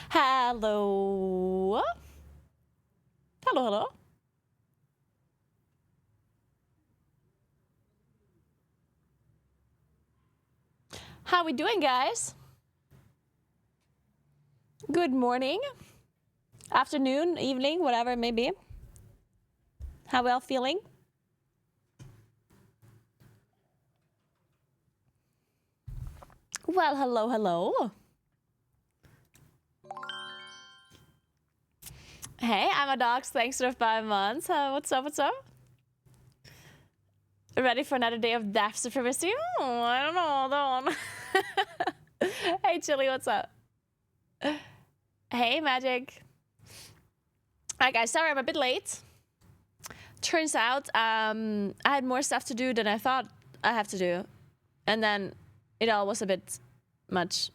Hello. Hello, hello. How we doing, guys? Good morning, afternoon, evening, whatever it may be. How we all feeling? Well, hello, hello. Hey, I'm a dogs. Thanks for the 5 months. What's up? What's up? Ready for another day of death supremacy? Oh, I don't know. Don't. Hey, Chili, what's up? Hey, Magic. Alright, guys. Sorry, I'm a bit late. Turns out, I had more stuff to do than I thought I have to do, and then it all was a bit much.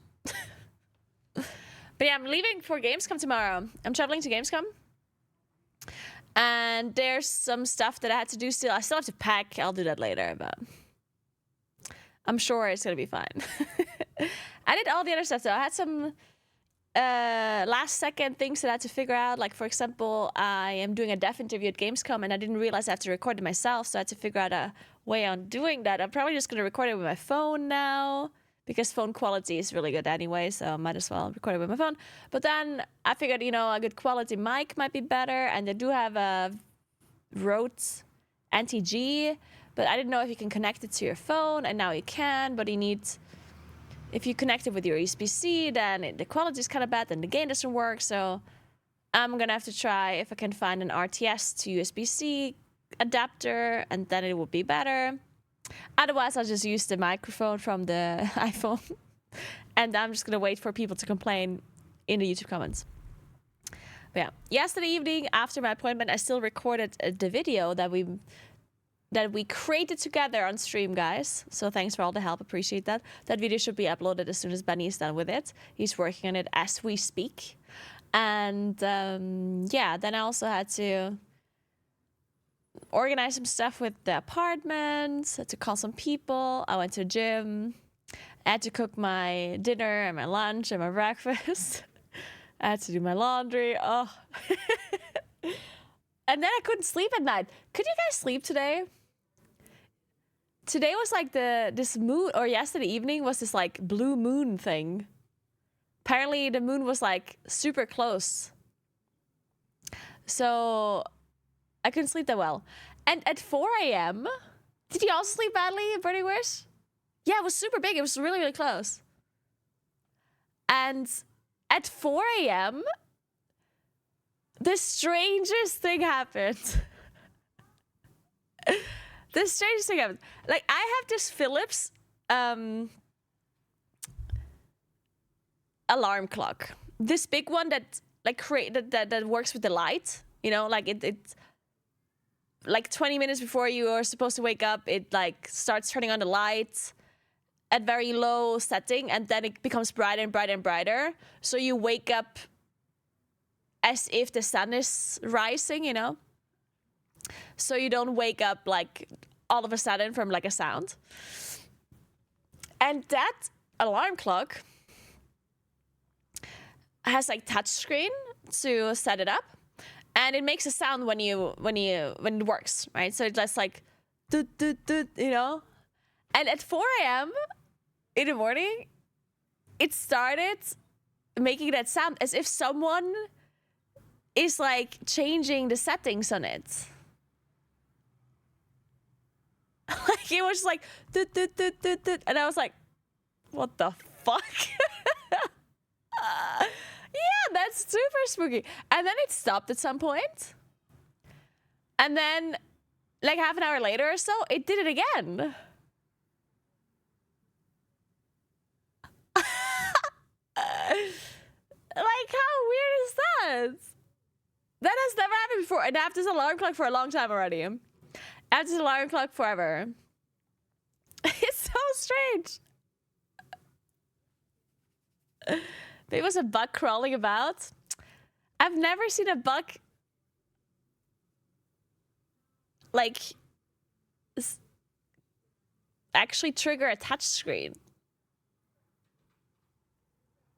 But yeah, I'm leaving for Gamescom tomorrow. I'm traveling to Gamescom. And there's some stuff that I had to do still. I still have to pack. I'll do that later, but I'm sure it's gonna be fine. I did all the other stuff though. I had some last second things that I had to figure out. Like, for example, I am doing a dev interview at Gamescom and I didn't realize I have to record it myself, so I had to figure out a way on doing that. I'm probably just gonna record it with my phone now, because phone quality is really good anyway, so I might as well record it with my phone. But then I figured, you know, a good quality mic might be better, and they do have a Rode NTG, but I didn't know if you can connect it to your phone, and now you can, but you need, if you connect it with your USB-C, then the quality is kind of bad, then the gain doesn't work, so I'm gonna have to try if I can find an RTS to USB-C adapter, and then it will be better. Otherwise, I'll just use the microphone from the iPhone. And I'm just gonna wait for people to complain in the YouTube comments. But yeah, yesterday evening after my appointment, I still recorded the video that we created together on stream, guys. So thanks for all the help, appreciate that. That video should be uploaded as soon as Benny is done with it. He's working on it as we speak. And yeah, then I also had to organize some stuff with the apartment, had to call some people. I went to the gym. I had to cook my dinner and my lunch and my breakfast. I had to do my laundry. Oh. And then I couldn't sleep at night. Could you guys sleep today? Today was like this moon, or yesterday evening was this like blue moon thing. Apparently the moon was like super close. So I couldn't sleep that well. And at 4 a.m., did you all sleep badly, Birdie Wish? Yeah, it was super big. It was really, really close. And at 4 a.m., the strangest thing happened. The strangest thing happened. Like, I have this Philips alarm clock. This big one that like that works with the light. You know, like it like 20 minutes before you are supposed to wake up, it like starts turning on the lights at very low setting, and then it becomes brighter and brighter and brighter. So you wake up as if the sun is rising, you know? So you don't wake up like all of a sudden from like a sound. And that alarm clock has like touch screen to set it up. And it makes a sound when it works, right? So it's just like, doot, doot, doot, you know? And at 4 a.m. in the morning, it started making that sound as if someone is like changing the settings on it. Like it was like, doot, doot, doot, doot, doot. And I was like, what the fuck? Yeah, that's super spooky. And then it stopped at some point. And then, like half an hour later or so, it did it again. Like, how weird is that? That has never happened before. And I have this alarm clock for a long time already. I have this alarm clock forever. It's so strange. There was a bug crawling about. I've never seen a bug like actually trigger a touch screen.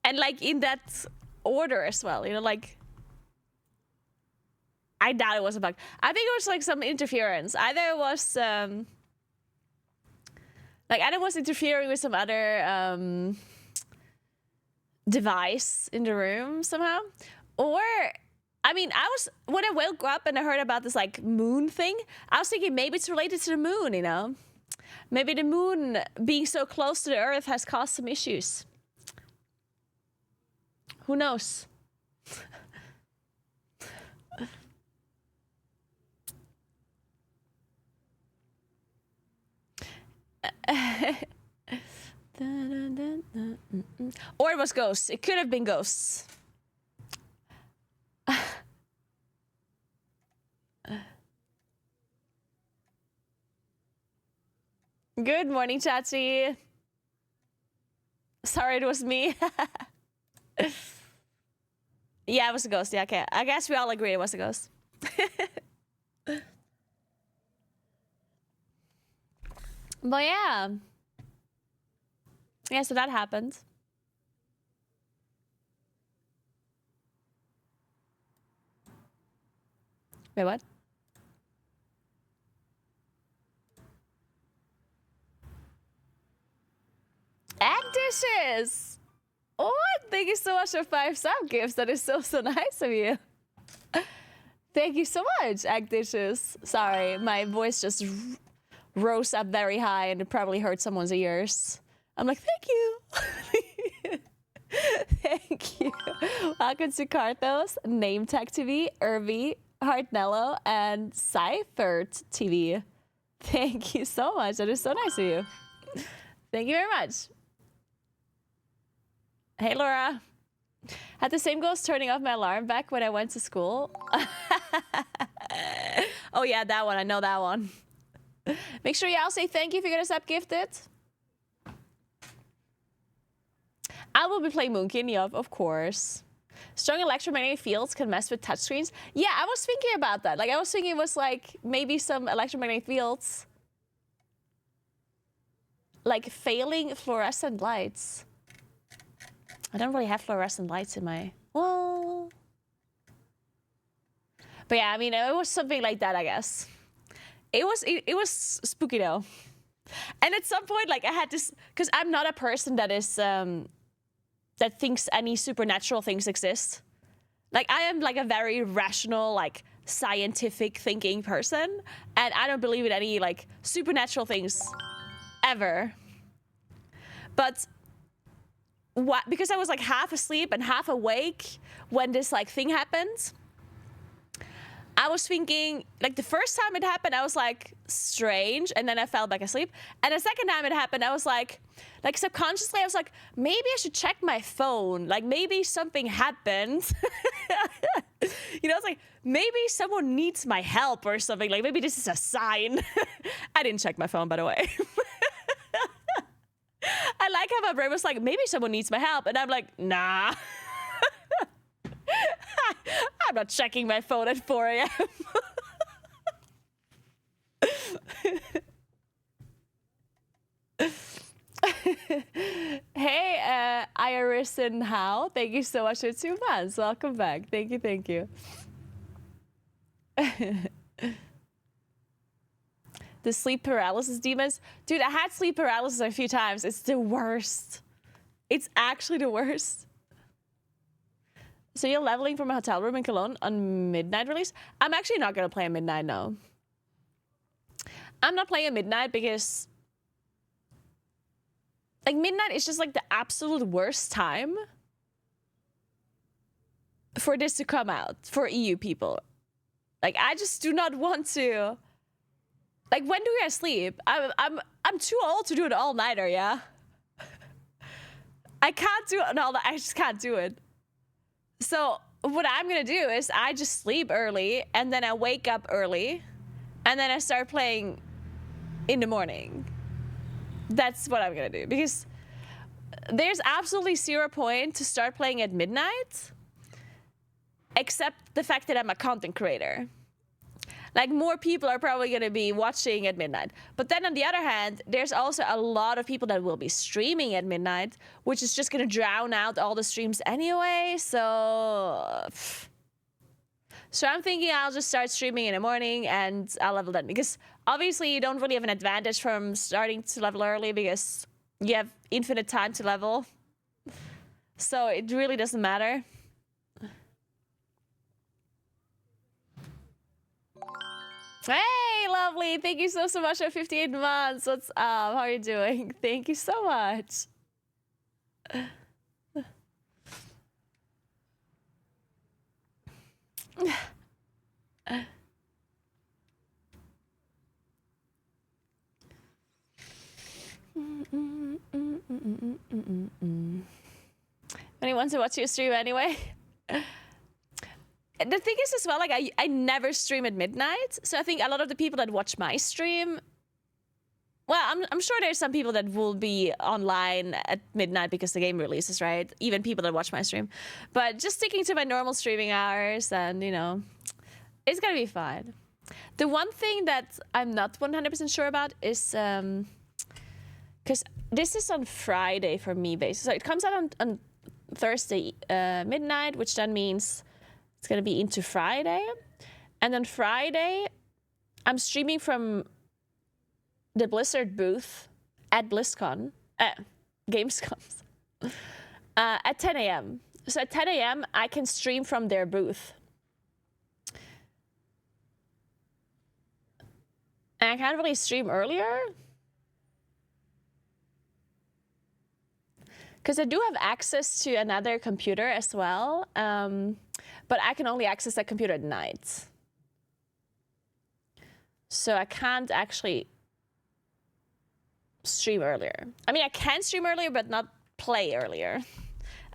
And like in that order as well, you know, like I doubt it was a bug. I think it was like some interference. Either it was like either it was interfering with some other device in the room somehow, or I mean, when I woke up and I heard about this like moon thing, I was thinking maybe it's related to the moon, you know? Maybe the moon being so close to the Earth has caused some issues. Who knows? Or it was ghosts. It could have been ghosts. Good morning, Chachi. Sorry, it was me. Yeah, it was a ghost. Yeah, okay. I guess we all agree it was a ghost. But yeah. Yeah, so that happened. Wait, what? Egg dishes! Oh, thank you so much for 5 sub gifts. That is so nice of you. Thank you so much, egg dishes. Sorry, my voice just rose up very high and it probably hurt someone's ears. I'm like, thank you. Thank you. Welcome to Karthos, Name Tech TV, Irvi, Hartnello, and Seifert TV. Thank you so much. That is so nice of you. Thank you very much. Hey, Laura. Had the same ghost turning off my alarm back when I went to school. Oh, yeah, that one. I know that one. Make sure y'all say thank you if you're gonna sub gifted. I will be playing Moonkin, yeah, of course. Strong electromagnetic fields can mess with touchscreens. Yeah, I was thinking about that. Like, I was thinking it was like maybe some electromagnetic fields like failing fluorescent lights. I don't really have fluorescent lights in my... Well... But yeah, I mean, it was something like that, I guess. It was spooky though. And at some point, like, I had this... Because I'm not a person that is... that thinks any supernatural things exist. Like, I am like a very rational, like, scientific thinking person. And I don't believe in any, like, supernatural things ever. But what, because I was like half asleep and half awake when this like thing happened, I was thinking, like, the first time it happened, I was like, strange, and then I fell back asleep. And the second time it happened, I was like subconsciously, I was like, maybe I should check my phone. Like, maybe something happened. You know, it's like, maybe someone needs my help or something. Like, maybe this is a sign. I didn't check my phone, by the way. I like how my brain was like, maybe someone needs my help. And I'm like, nah. I'm not checking my phone at 4 a.m. Hey, Iris and How. Thank you so much for 2 months. Welcome back. Thank you, thank you. The sleep paralysis demons. Dude, I had sleep paralysis a few times. It's the worst. It's actually the worst. So you're leveling from a hotel room in Cologne on midnight release? I'm actually not going to play a midnight, no. I'm not playing a midnight because... like, midnight is just like the absolute worst time for this to come out for EU people. Like, I just do not want to... like, when do I sleep? I'm too old to do an all-nighter, yeah? I can't do it. No, I just can't do it. So what I'm gonna do is I just sleep early and then I wake up early and then I start playing in the morning. That's what I'm gonna do, because there's absolutely 0 point to start playing at midnight, except the fact that I'm a content creator. Like more people are probably going to be watching at midnight. But then on the other hand, there's also a lot of people that will be streaming at midnight, which is just going to drown out all the streams anyway. So I'm thinking I'll just start streaming in the morning and I'll level then, because obviously you don't really have an advantage from starting to level early because you have infinite time to level. So it really doesn't matter. Hey, lovely. Thank you so much for 58 months. What's up? How are you doing? Thank you so much. Anyone to watch you stream anyway? The thing is as well, like I never stream at midnight, so I think a lot of the people that watch my stream, well, I'm sure there's some people that will be online at midnight because the game releases, right? Even people that watch my stream, but just sticking to my normal streaming hours, and you know, it's gonna be fine. The one thing that I'm not 100% sure about is because this is on Friday for me, basically, so it comes out on Thursday midnight, which then means it's gonna be into Friday, and then Friday I'm streaming from the Blizzard booth at BlizzCon, Gamescom, at 10 a.m. So at 10 a.m. I can stream from their booth, and I can't really stream earlier because I do have access to another computer as well. But I can only access that computer at night. So I can't actually stream earlier. I mean, I can stream earlier, but not play earlier.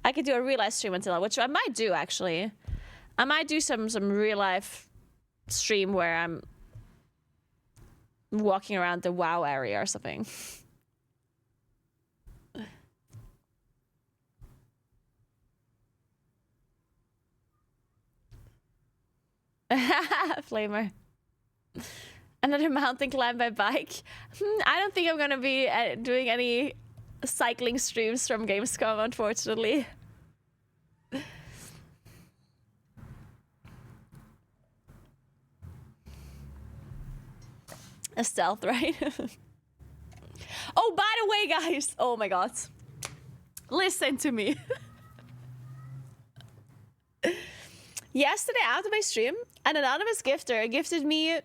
I could do a real life stream until, which I might do actually. I might do some real life stream where I'm walking around the WoW area or something. Flamer. Another mountain climb by bike. I don't think I'm gonna be doing any cycling streams from Gamescom, unfortunately. A stealth, right? Oh, by the way, guys. Oh my god. Listen to me. Yesterday after my stream, an anonymous gifter gifted me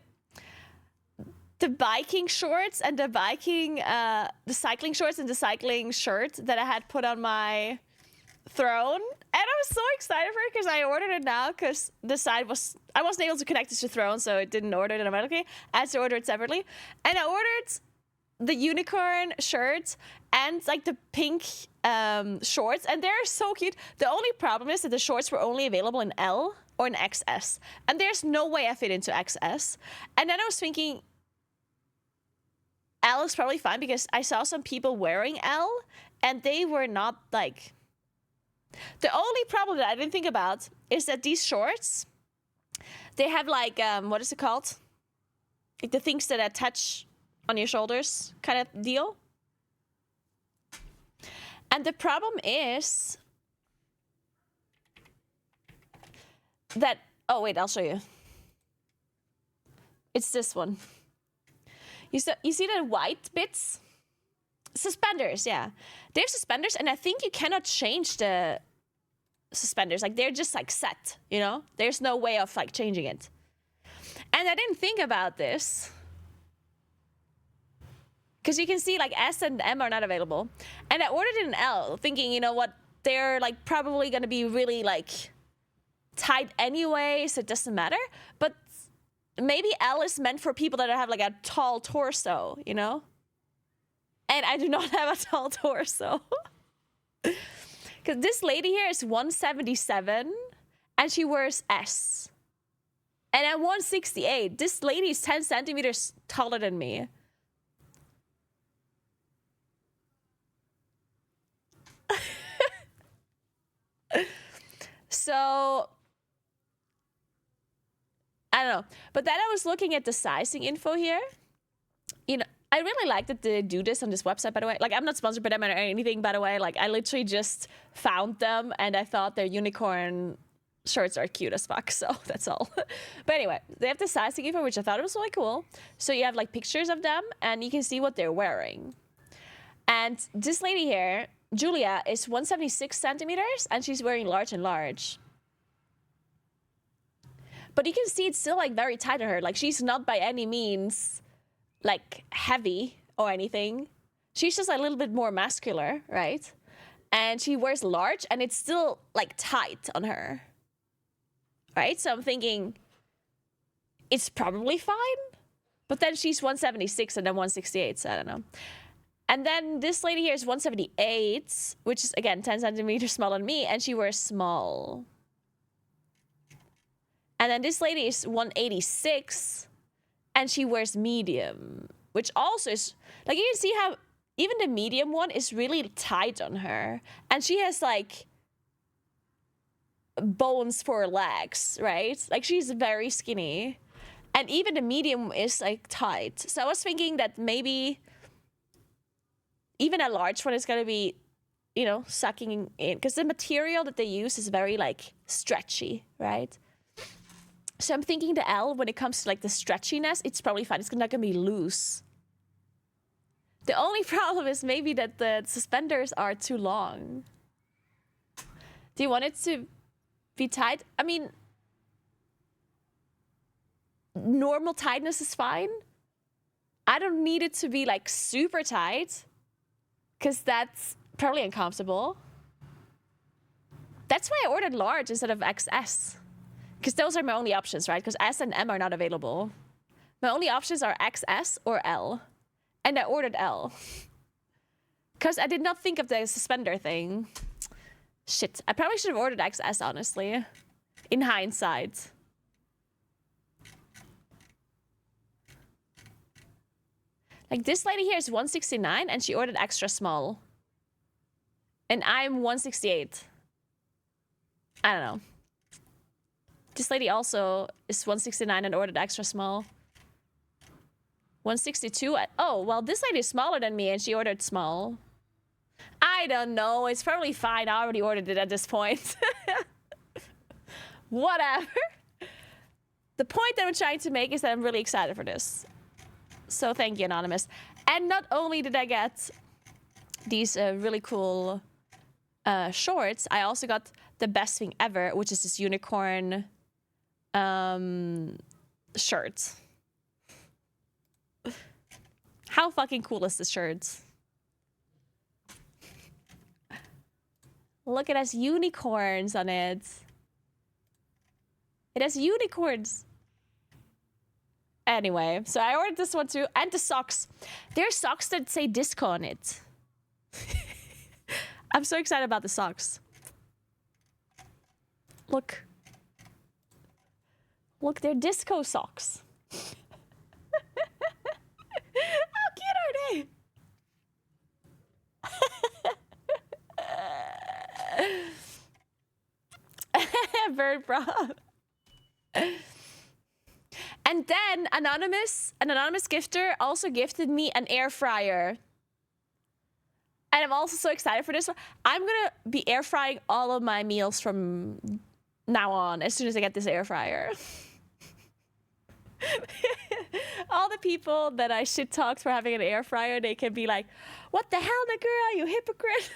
the biking shorts and the cycling shorts and the cycling shirt that I had put on my throne. And I was so excited for it because I ordered it now because I wasn't able to connect it to Throne, so it didn't order it automatically. I had to order it separately. And I ordered the unicorn shirt and like the pink shorts, and they're so cute. The only problem is that the shorts were only available in L or in XS, and there's no way I fit into XS. And then I was thinking L is probably fine because I saw some people wearing L and they were not like... The only problem that I didn't think about is that these shorts, they have like, what is it called? Like the things that attach on your shoulders kind of deal. And the problem is that, oh wait, I'll show you. It's this one. You see the white bits? Suspenders, yeah. They're suspenders, and I think you cannot change the suspenders. Like, they're just like set, you know? There's no way of like changing it. And I didn't think about this. Because you can see like S and M are not available. And I ordered it in L, thinking, you know what, they're like probably gonna be really like tight anyway, so it doesn't matter. But maybe L is meant for people that have like a tall torso, you know? And I do not have a tall torso. Because this lady here is 177 and she wears S. And I'm 168. This lady is 10 centimeters taller than me. So I don't know. But then I was looking at the sizing info here. You know, I really like that they do this on this website, by the way. Like, I'm not sponsored by them or anything, by the way. Like, I literally just found them, and I thought their unicorn shirts are cute as fuck, so that's all. But anyway, they have the sizing info, which I thought was really cool. So you have, like, pictures of them, and you can see what they're wearing. And this lady here, Julia, is 176 centimeters, and she's wearing large and large. But you can see it's still, like, very tight on her. Like, she's not by any means, like, heavy or anything. She's just a little bit more muscular, right? And she wears large, and it's still, like, tight on her. Right? So I'm thinking it's probably fine. But then she's 176 and then 168, so I don't know. And then this lady here is 178, which is, again, 10 centimeters smaller than me, and she wears small. And then this lady is 186, and she wears medium, which also is, like, you can see how even the medium one is really tight on her. And she has, like, bones for her legs, right? Like, she's very skinny. And even the medium is, like, tight. So I was thinking that maybe even a large one is going to be, you know, sucking in. Because the material that they use is very, like, stretchy, right? So I'm thinking the L, when it comes to, like, the stretchiness, it's probably fine. It's not going to be loose. The only problem is maybe that the suspenders are too long. Do you want it to be tight? I mean, normal tightness is fine. I don't need it to be, like, super tight, because that's probably uncomfortable. That's why I ordered large instead of XS. Because those are my only options, right? Because S and M are not available. My only options are XS or L. And I ordered L. Because I did not think of the suspender thing. Shit. I probably should have ordered XS, honestly. In hindsight. Like, this lady here is 169, and she ordered extra small. And I'm 168. I don't know. This lady also is 169 and ordered extra small. 162. Oh, well, this lady is smaller than me, and she ordered small. I don't know. It's probably fine. I already ordered it at this point. Whatever. The point that I'm trying to make is that I'm really excited for this. So thank you, Anonymous. And not only did I get these really cool shorts, I also got the best thing ever, which is this unicorn shirt. How fucking cool is this shirt? Look, it has unicorns on it. It has unicorns. Anyway, so I ordered this one too. And the socks. There are socks that say disco on it. I'm so excited about the socks. Look. Look, they're disco socks. How cute are they? Very proud. And then an anonymous gifter also gifted me an air fryer. And I'm also so excited for this one. I'm gonna be air frying all of my meals from now on as soon as I get this air fryer. All the people that I shit talked for having an air fryer, they can be like, what the hell, Naguura, you hypocrite?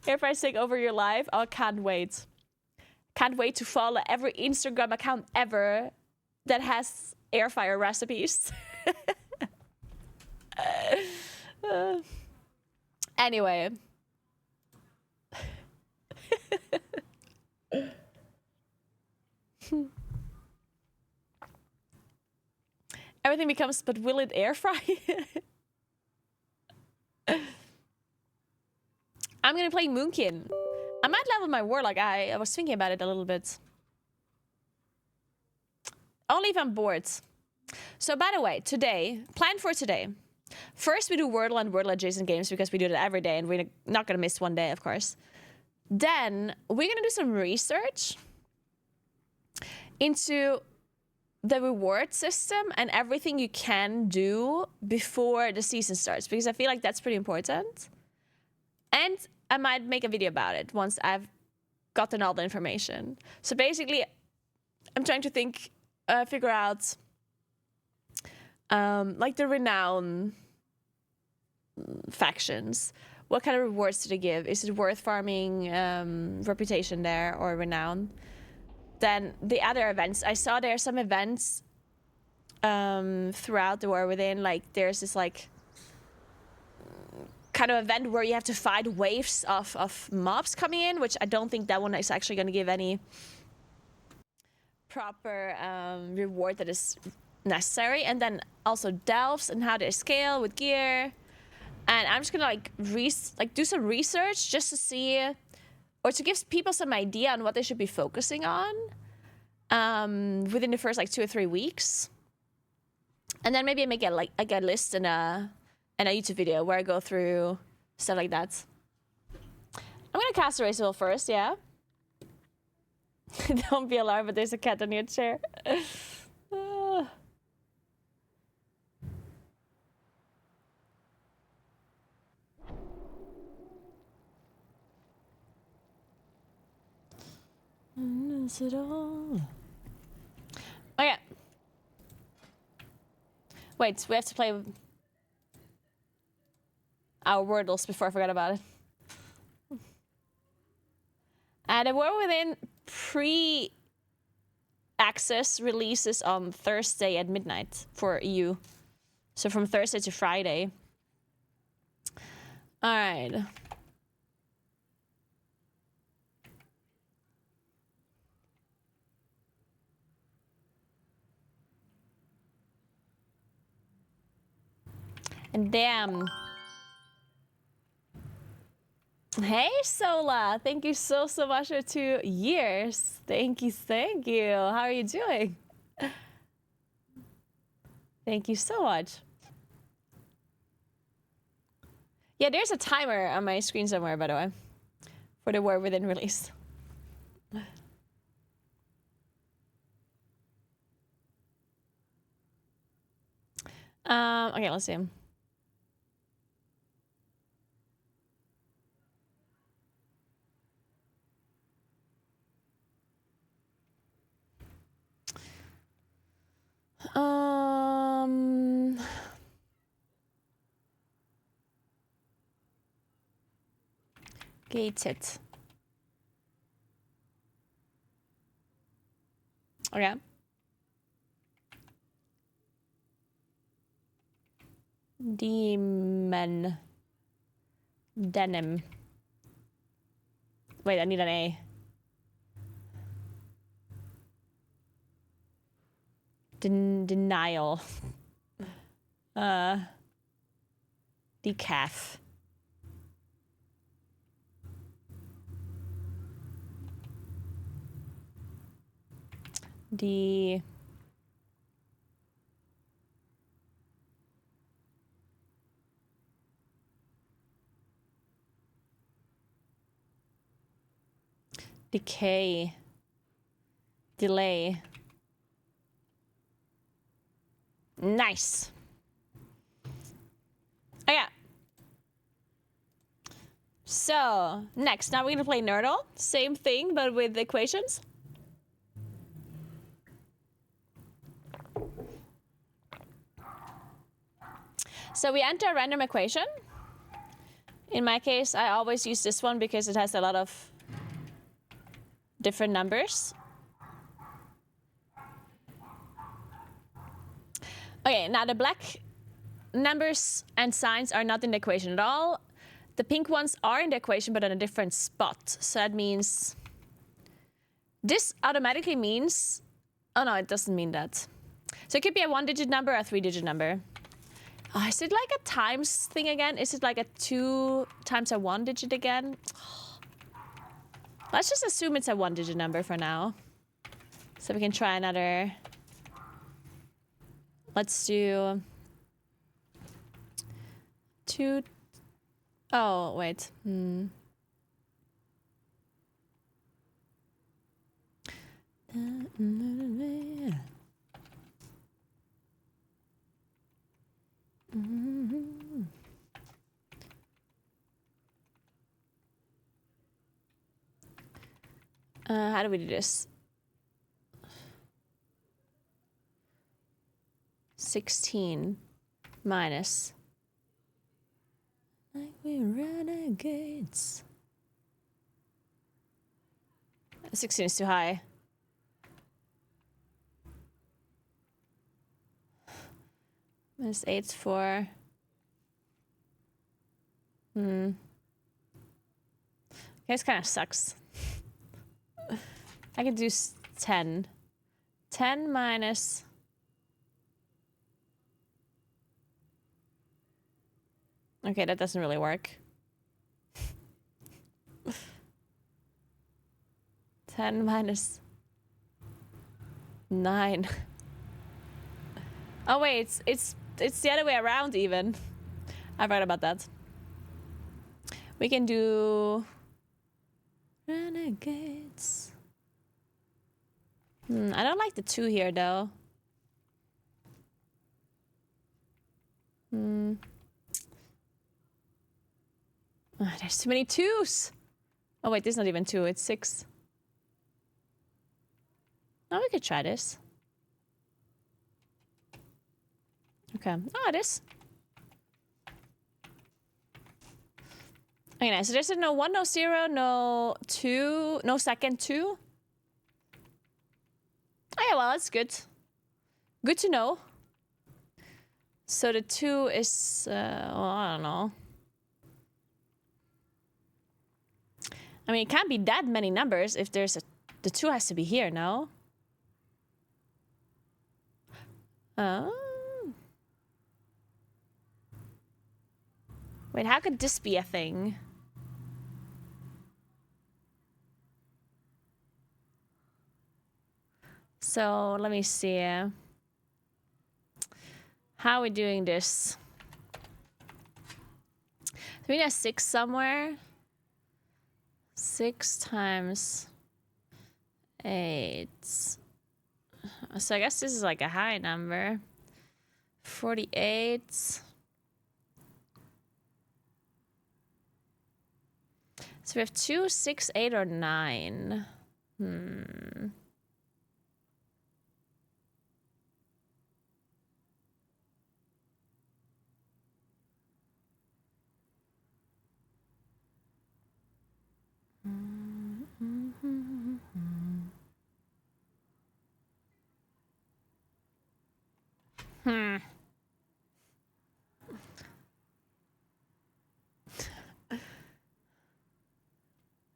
Air fryers take over your life. Oh, can't wait. Can't wait to follow every Instagram account ever that has air fryer recipes. Anyway. Everything becomes, but will it air fry? I'm gonna play Moonkin. I might level my warlock. I was thinking about it a little bit. Only if I'm bored. So by the way, today, plan for today. First we do Wordle and Wordle adjacent games because we do that every day and we're not gonna miss one day, of course. Then we're gonna do some research. into the reward system and everything you can do before the season starts, because I feel like that's pretty important. And I might make a video about it once I've gotten all the information. So basically, I'm trying to figure out like the renown factions. What kind of rewards do they give? Is it worth farming reputation there or renown? Then the other events, I saw there are some events throughout the War Within. Like there's this like kind of event where you have to fight waves of mobs coming in, which I don't think that one is actually going to give any proper reward that is necessary. And then also delves and how they scale with gear. And I'm just gonna like do some research just to see, or to give people some idea on what they should be focusing on within the first like 2 or 3 weeks. And then maybe I make a list in a YouTube video where I go through stuff like that. I'm gonna cast a Razorwell first, yeah. Don't be alarmed, but there's a cat on your chair. Is it all? Okay. Wait, we have to play our Wordles before I forgot about it. And the War Within pre-access releases on Thursday at midnight for EU. So from Thursday to Friday. All right. And damn. Hey, Sola. Thank you so much for 2 years. Thank you. How are you doing? Thank you so much. Yeah, there's a timer on my screen somewhere, by the way, for the War Within release. Okay, let's see. Gated. Okay. Demon. Denim. Wait, I need an A. Denial. Decaf. Decay. Delay. Nice. Okay. So, next, now we're gonna play Nerdle. Same thing, but with equations. So we enter a random equation. In my case, I always use this one because it has a lot of different numbers. Okay, now the black numbers and signs are not in the equation at all. The pink ones are in the equation, but on a different spot. So that means this automatically means, oh no, it doesn't mean that. So it could be a 1-digit number or a 3-digit number. Oh, is it like a times thing again? Is it like a 2 times a 1-digit again? Let's just assume it's a 1-digit number for now. So we can try another. Let's do 2. Oh, wait. How do we do this? 16 minus. Like we renegades. 16 is too high. Minus 8's 4. This kind of sucks. I could do 10. 10 minus... Okay, that doesn't really work. 10 minus 9. Oh wait, it's the other way around even. I forgot about that. We can do renegades. I don't like the 2 here though. Oh, there's too many 2s. Oh wait, this is not even 2, it's 6. Oh, we could try this. Okay. Oh, it is. Okay, nice. So there's no 1, no 0, no 2, no second 2. Oh yeah, well, that's good. Good to know. So the 2 is, well, I don't know. I mean, it can't be that many numbers if there's a... The 2 has to be here, no? Oh. Wait, how could this be a thing? So, let me see. How are we doing this? Do we need a 6 somewhere? 6 times 8. So I guess this is like a high number. 48. So we have 2, 6, 8, or 9.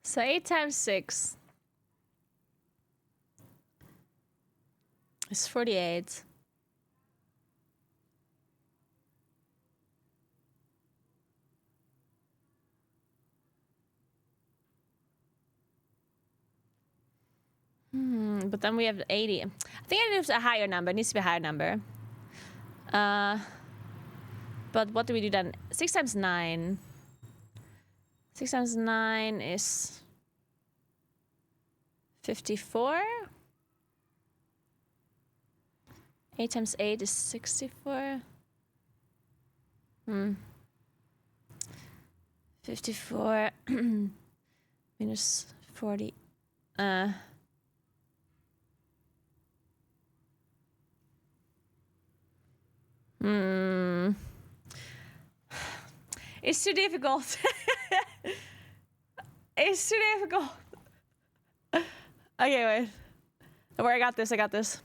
So 8 times 6 is 48. But then we have 80. I think it is a higher number. It needs to be a higher number. But what do we do then? 6 times 9. 6 times 9 is 54. 8 times 8 is 64. 54 minus 40. It's too difficult. It's too difficult. Okay, wait. Don't worry, I got this. I got this.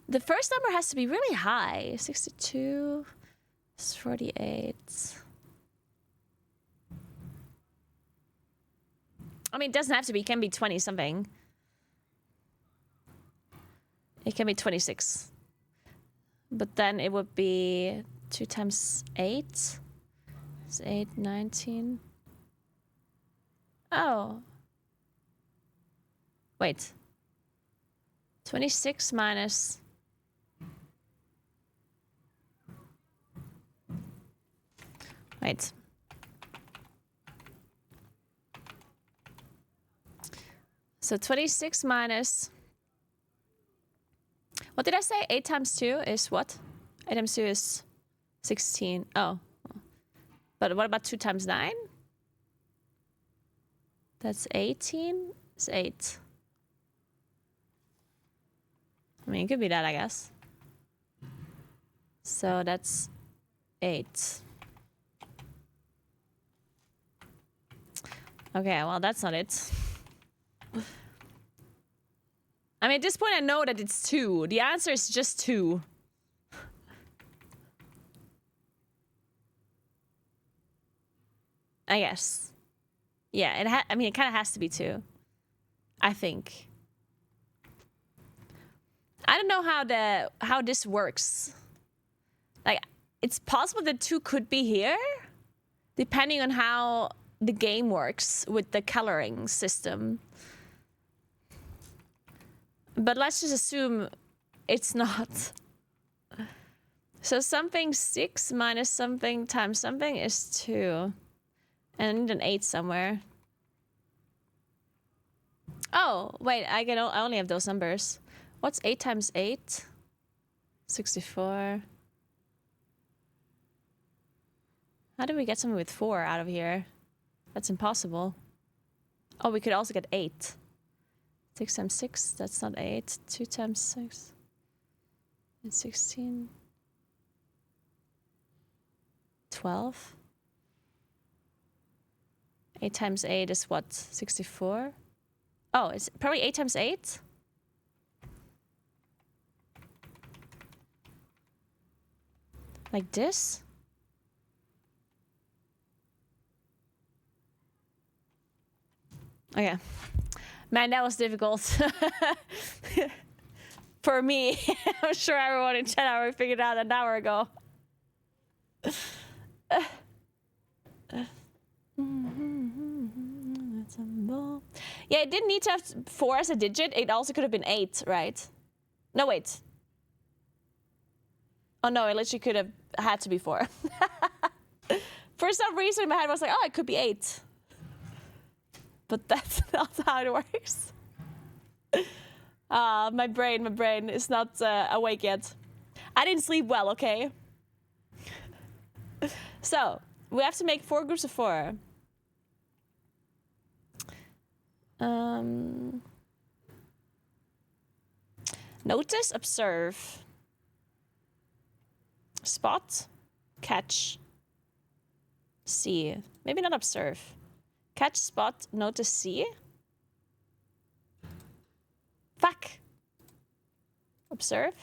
The first number has to be really high. 62 is 48. I mean, it doesn't have to be. It can be 20 something. It can be 26. But then it would be 2 times 8. It's 8, 19. Oh. Wait. 26 minus... Wait. So 26 minus... What did I say? 8 times 2 is what? 8 times 2 is 16. Oh. But what about 2 times 9? That's 18. It's 8. I mean, it could be that, I guess. So that's 8. Okay, well, that's not it. I mean, at this point, I know that it's 2. The answer is just 2. I guess. Yeah, I mean, it kind of has to be 2. I think. I don't know how this works. Like, it's possible that 2 could be here, depending on how the game works with the coloring system. But let's just assume it's not. So something 6 minus something times something is 2. And I need an 8 somewhere. Oh, wait, I only have those numbers. What's 8 times 8? 64. How do we get something with 4 out of here? That's impossible. Oh, we could also get 8. 6 times 6, that's not 8. 2 times 6. It's 16. 12. 8 times 8 is what? 64? Oh, it's probably 8 times 8? Like this? Okay. Man, that was difficult. For me. I'm sure everyone in chat already figured out an hour ago. Yeah, it didn't need to have 4 as a digit. It also could have been 8, right? No, wait. Oh, no, it literally could have had to be 4. For some reason, in my head, I was like, oh, it could be 8. But that's not how it works. My brain is not awake yet. I didn't sleep well, okay? So, we have to make 4 groups of 4. Notice, observe. Spot, catch, see. Maybe not observe. Catch, spot, notice, see. Fuck. Observe.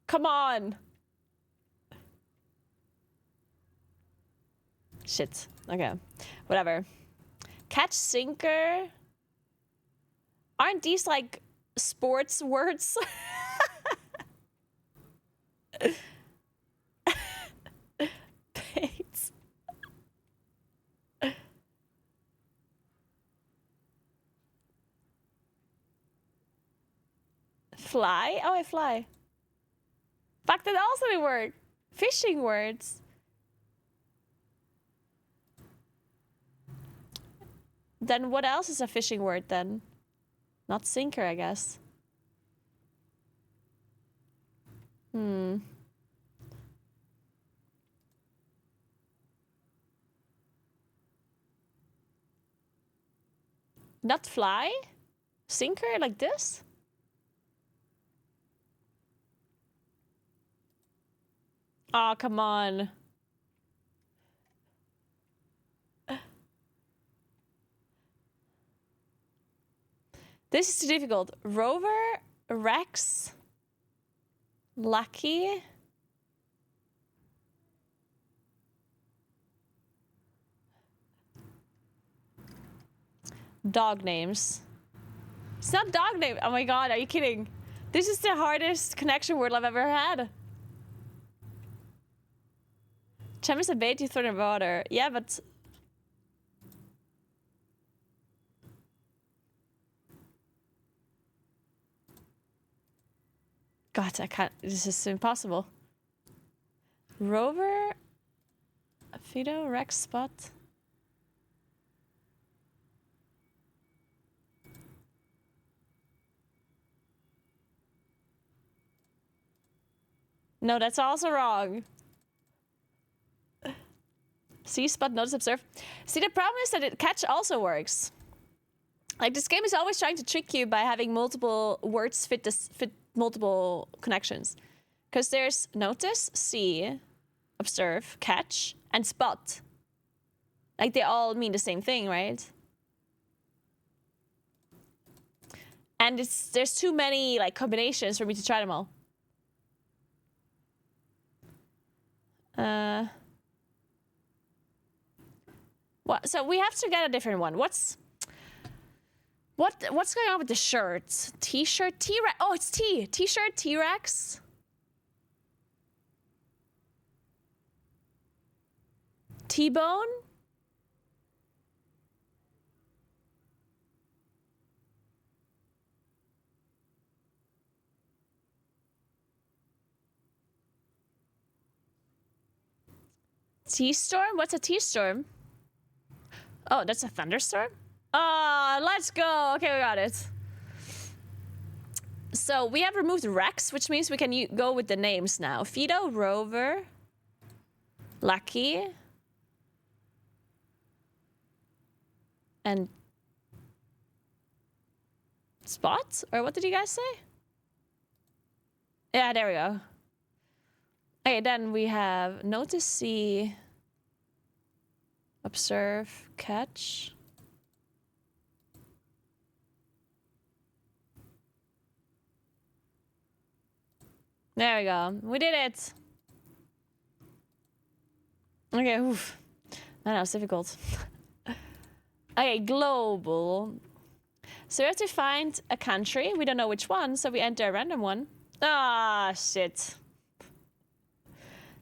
Come on. Shit. Okay. Whatever. Catch, sinker. Aren't these like sports words? Pates. Fly? Oh, I fly. Fuck, that also didn't work. Fishing words. Then what else is a fishing word then? Not sinker, I guess. Not fly? Sinker like this? Oh, come on. This is too difficult. Rover, Rex, Lucky. Dog names. It's not dog name. Oh my god, are you kidding? This is the hardest connection word I've ever had. Chem is a bait you throw in water. Yeah, but... God, I can't. This is impossible. Rover, Fido, Rex, Spot. No, that's also wrong. See, spot, notice, observe. See, the problem is that catch also works. Like, this game is always trying to trick you by having multiple words fit multiple connections. Because there's notice, see, observe, catch, and spot. Like, they all mean the same thing, right? And there's too many, like, combinations for me to try them all. What? So we have to get a different one. What's going on with the shirts? T-shirt, T-Rex. Oh, it's T. T-shirt, T-Rex. T-bone. T-storm? What's a T-storm? Oh, that's a thunderstorm? Oh, let's go. Okay, we got it. So we have removed Rex, which means we can go with the names now. Fido, Rover, Lucky, and Spot? Or what did you guys say? Yeah, there we go. Okay, then we have notice, see, observe, catch. There we go. We did it. Okay, oof. That was difficult. Okay, global. So we have to find a country. We don't know which one, so we enter a random one. Ah, shit.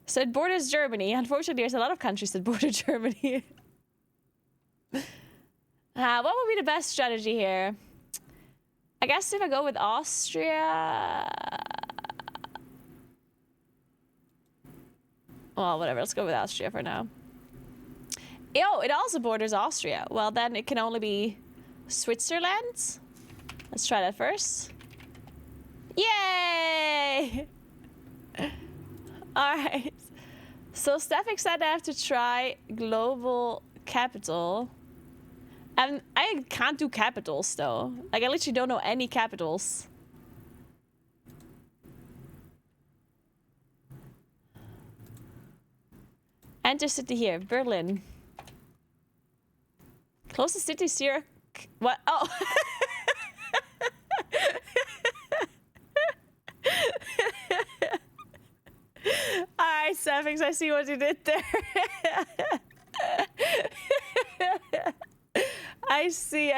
So it borders Germany. Unfortunately, there's a lot of countries that border Germany. What would be the best strategy here? I guess if I go with Austria... Well, whatever. Let's go with Austria for now. Oh, it also borders Austria. Well, then it can only be Switzerland. Let's try that first. Yay! All right. So Stefik said I have to try global capital. And I can't do capitals, though. Like, I literally don't know any capitals. Enter city here, Berlin. Closest city, Zurich. What? Oh. Alright, Stefix, I see what you did there. I see.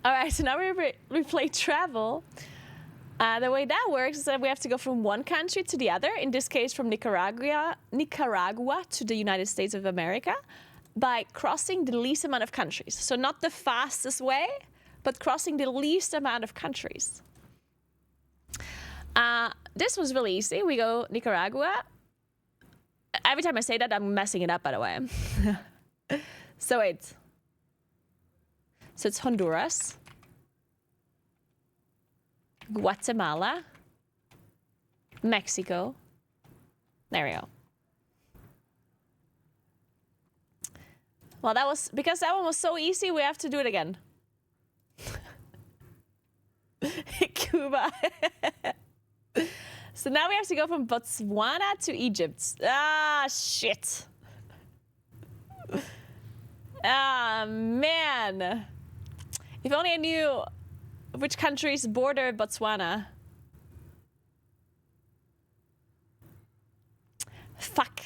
All right, so now we play travel. The way that works is that we have to go from one country to the other. In this case, from Nicaragua to the United States of America, by crossing the least amount of countries. So not the fastest way, but crossing the least amount of countries. This was really easy. We go Nicaragua. Every time I say that, I'm messing it up, by the way. So it's Honduras, Guatemala, Mexico. There we go. Well, because that one was so easy, we have to do it again. Cuba. So now we have to go from Botswana to Egypt. Ah, shit. Ah, man. If only I knew which countries border Botswana. Fuck.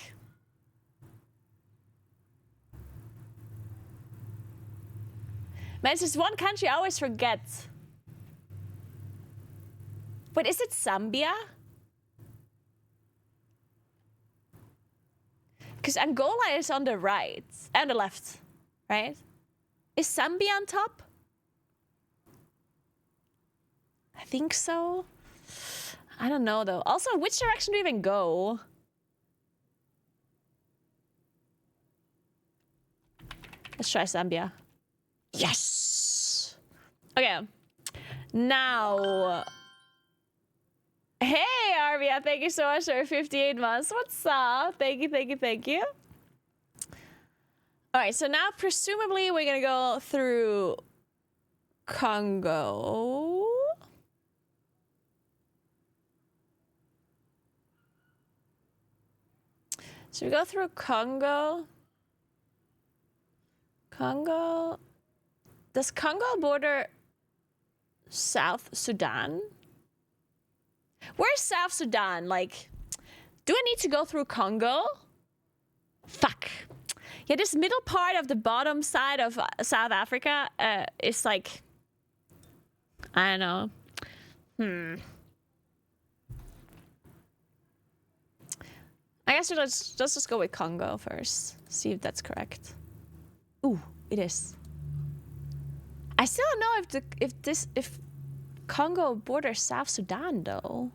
Man, it's just one country I always forget. Wait, is it Zambia? Because Angola is on the right and the left, right? Is Zambia on top? I think so. I don't know, though. Also, which direction do you even go? Let's try Zambia. Yes! Okay. Now... Hey, Arvia, thank you so much for 58 months. What's up? Thank you, thank you, thank you. All right, so now presumably we're gonna go through Congo. So we go through Congo. Congo. Does Congo border South Sudan? Where's South Sudan? Like, do I need to go through Congo? Fuck. Yeah, this middle part of the bottom side of South Africa is like, I don't know. I guess let's just go with Congo first. See if that's correct. Ooh, it is. I still don't know if Congo borders South Sudan though.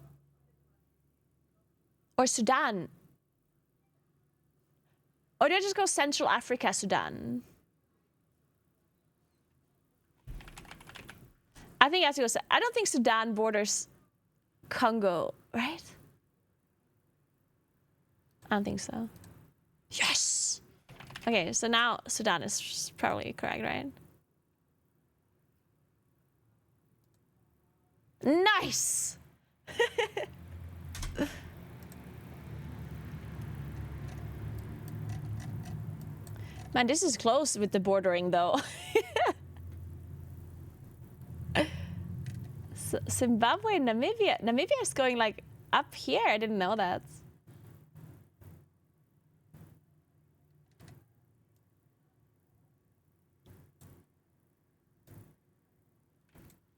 Or Sudan. Or do I just go Central Africa, Sudan? I think I have to go. I don't think Sudan borders Congo, right? I don't think so. Yes! Okay, so now Sudan is probably correct, right? Nice! Man, this is close with the bordering, though. Zimbabwe and Namibia. Namibia is going, like, up here. I didn't know that.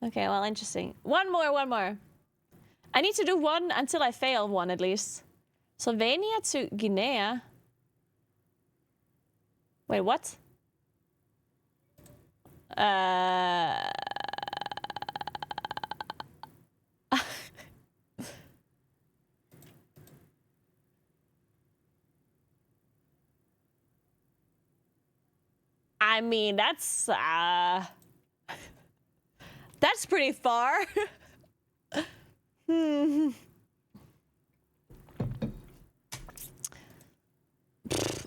Okay, well, interesting. One more. I need to do one until I fail one, at least. Slovenia to Guinea. Wait, what? I mean, that's pretty far.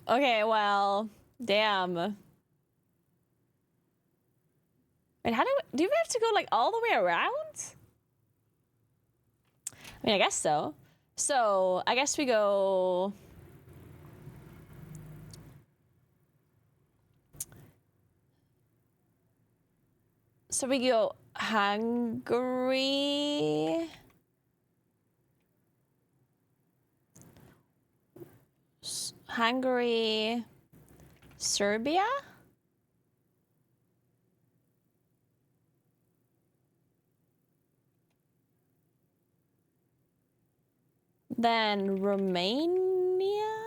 Okay, well, damn. Wait, how do we have to go like all the way around? I mean, I guess so. So, I guess we go... So we go Hungary... Hungary... Serbia? Then Romania?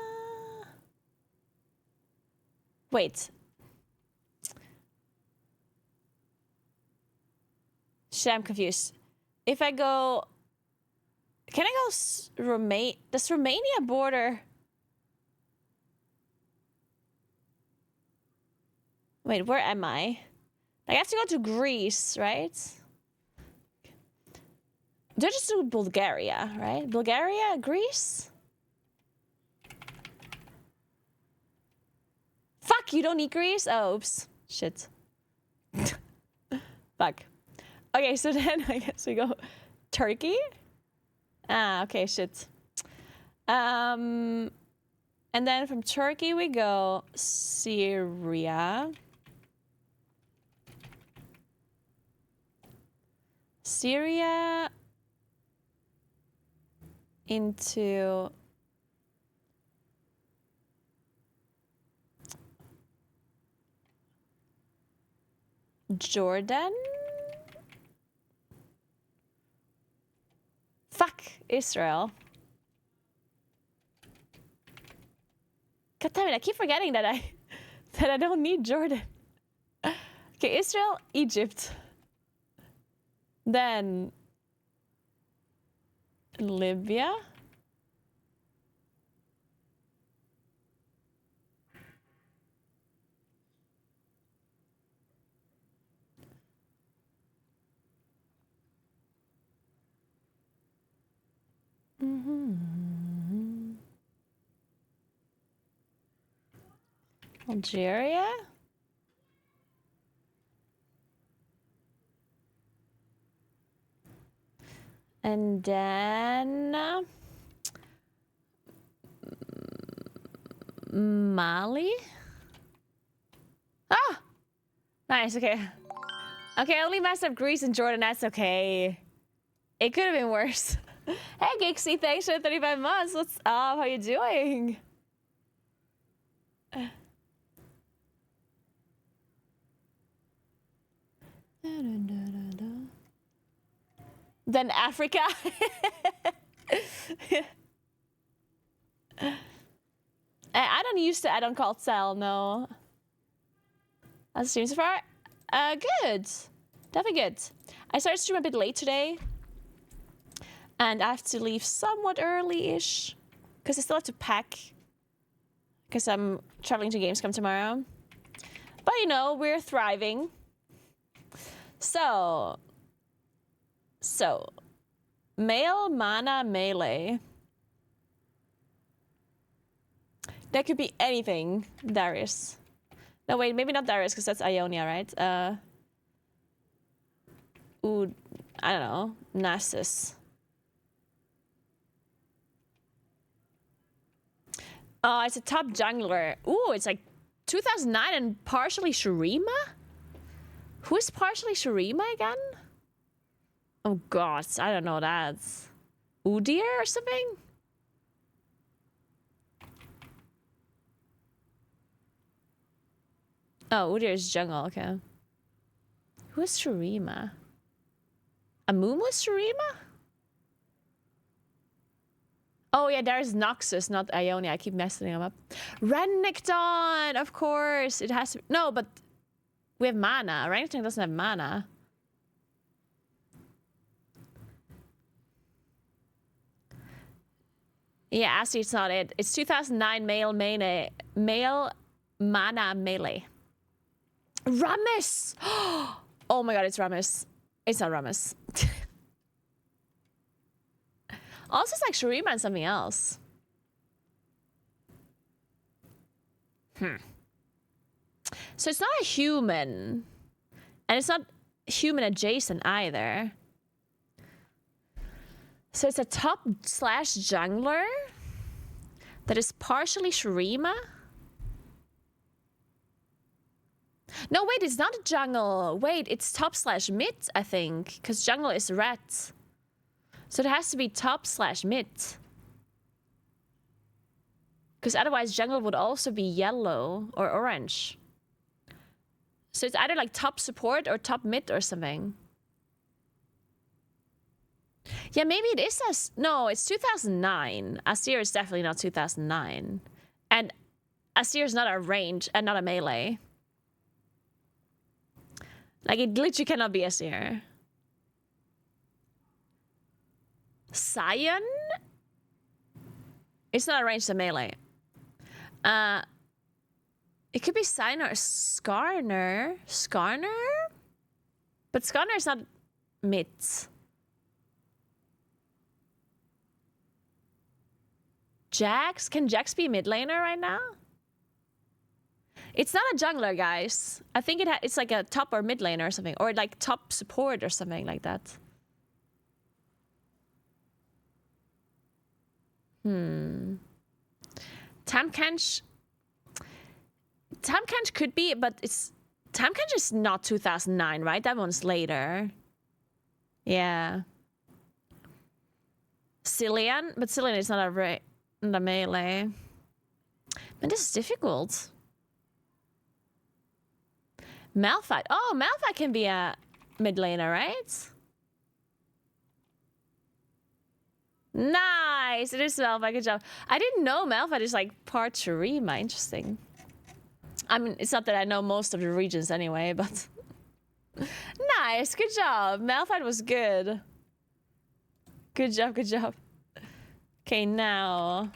Wait. Shit, I'm confused. If I go... Can I go Does Romania border... Wait, where am I? I have to go to Greece, right? Do I just do Bulgaria, right? Bulgaria, Greece? Fuck, you don't need Greece? Oh, oops. Shit. Fuck. Okay, so then I guess we go Turkey? Ah, okay, shit. And then from Turkey we go Syria. Syria into Jordan? Fuck, Israel. God damn it, I keep forgetting that I don't need Jordan. Okay, Israel, Egypt. Then Libya. Algeria? And then Mali? Ah! Nice, okay. Okay, I only messed up Greece and Jordan, that's okay. It could have been worse. Hey, Gixie, thanks for 35 months. What's up? How you doing? Then Africa? I don't use the add-on called Cell, no. How's the stream so far? Good. Definitely good. I started stream a bit late today. And I have to leave somewhat early-ish. Because I still have to pack. Because I'm traveling to Gamescom tomorrow. But you know, we're thriving. So. Male, mana, melee. That could be anything, Darius. No, wait, maybe not Darius, because that's Ionia, right? Ooh, I don't know. Nasus. Oh, it's a top jungler. Ooh, it's like 2009 and partially Shurima? Who is partially Shurima again? Oh god, I don't know that. Udyr or something? Oh, Udyr is jungle, okay. Who is Shurima? Amumu is Shurima? Oh yeah, there's Noxus, not Ionia. I keep messing them up. Renekton, of course. It has to be. No, but we have mana. Renekton doesn't have mana. Yeah, actually, it's not it. It's 2009 male mana melee. Rammus! Oh my god, it's Rammus. It's not Rammus. Also, it's like Shurima and something else. So it's not a human. And it's not human adjacent either. So it's a top slash jungler that is partially Shurima. No, wait, it's not a jungle. Wait, it's top slash mid, I think. Because jungle is red. So it has to be top slash mid. Because otherwise jungle would also be yellow or orange. So it's either like top support or top mid or something. Yeah, maybe it is no, it's 2009. Asir is definitely not 2009. And Asir is not a range and not a melee. Like, it literally cannot be Asir. Sion? It's not a range, it's a melee. It could be Sion or Skarner. Skarner? But Skarner is not mid. Jax? Can Jax be mid laner right now? It's not a jungler, guys. I think it's like a top or mid laner or something. Or like top support or something like that. Tamkench could be, but Tamkench is not 2009, right? That one's later. Yeah. Cillian, but Cillian is not a melee. Man, this is difficult. Malphite. Oh, Malphite can be a mid laner, right? Nice! It is Malphite, good job. I didn't know Malphite is like part Shurima. Interesting. I mean, it's not that I know most of the regions anyway, but... Nice, good job. Malphite was good. Good job, good job. Okay, now...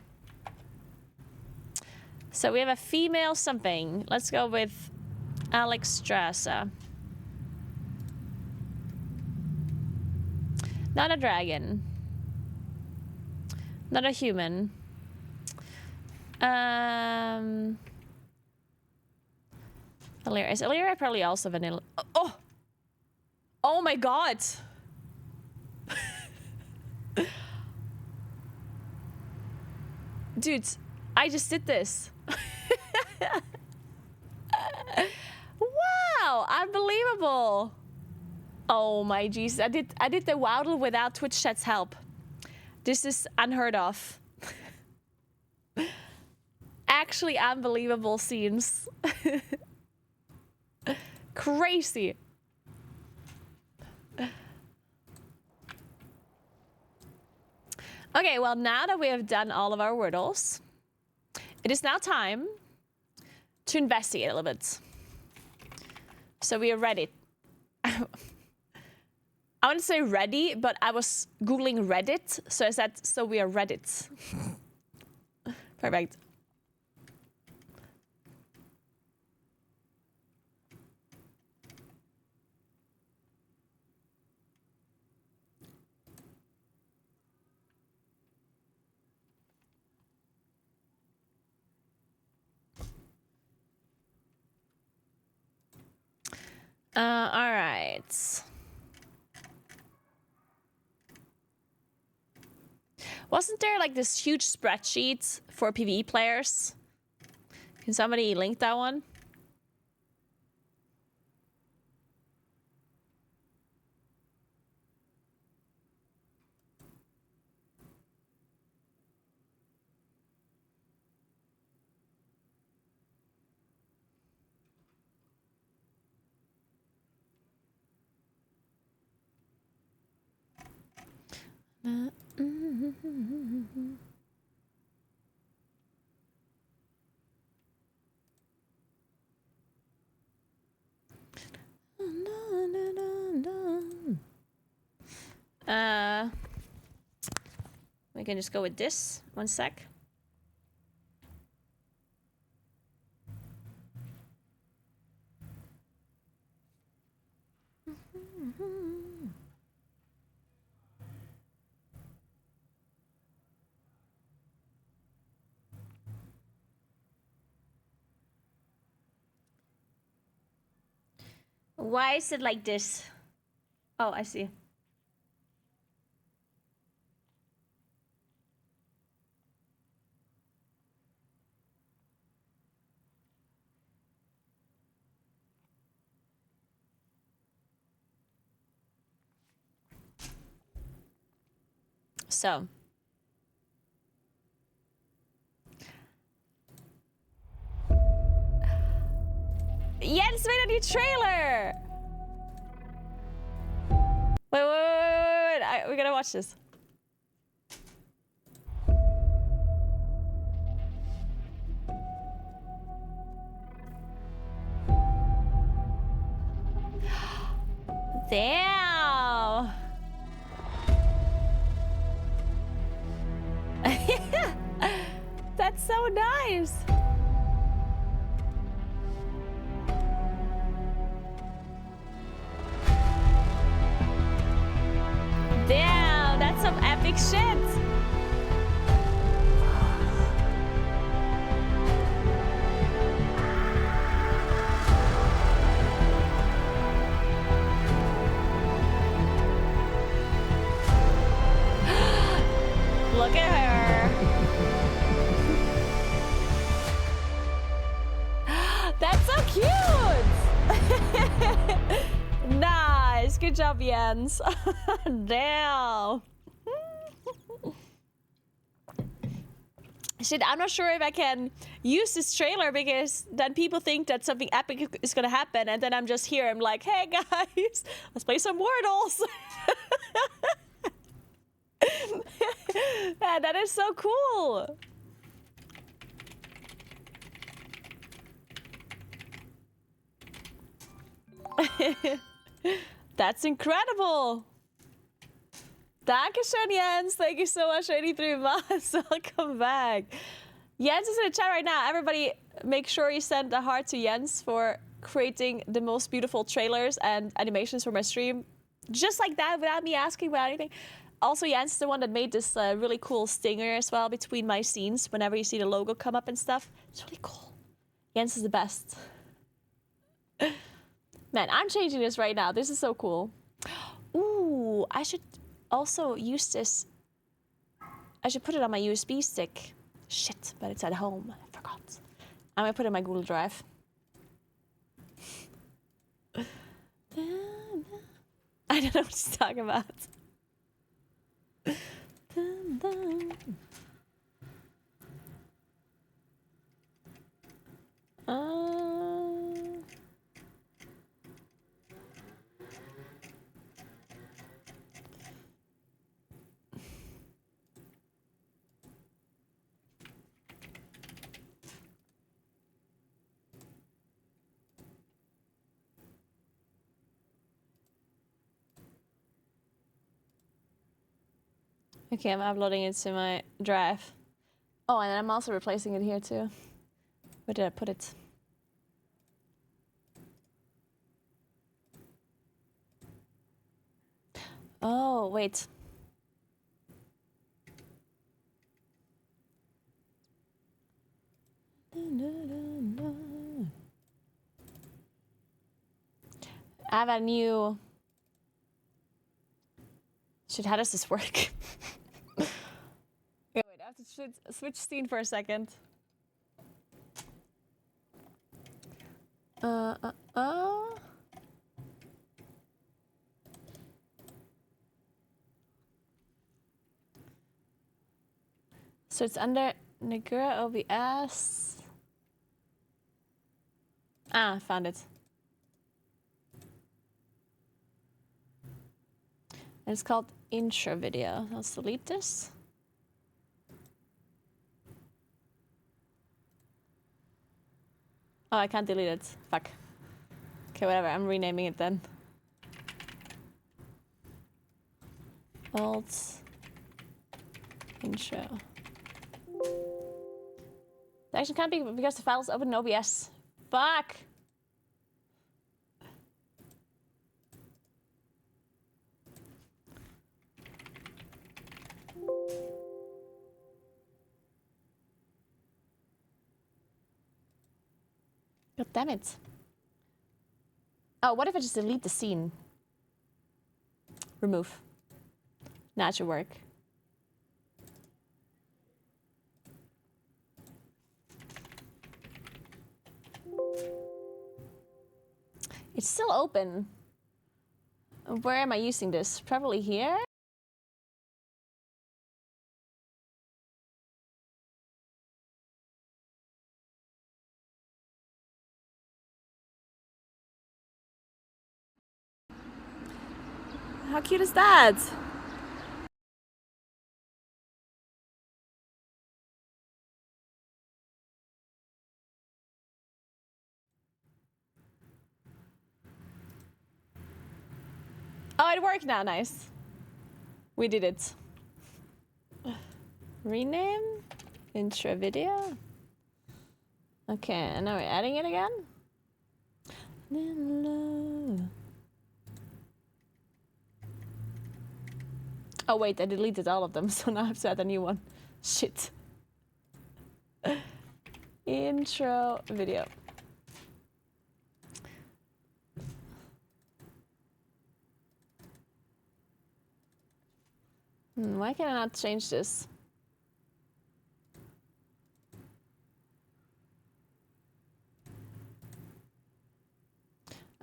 So we have a female something. Let's go with Alex Strasser. Not a dragon. Not a human. Illyria. Is Illyria probably also vanilla? Oh! Oh my god! Dude, I just did this. Wow! Unbelievable! Oh my Jesus. I did the Waddle without Twitch chat's help. This is unheard of. Actually unbelievable scenes. Crazy. Okay, well, now that we have done all of our Wordles, it is now time to investigate a little bit. So we are ready. I want to say ready, but I was Googling Reddit, so I said, so we are Reddit. Perfect. All right. Wasn't there like this huge spreadsheet for PvE players? Can somebody link that one? We can just go with this. One sec. Why is it like this? Oh, I see. So. Jens made a new trailer! Wait. We gotta watch this. Damn! That's so nice! Damn, that's some epic shit! Look at her. That's so cute! Nice. Good job, Jens. Damn. Shit, I'm not sure if I can use this trailer because then people think that something epic is gonna happen and then I'm just here. I'm like, hey guys, let's play some Wordles. Man, that is so cool. That's incredible. Dankeschön, Jens. Thank you so much for 83 months. Welcome back. Jens is in the chat right now. Everybody, make sure you send a heart to Jens for creating the most beautiful trailers and animations for my stream. Just like that, without me asking, without anything. also Jens is the one that made this really cool stinger as well between my scenes. Whenever you see the logo come up and stuff, it's really cool. Jens is the best. Man, I'm changing this right now. This is so cool. Ooh, I should also use this. I should put it on my USB stick. Shit, but it's at home. I forgot. I'm gonna put it in my Google Drive. I don't know what she's talking about. Okay, I'm uploading it to my drive. Oh, and I'm also replacing it here too. Where did I put it? Oh, wait. I have a new... Shit, how does this work? Okay, wait, I have to switch scene for a second. So it's under Naguura OBS. Ah, found it. And it's called intro video. Let's delete this. Oh, I can't delete it. Fuck. Okay, whatever. I'm renaming it then. Alt intro. The action can't be because the file is open in OBS. Fuck! God damn it. Oh, what if I just delete the scene? Remove. Nah, it should work. It's still open. Where am I using this? Probably here? How cute is that? Oh, it worked now. Nice. We did it. Rename. Intro video. Okay, and now we're adding it again. Oh wait, I deleted all of them, so now I have to add a new one. Shit. Intro video. Why can I not change this?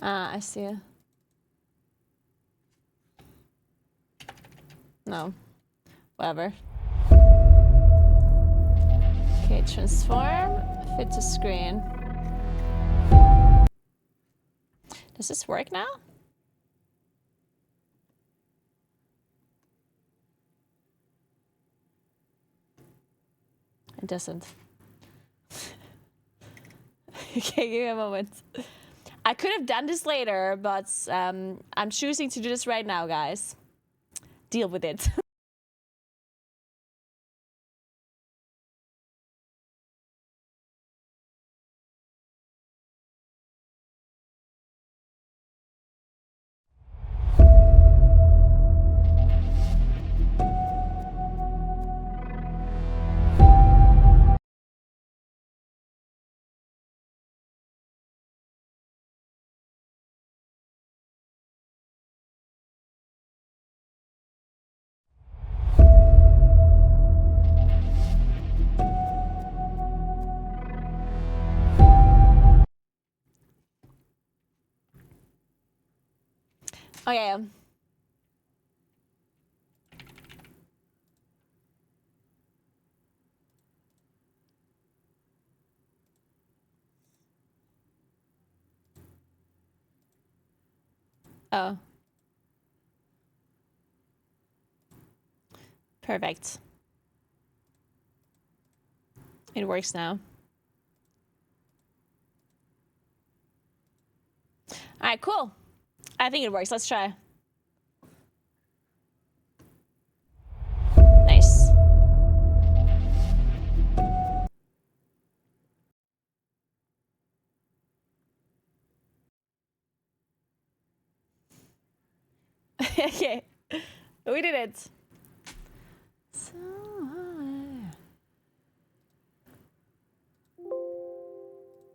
Ah, I see. No. Whatever. Okay, transform, fit to screen. Does this work now? It doesn't. Okay, give me a moment. I could have done this later, but I'm choosing to do this right now, guys. Deal with it. Okay. Oh. Perfect. It works now. All right, cool. I think it works. Let's try. Nice. Okay. We did it. So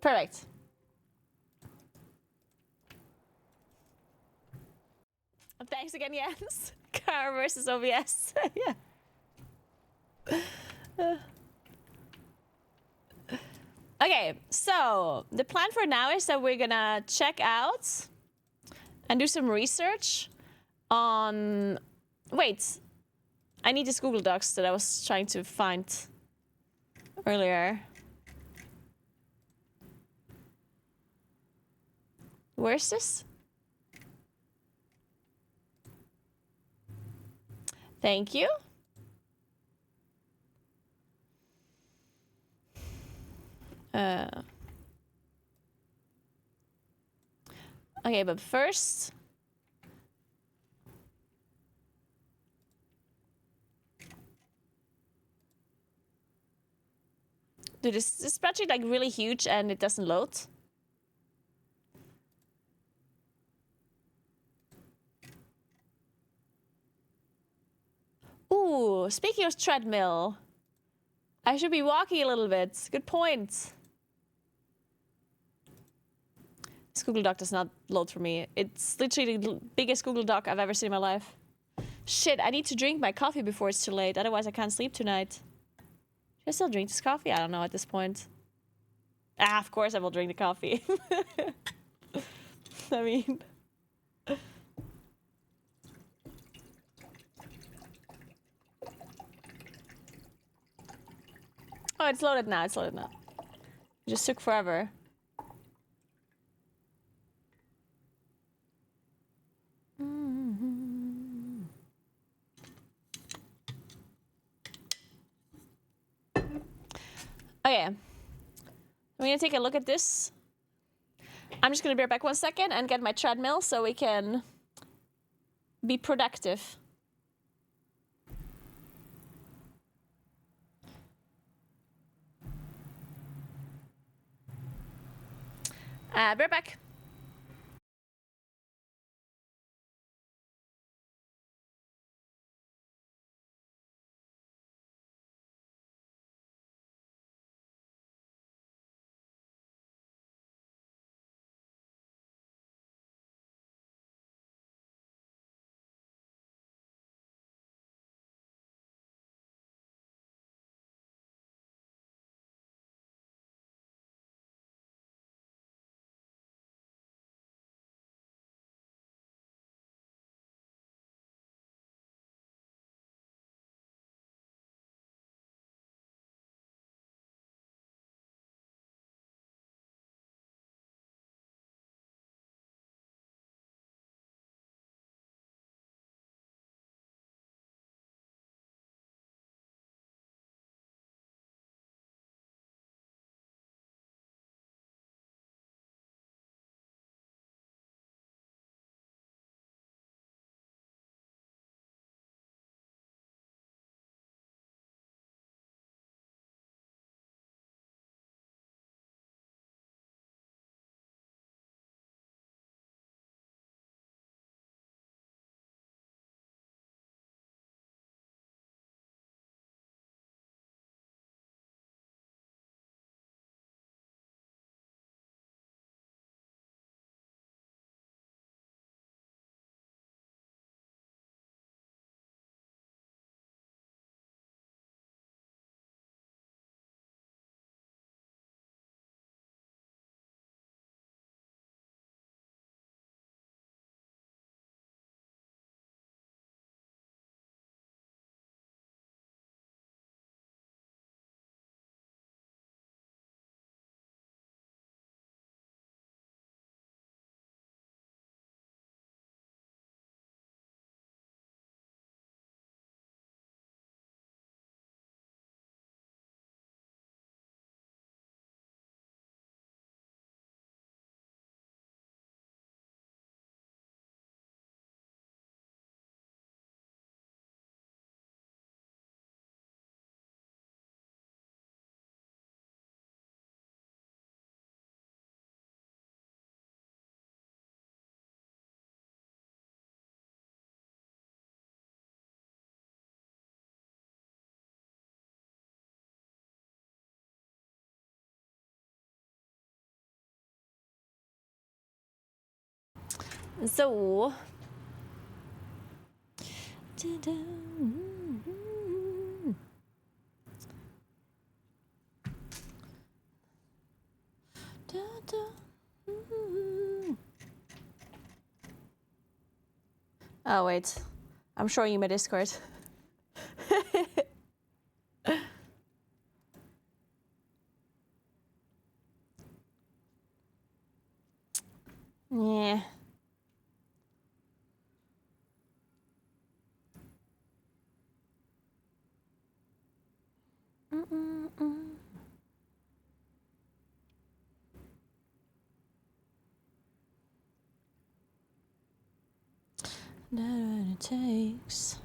perfect. Thanks again, Jens. Car versus OBS. Yeah. Okay, so the plan for now is that we're gonna check out and do some research on... Wait. I need this Google Docs that I was trying to find earlier. Where's this? Thank you. Okay, but first... Dude, is this spreadsheet like really huge and it doesn't load? Ooh, speaking of treadmill, I should be walking a little bit. Good point. This Google Doc does not load for me. It's literally the biggest Google Doc I've ever seen in my life. Shit, I need to drink my coffee before it's too late. Otherwise, I can't sleep tonight. Should I still drink this coffee? I don't know at this point. Ah, of course I will drink the coffee. I mean... Oh, it's loaded now. It's loaded now. It just took forever. Okay. I'm gonna take a look at this. I'm just gonna be right back 1 second and get my treadmill so we can be productive. Be right back. So. Oh, wait. I'm showing you my Discord. Yeah. Not what it takes.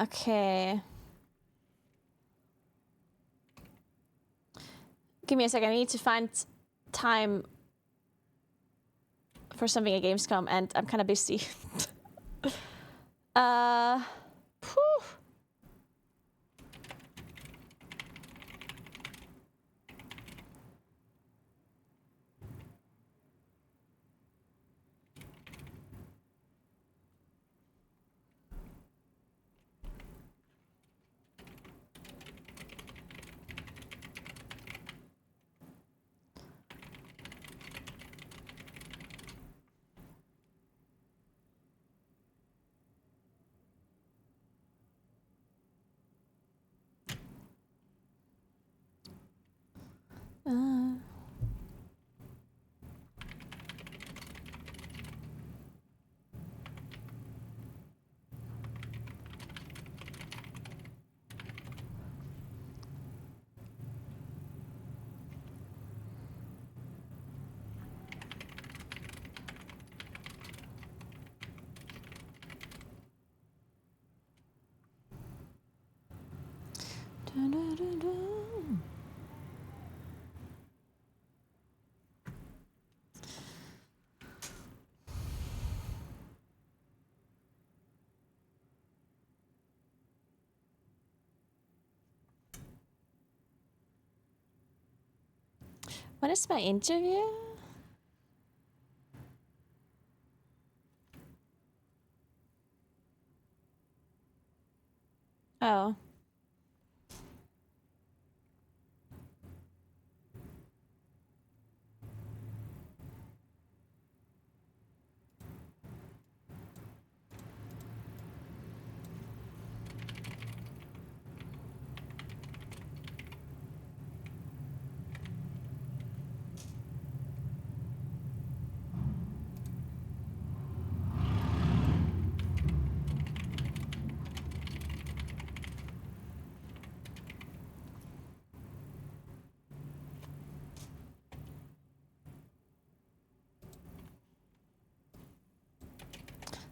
Okay. Give me a second. I need to find time for something at Gamescom, and I'm kind of busy. Whew. When is my interview? Oh.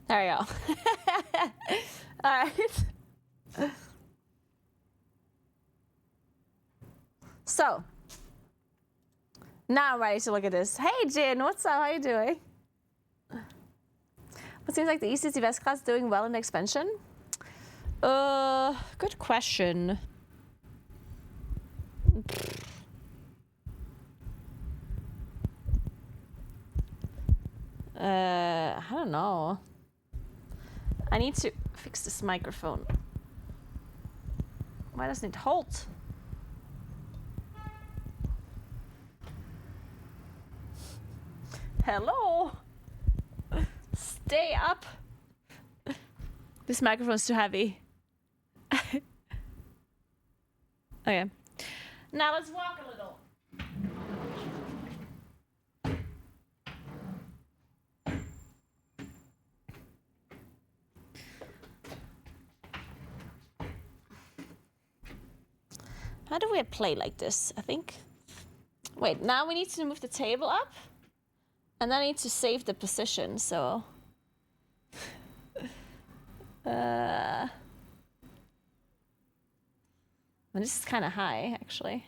There we go. All right. So, now I'm ready to look at this. Hey, Jin, what's up? How you doing? It seems like the ECC West class doing well in the expansion. Good question. I don't know. I need to fix this microphone. Why doesn't it hold? Hello? Stay up. This microphone's too heavy. Okay. Now let's walk a little. How do we play like this? I think. Wait, now we need to move the table up. And then I need to save the position, so. Well, this is kind of high, actually.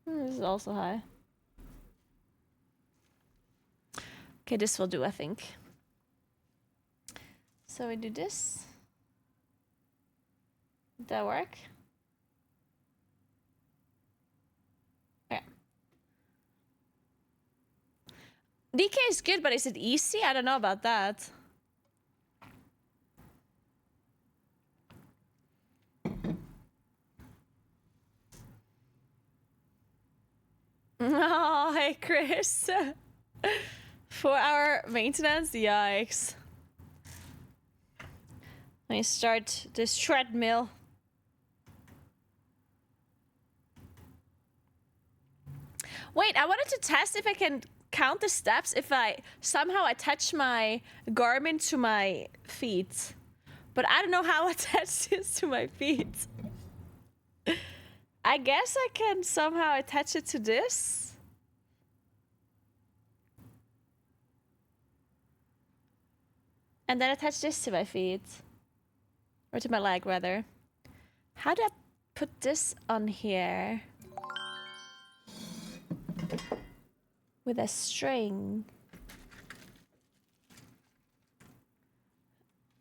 This is also high. Okay, this will do, I think. So we do this. Did that work? Okay. DK is good, but is it easy? I don't know about that. Oh, hey, Chris. 4-hour maintenance? Yikes. Let me start this treadmill. Wait, I wanted to test if I can count the steps if I somehow attach my garment to my feet. But I don't know how I attach this to my feet. I guess I can somehow attach it to this. And then attach this to my feet. Or to my leg, rather. How do I put this on here? With a string.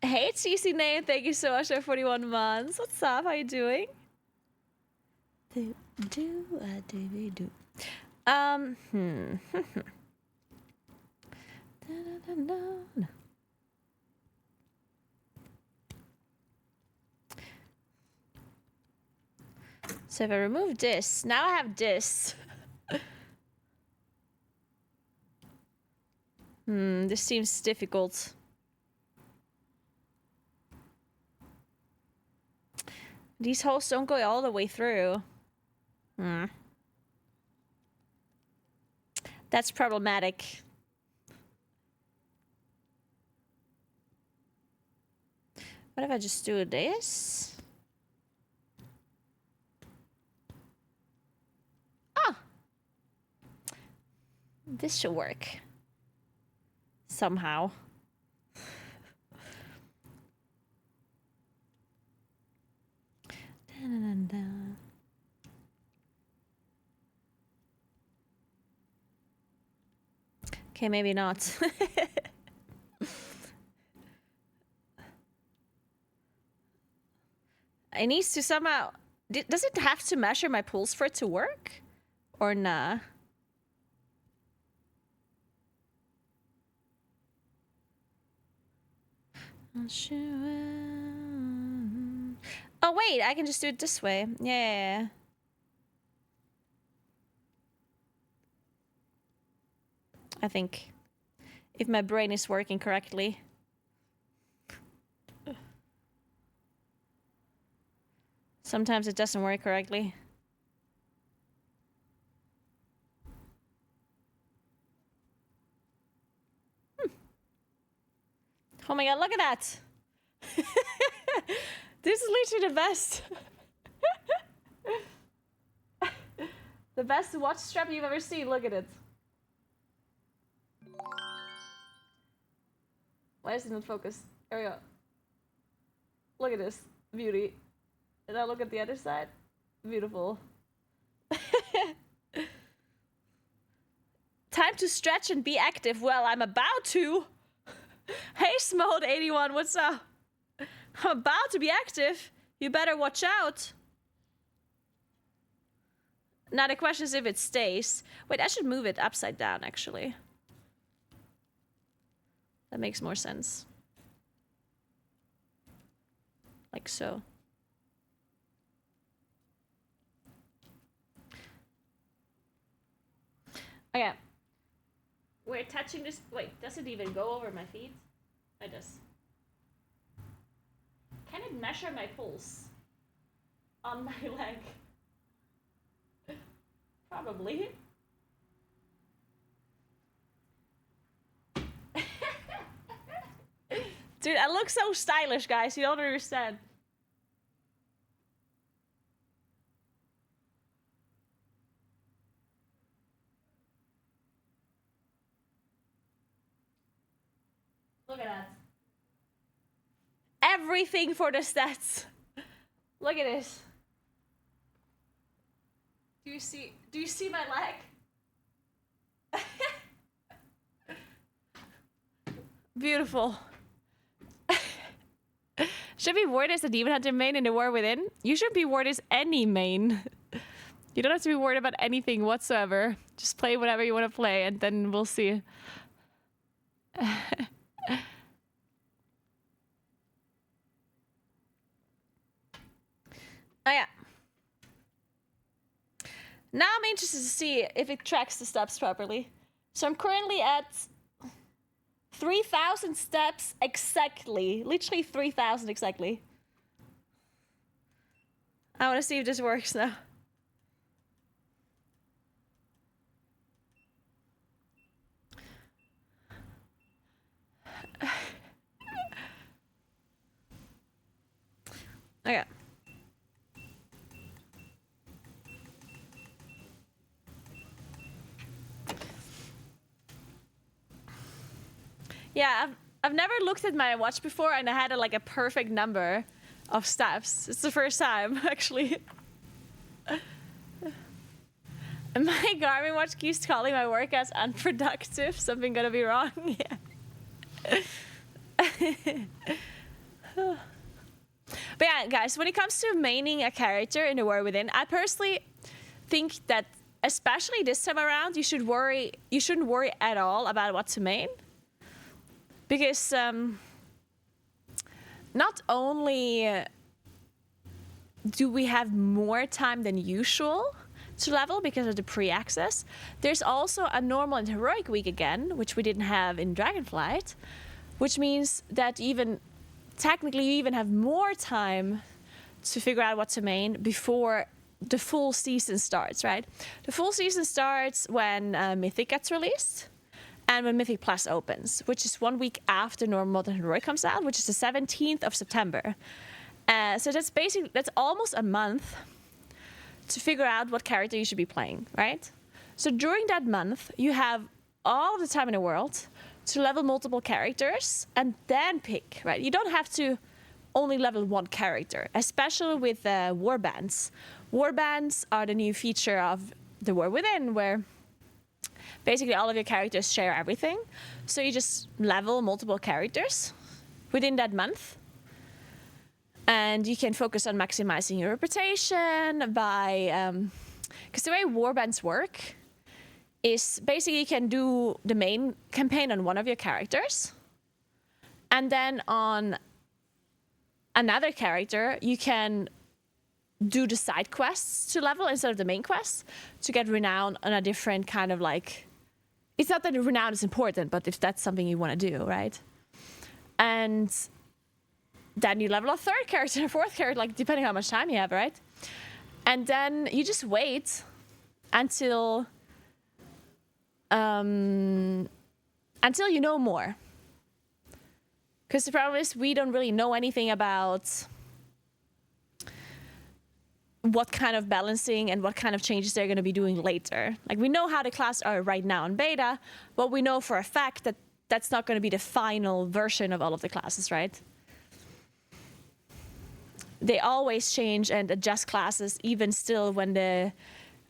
Hey, Cheesy Name, thank you so much for 41 months. What's up? How you doing? Do. So if I remove this, now I have this. This seems difficult. These holes don't go all the way through. That's problematic. What if I just do this? Ah! This should work. Somehow. Okay, maybe not. It needs to somehow... Does it have to measure my pulse for it to work? Or nah? Oh, wait, I can just do it this way. Yeah. I think. If my brain is working correctly. Sometimes it doesn't work correctly. Oh my god, look at that! This is literally the best. The best watch strap you've ever seen. Look at it. Why is it not focused? There we go. Look at this beauty. And now look at the other side. Beautiful. Time to stretch and be active. Well, I'm about to. Hey, Smode81, what's up? I'm about to be active. You better watch out. Now the question is if it stays. Wait, I should move it upside down, actually. That makes more sense. Like so. Okay. We're touching this. Wait, does it even go over my feet? It does. Can it measure my pulse on my leg? Probably. Dude, I look so stylish, guys. You don't understand. Look at that. Everything for the stats. Look at this. Do you see my leg? Beautiful. Should be warded as a Demon Hunter main in the War Within. You should be warded as any main. You don't have to be worried about anything whatsoever. Just play whatever you want to play, and then we'll see. Oh yeah. Now I'm interested to see if it tracks the steps properly. So I'm currently at 3,000 steps exactly. Literally 3,000 exactly. I want to see if this works now. Okay. Yeah, I've never looked at my watch before and I had like a perfect number of steps. It's the first time, actually. My Garmin watch keeps calling my workouts unproductive. Something gonna be wrong. Yeah. But yeah, guys, when it comes to maining a character in the War Within, I personally think that, especially this time around, you shouldn't worry at all about what to main. Because not only do we have more time than usual to level because of the pre-access, there's also a normal and heroic week again, which we didn't have in Dragonflight, which means that technically you even have more time to figure out what to main before the full season starts, right? The full season starts when Mythic gets released and when Mythic Plus opens, which is 1 week after Normal Mode and Heroic comes out, which is the 17th of September. So that's almost a month to figure out what character you should be playing, right? So during that month, you have all the time in the world to level multiple characters and then pick, right? You don't have to only level one character, especially with warbands. Warbands are the new feature of the War Within, where basically all of your characters share everything. So you just level multiple characters within that month. And you can focus on maximizing your reputation by... Because the way warbands work is basically you can do the main campaign on one of your characters. And then on another character, you can do the side quests to level instead of the main quests to get renown on a different kind of like... It's not that renown is important, but if that's something you want to do, right? And then you level a third character, a fourth character, like depending on how much time you have, right? And then you just wait until you know more. Because the problem is we don't really know anything about what kind of balancing and what kind of changes they're going to be doing later. Like we know how the classes are right now in beta, but we know for a fact that that's not going to be the final version of all of the classes, right? They always change and adjust classes, even still when the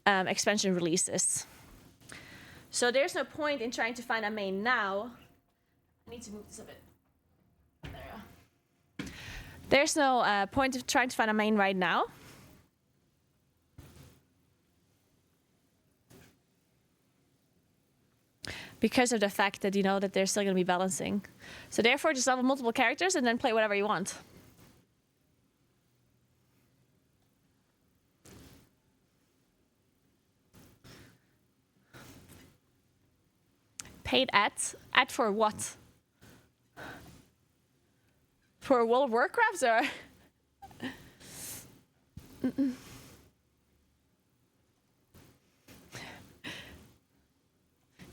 expansion releases. So there's no point in trying to find a main now. I need to move this a bit. There we go. There's no point of trying to find a main right now. Because of the fact that you know that they're still going to be balancing. So therefore, just level multiple characters and then play whatever you want. Paid ad for what? For World of Warcraft or?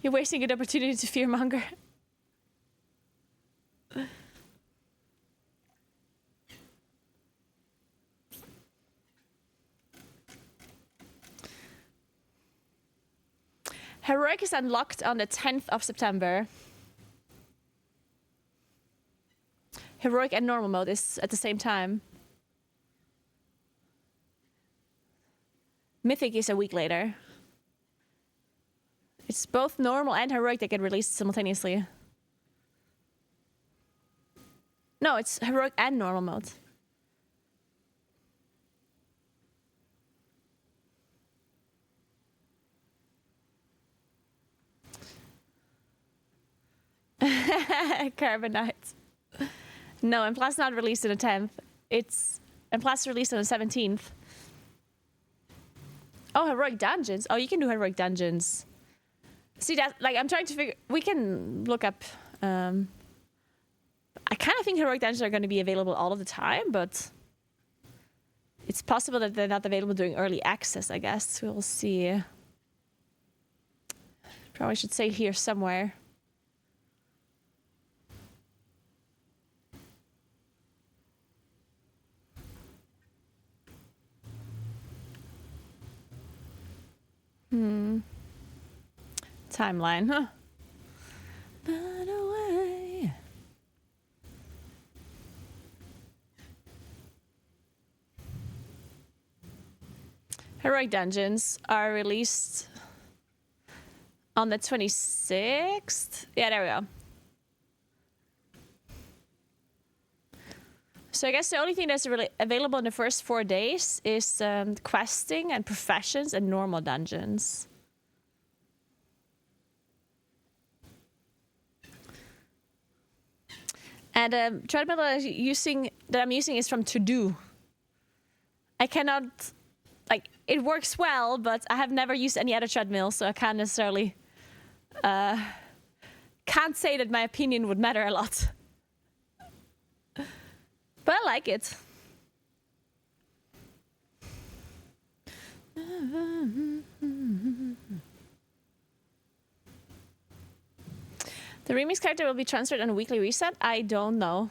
You're wasting a good opportunity to fearmonger. Heroic is unlocked on the 10th of September. Heroic and normal mode is at the same time. Mythic is a week later. It's both normal and heroic that get released simultaneously. No, it's heroic and normal mode. Carbonite. No, and plus not released on the 10th. And plus released on the 17th. Oh, heroic dungeons. Oh, you can do heroic dungeons. See that? Like, I'm trying to figure. We can look up. I kind of think heroic dungeons are going to be available all of the time, but it's possible that they're not available during early access. I guess we'll see. Probably should say here somewhere. Timeline, huh? Run away. Heroic dungeons are released on the 26th. Yeah, there we go. So I guess the only thing that's really available in the first 4 days is questing and professions and normal dungeons. And treadmill that I'm using is from To Do. I cannot, like, it works well, but I have never used any other treadmill, so I can't necessarily can't say that my opinion would matter a lot. But I like it. The remix character will be transferred on a weekly reset? I don't know.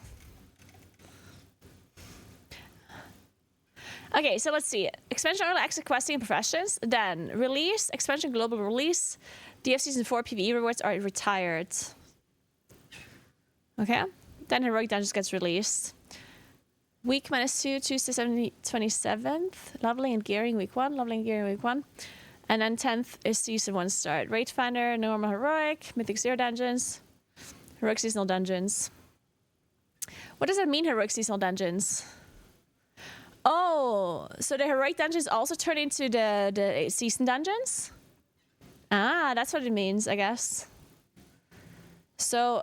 Okay, so let's see. Expansion early access questing and professions. Then release, expansion global release. DF Season 4 PvE rewards are retired. Okay. Then Heroic Dungeons gets released. Week -2, Tuesday 27th. Leveling and gearing week 1. Leveling and gearing week 1. And then 10th is Season 1 start. Raid Finder, Normal Heroic, Mythic 0 Dungeons. Heroic Seasonal Dungeons. What does that mean, Heroic Seasonal Dungeons? Oh, so the Heroic Dungeons also turn into the Season Dungeons? Ah, that's what it means, I guess. So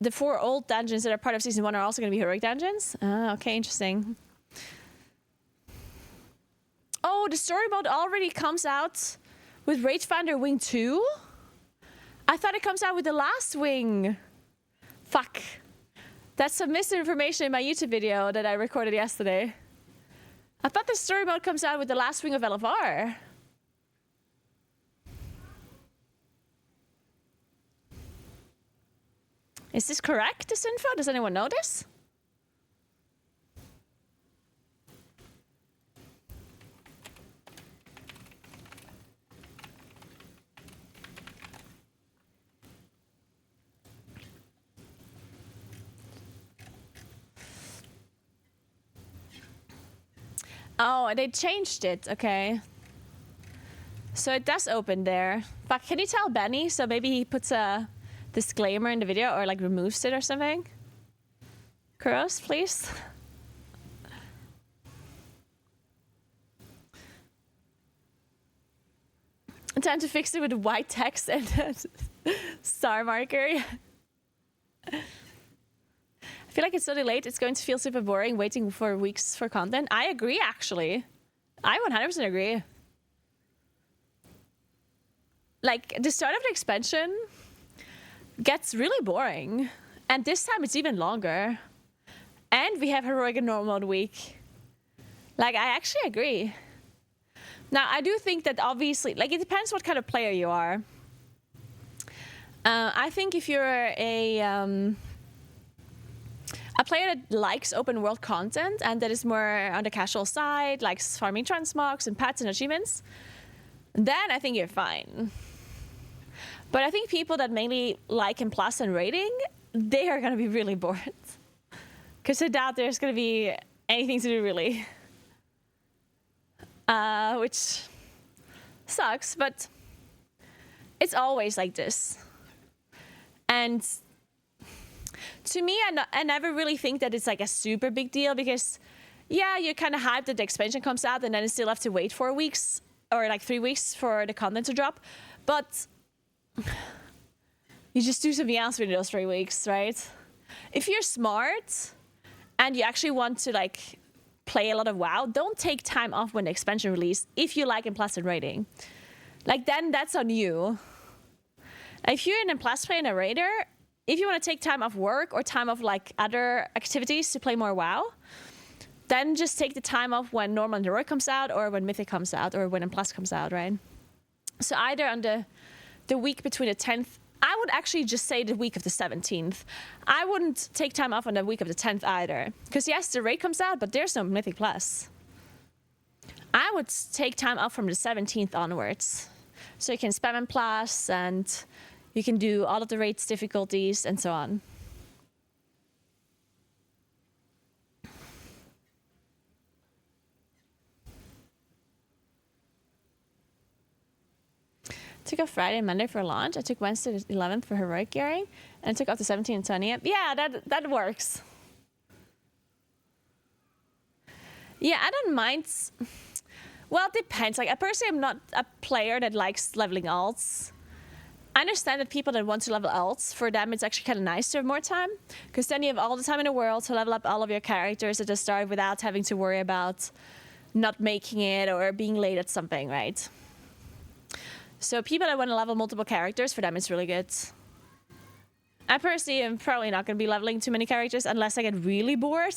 the 4 old dungeons that are part of Season 1 are also going to be Heroic Dungeons? Ah, okay, interesting. Oh, the story mode already comes out with Raid Finder Wing 2? I thought it comes out with the last wing. Fuck. That's some misinformation in my YouTube video that I recorded yesterday. I thought the story mode comes out with the last wing of LFR. Is this correct, this info? Does anyone know this? Oh, they changed it. Okay. So it does open there. But can you tell Benny? So maybe he puts a disclaimer in the video or like removes it or something. Kuros, please. Time to fix it with white text and star marker. I feel like it's so delayed, it's going to feel super boring waiting for weeks for content. I agree, actually. I 100% agree. Like, the start of the expansion gets really boring. And this time it's even longer. And we have Heroic and Normal Mode week. Like, I actually agree. Now, I do think that obviously, like, it depends what kind of player you are. I think if you're a player that likes open world content and that is more on the casual side, likes farming transmogs and pets and achievements, then I think you're fine. But I think people that mainly like in plus and rating, they are going to be really bored. Because I doubt there's going to be anything to do, really. Which sucks, but it's always like this. And to me, I never really think that it's like a super big deal because, yeah, you're kind of hyped that the expansion comes out and then you still have to wait 4 weeks or like 3 weeks for the content to drop. But you just do something else within those 3 weeks, right? If you're smart and you actually want to like play a lot of WoW, don't take time off when the expansion release if you like Plus and raiding. Like then that's on you. If you're in a Plus play and a raider, if you want to take time off work or time off like other activities to play more WoW, then just take the time off when normal and heroic comes out or when mythic comes out or when Plus comes out, right? So either on the week between the 10th, I would actually just say the week of the 17th. I wouldn't take time off on the week of the 10th either. Because yes, the raid comes out, but there's no Mythic Plus. I would take time off from the 17th onwards. So you can spam and plus, and you can do all of the raids difficulties, and so on. Took off Friday and Monday for launch. I took Wednesday the 11th for heroic gearing, and I took off the 17th and 20th. Yeah, that works. Yeah, I don't mind. Well, it depends. Like, I personally am not a player that likes leveling alts. I understand that people that want to level alts, for them it's actually kind of nice to have more time, because then you have all the time in the world to level up all of your characters at the start without having to worry about not making it or being late at something, right? So people that want to level multiple characters, for them it's really good. I personally am probably not going to be leveling too many characters unless I get really bored.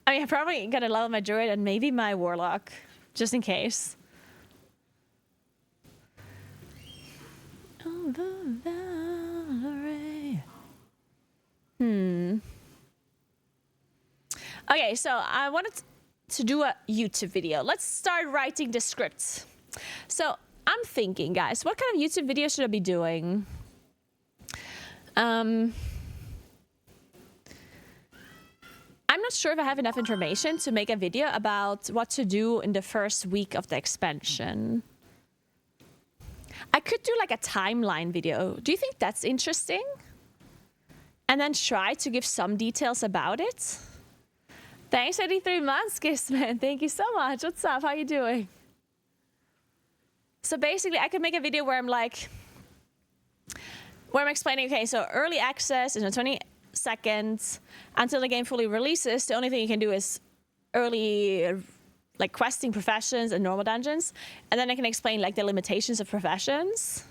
I mean, I'm probably going to level my druid and maybe my warlock, just in case. Okay, so I wanted to do a YouTube video. Let's start writing the scripts. So I'm thinking, guys, what kind of YouTube video should I be doing? I'm not sure if I have enough information to make a video about what to do in the first week of the expansion. I could do like a timeline video. Do you think that's interesting? And then try to give some details about it. Thanks, 83 months, Gizman. Thank you so much. What's up? How you doing? So basically, I could make a video where I'm explaining, okay, so early access is on 20 seconds until the game fully releases. The only thing you can do is early, like questing professions and normal dungeons. And then I can explain like the limitations of professions.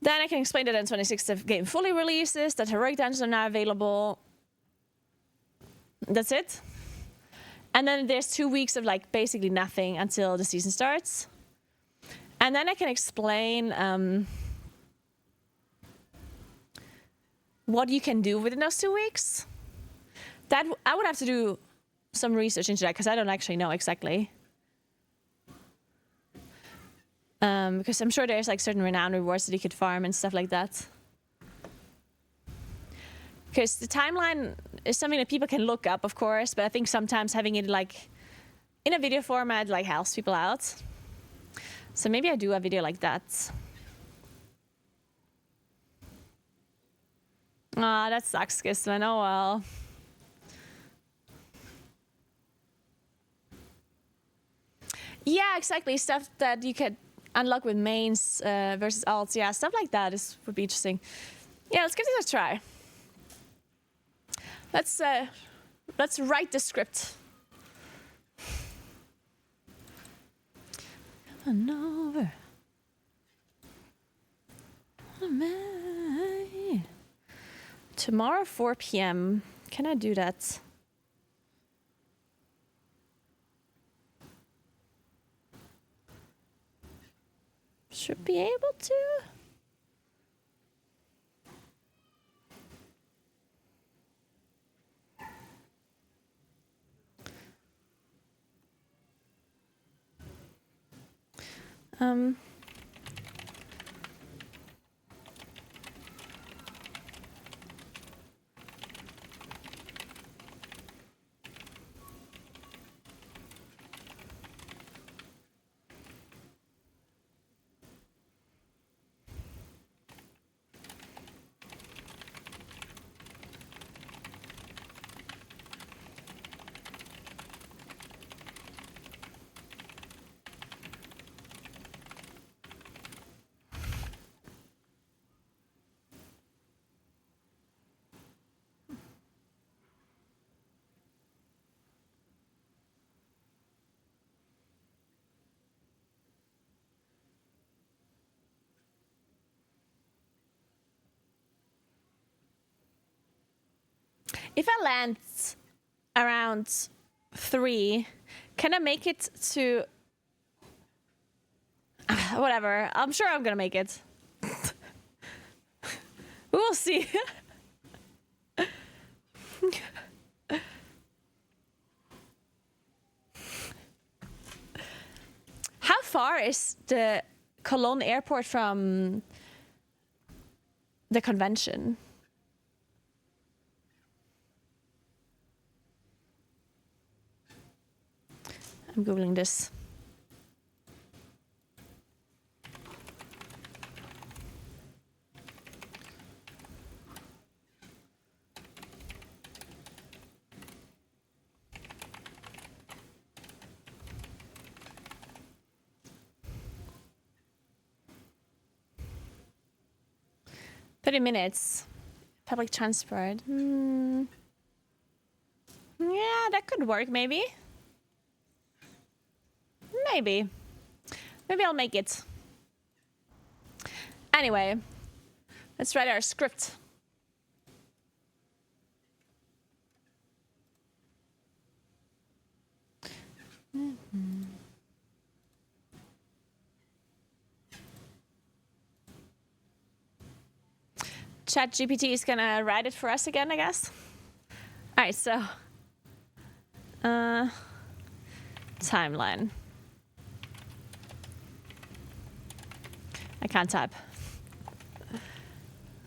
Then I can explain that on 26th the game fully releases, that heroic dungeons are now available. That's it. And then there's 2 weeks of like basically nothing until the season starts. And then I can explain what you can do within those 2 weeks. That I would have to do some research into that because I don't actually know exactly. Because I'm sure there's like certain renown rewards that you could farm and stuff like that. Because the timeline is something that people can look up, of course, but I think sometimes having it like in a video format like helps people out. So maybe I do a video like that. Ah, that sucks, Gisman. Oh well. Yeah, exactly. Stuff that you could unlock with mains versus alts. Yeah, stuff like that would be interesting. Yeah, let's give this a try. Let's write the script. Come on over. Tomorrow 4 p.m. Can I do that? Should be able to. If I land around 3, can I make it to... Whatever. I'm sure I'm gonna make it. We will see. How far is the Cologne airport from the convention? I'm Googling this. $30 public transport. Yeah, that could work, maybe. Maybe I'll make it. Anyway, let's write our script. ChatGPT is gonna write it for us again, I guess. All right, so timeline. I can't type.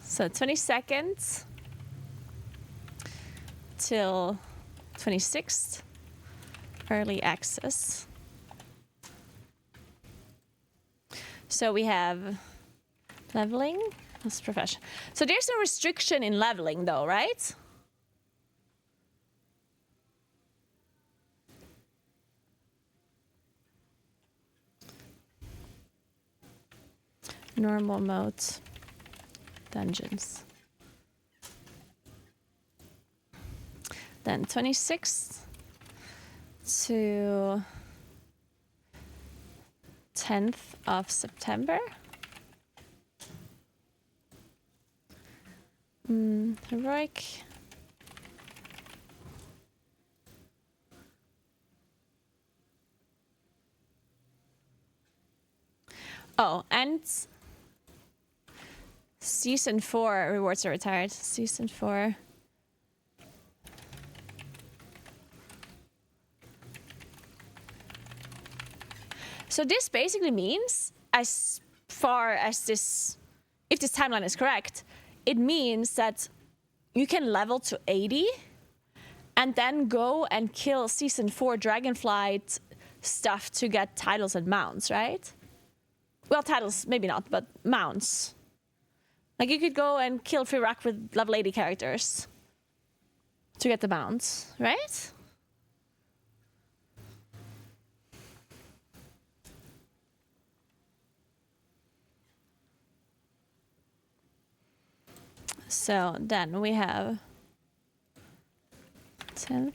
So 22nd till 26th, early access. So we have leveling. That's profession. So there's no restriction in leveling though, right? Normal mode, dungeons. Then 26th to 10th of September. Heroic. Oh, and Season 4 rewards are retired. Season 4. So this basically means, as far as this, if this timeline is correct, it means that you can level to 80 and then go and kill Season 4 Dragonflight stuff to get titles and mounts, right? Well, titles, maybe not, but mounts. Like, you could go and kill free rock with level 80 characters to get the mounts, right? So then we have 10th.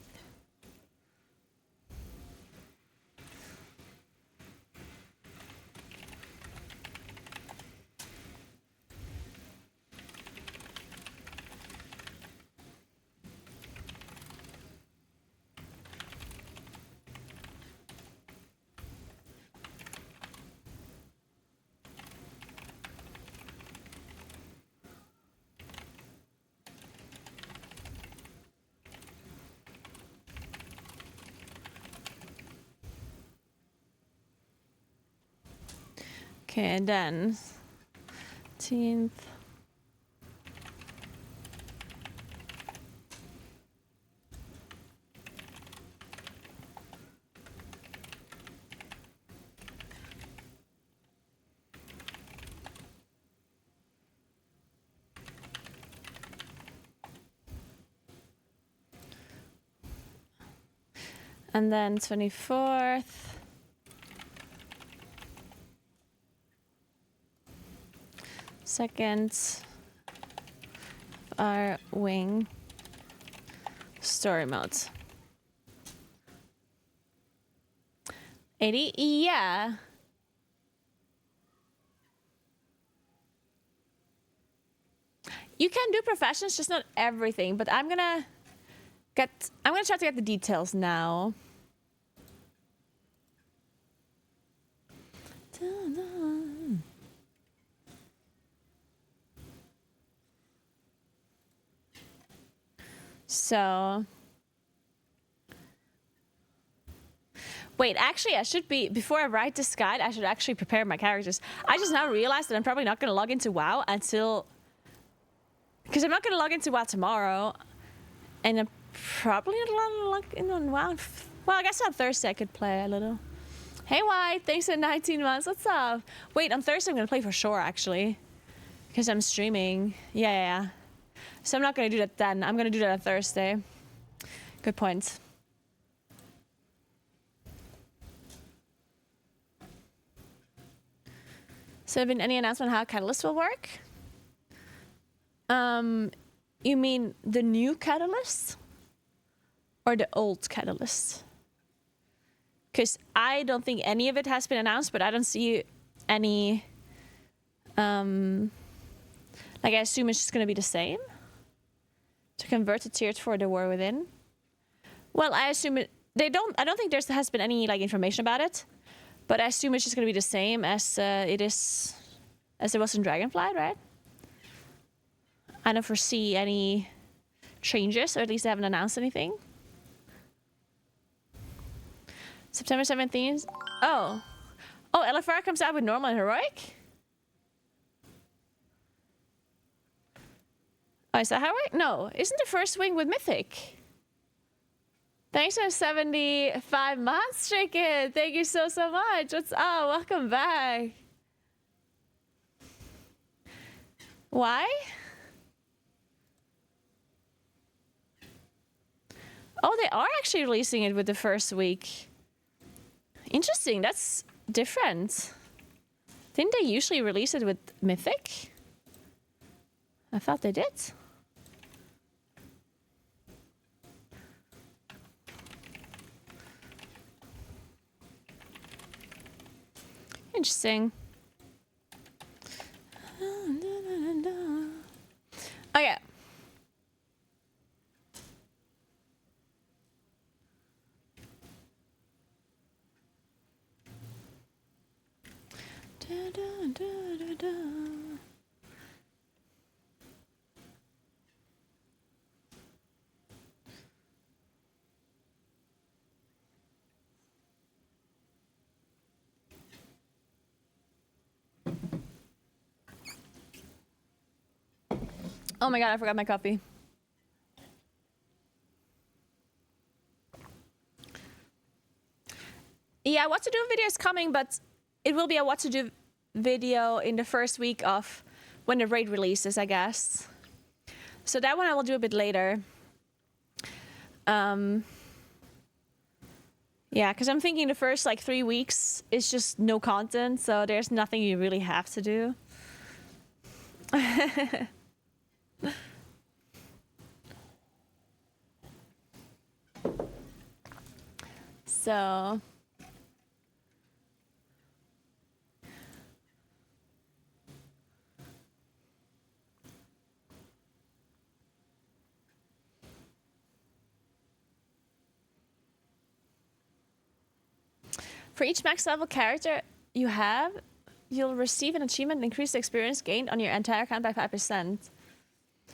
Okay, and then 10th. And then 24th. Second, our wing story mode. 80, yeah. You can do professions, just not everything, but I'm gonna I'm gonna try to get the details now. So, wait, actually, I should be, before I write this guide, I should actually prepare my characters. I just now realized that I'm probably not going to log into WoW until, because I'm not going to log into WoW tomorrow, and I'm probably not going to log in on WoW. Well, I guess on Thursday I could play a little. Hey, White, thanks for 19 months. What's up? Wait, on Thursday I'm going to play for sure, actually, because I'm streaming. Yeah. So I'm not going to do that then. I'm going to do that on Thursday. Good point. So have been any announcement how Catalyst will work? You mean the new Catalyst? Or the old Catalyst? Because I don't think any of it has been announced, but I don't see any... like, I assume it's just going to be the same? To convert to tier 4 the War Within? Well, I assume it... I don't think has been any, like, information about it. But I assume it's just going to be the same as it was in Dragonflight, right? I don't foresee any changes, or at least they haven't announced anything. September 17th. Oh, LFR comes out with normal and heroic? Oh, is that how it? No, isn't the first wing with mythic? Thanks for 75 months, Chicken. Thank you so much. What's up? Welcome back. Why? Oh, they are actually releasing it with the first week. Interesting. That's different. Didn't they usually release it with mythic? I thought they did. Interesting. Okay. Oh my god, I forgot my coffee. Yeah, what to do video is coming, but it will be a what to do video in the first week of when the raid releases, I guess. So that one I will do a bit later. Yeah, because I'm thinking the first like 3 weeks is just no content, so there's nothing you really have to do. So for each max level character you have, you'll receive an achievement and increase the experience gained on your entire account by 5%.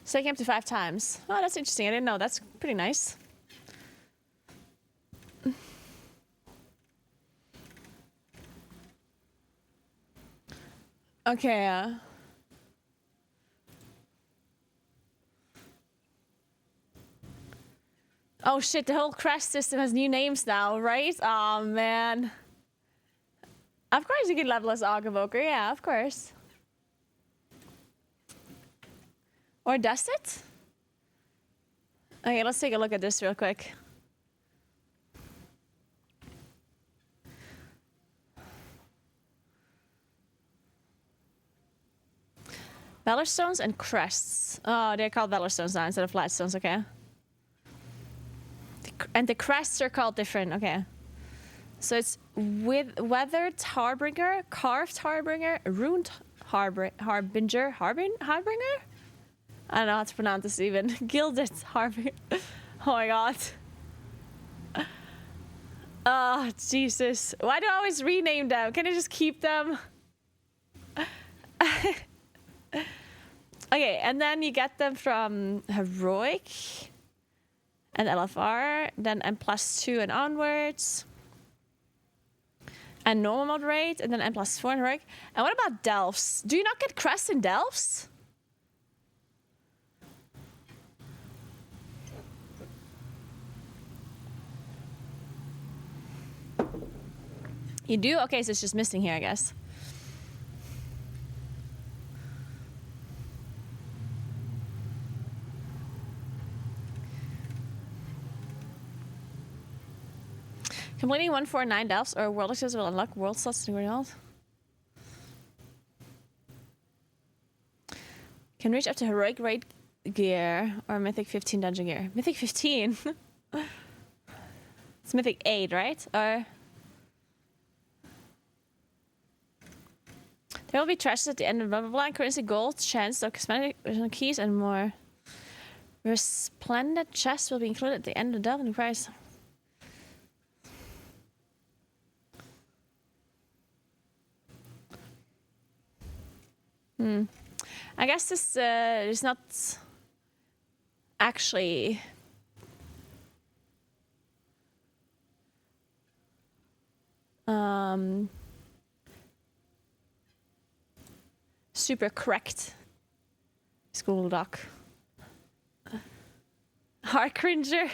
So it came to 5 times. Oh, that's interesting. I didn't know. That's pretty nice. Okay. Oh shit, the whole crest system has new names now, right? Oh man. Of course you can level as Augavoker, yeah, of course. Or does it? Okay, let's take a look at this real quick. Valor Stones and Crests. Oh, they're called Valor Stones now instead of Flat Stones, okay. And the Crests are called different, okay. So it's with Weathered Harbinger, Carved Harbinger, Runed Harbinger? I don't know how to pronounce this even. Gilded Harbinger. Oh my god. Oh, Jesus. Why do I always rename them? Can I just keep them? Okay, and then you get them from Heroic and LFR, then N+2 and onwards. And normal moderate, and then N+4 and Heroic. And what about Delphs? Do you not get crest in Delphs? You do? Okay, so it's just missing here, I guess. Completing 149 Delphs or World Exclusive will unlock world slots in Greenhold. Can reach up to Heroic Raid gear or Mythic 15 dungeon gear. Mythic 15? It's Mythic 8, right? Or... There will be treasures at the end of blah blah blah. Currency, gold, chance, cosmetic keys, and more. Resplendent chests will be included at the end of the Delving price. I guess this is not actually super correct school doc. Heart cringer.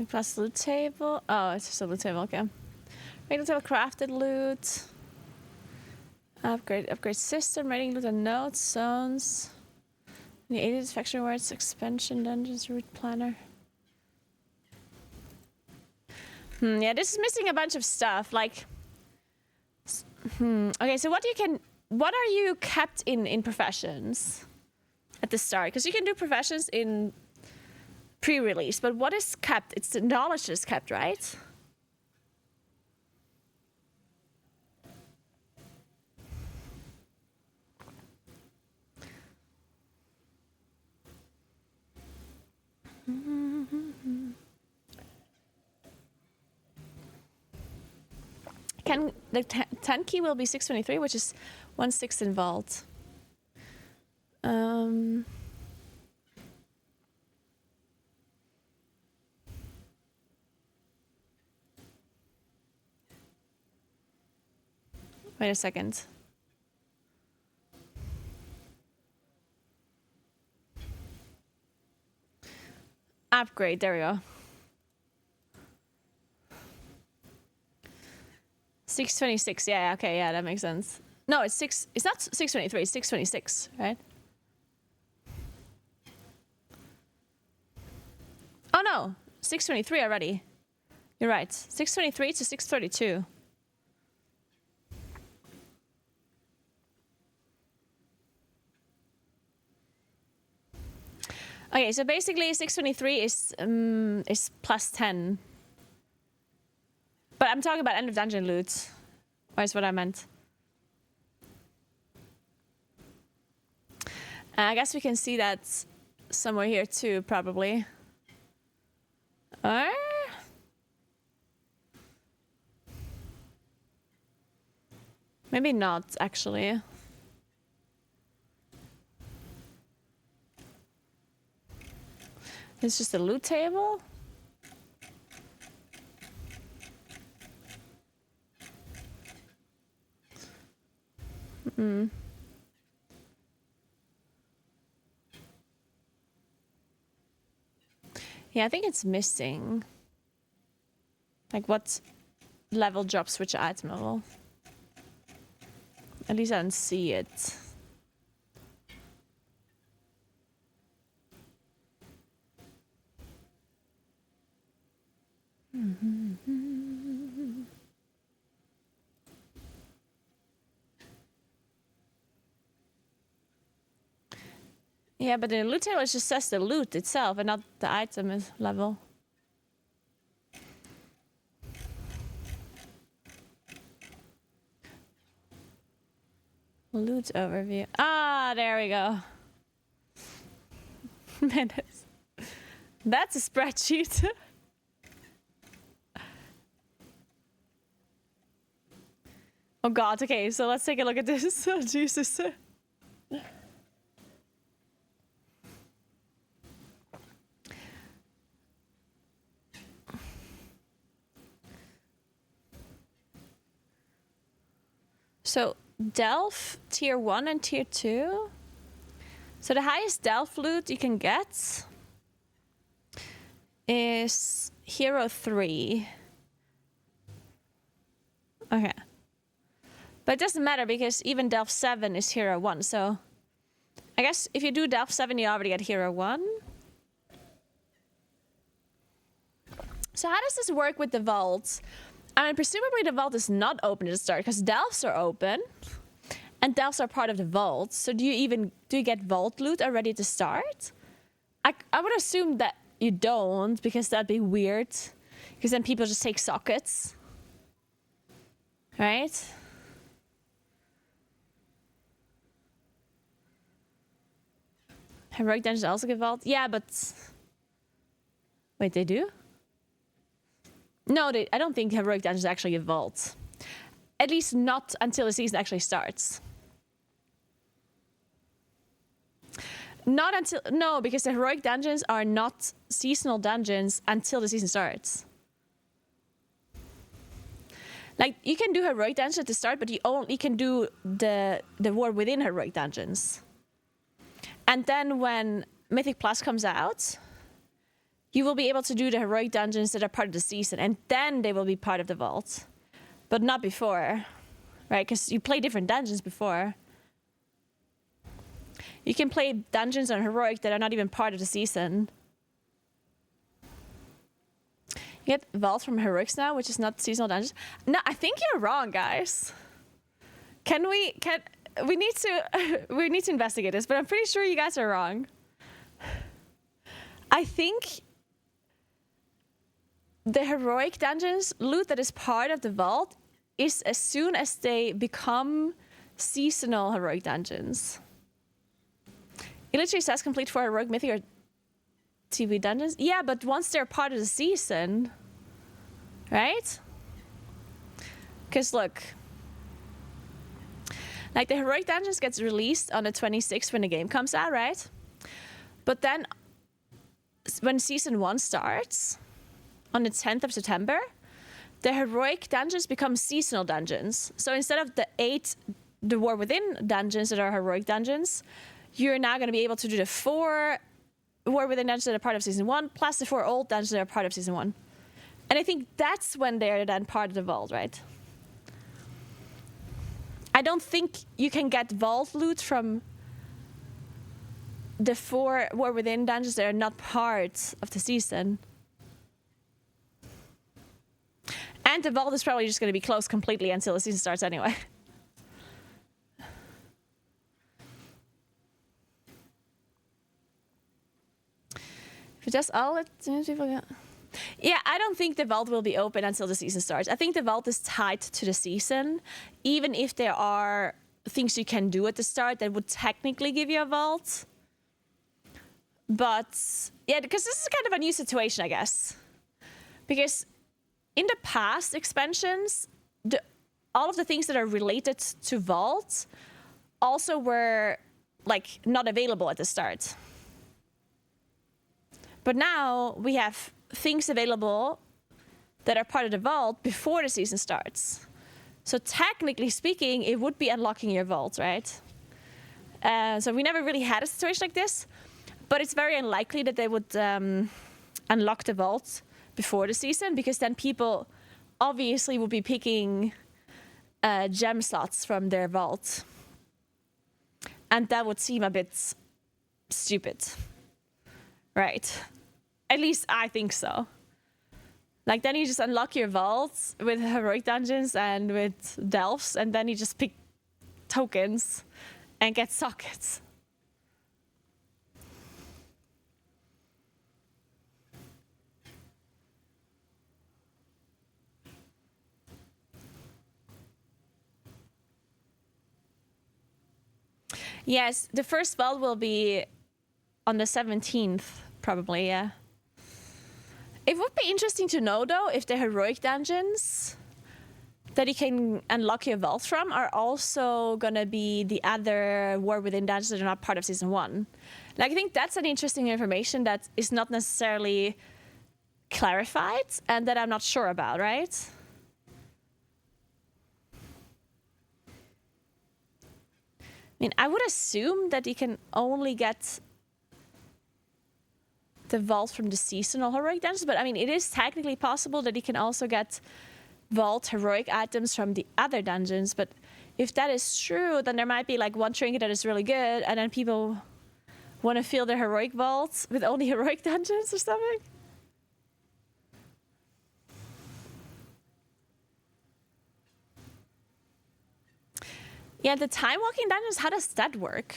Plus loot table. Oh, it's just a loot table. Okay. Rating table, crafted loot. Upgrade system. Rating loot and notes, zones. The 80 factory words, expansion, dungeons, route planner. Yeah, this is missing a bunch of stuff. Like, okay, so what are you kept in professions at the start? Because you can do professions in pre-release, but what is kept? It's the knowledge that's kept, right? Can the 10 key will be 623, which is 1/6 in vault. Wait a second. Upgrade, there we go. 626, yeah, okay, yeah, that makes sense. No, it's not 623, it's 626, right? Oh no, 623 already. You're right, 623 to 632. Okay, so basically 623 is plus 10. But I'm talking about end of dungeon loot. Or is what I meant. I guess we can see that somewhere here too, probably. Or... maybe not, actually. It's just a loot table? Yeah, I think it's missing. Like what level drops which item level? At least I don't see it. Yeah, but the loot table just says the loot itself and not the item level. Loot overview. Ah, there we go. Man, that's a spreadsheet. Oh god, okay, so let's take a look at this. Oh, Jesus. So Delph tier 1 and tier 2. So the highest Delph loot you can get is Hero 3. Okay. But it doesn't matter because even Delph 7 is Hero 1. So I guess if you do Delph 7, you already get Hero 1. So how does this work with the vaults? I mean, presumably the vault is not open at the start because Delphs are open. And Delphs are part of the vault. So do you get vault loot already at the start? I would assume that you don't because that'd be weird. Because then people just take sockets. Right? Heroic dungeons also get vault? Yeah, but... Wait, they do? No, I don't think heroic dungeons actually get vault. At least not until the season actually starts. Not until... No, because the heroic dungeons are not seasonal dungeons until the season starts. Like, you can do heroic dungeons at the start, but you only can do the war within heroic dungeons. And then when Mythic Plus comes out, you will be able to do the heroic dungeons that are part of the season, and then they will be part of the vault. But not before, right? Because you play different dungeons before. You can play dungeons on heroic that are not even part of the season. You get vault from heroics now, which is not seasonal dungeons. No, I think you're wrong, guys. We need to investigate this, but I'm pretty sure you guys are wrong. I think the heroic dungeons loot that is part of the vault is as soon as they become seasonal heroic dungeons. It literally says complete 4 heroic, mythic, or TV dungeons. Yeah, but once they're part of the season, right? Because look, like the heroic dungeons gets released on the 26th when the game comes out, right? But then when season 1 starts on the 10th of September, the heroic dungeons become seasonal dungeons. So instead of the War Within dungeons that are heroic dungeons, you're now going to be able to do the 4 War Within dungeons that are part of season 1, plus the 4 old dungeons that are part of season 1. And I think that's when they're then part of the vault, right? I don't think you can get vault loot from the 4 War Within dungeons that are not part of the season. And the vault is probably just going to be closed completely until the season starts anyway. If just all it people get. Yeah, I don't think the vault will be open until the season starts. I think the vault is tied to the season, even if there are things you can do at the start that would technically give you a vault. But yeah, because this is kind of a new situation, I guess. Because in the past expansions, all of the things that are related to vault also were like not available at the start. But now we have things available that are part of the vault before the season starts. So technically speaking, it would be unlocking your vault, right? So we never really had a situation like this, but it's very unlikely that they would unlock the vault before the season, because then people obviously would be picking gem slots from their vault. And that would seem a bit stupid, right? At least I think so. Like then you just unlock your vaults with heroic dungeons and with delves, and then you just pick tokens and get sockets. Yes, the first vault will be on the 17th, probably, yeah. It would be interesting to know, though, if the heroic dungeons that you can unlock your vault from are also gonna be the other War Within dungeons that are not part of Season 1. Like, I think that's an interesting information that is not necessarily clarified and that I'm not sure about, right? I mean, I would assume that you can only get the vault from the seasonal heroic dungeons, but I mean, it is technically possible that you can also get vault heroic items from the other dungeons. But if that is true, then there might be like one trinket that is really good, and then people want to fill their heroic vaults with only heroic dungeons or something. Yeah, the time walking dungeons, how does that work?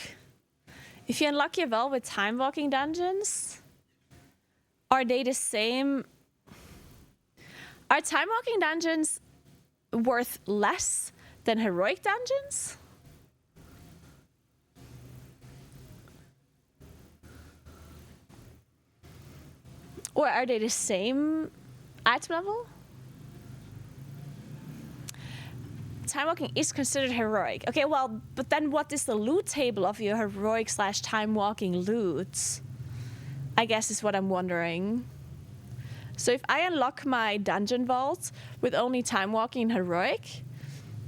If you unlock your vault with time walking dungeons, are they the same? Are time walking dungeons worth less than heroic dungeons? Or are they the same item level? Time walking is considered heroic. Okay, well, but then what is the loot table of your heroic / time walking loot? I guess is what I'm wondering. So if I unlock my dungeon vault with only time walking and heroic,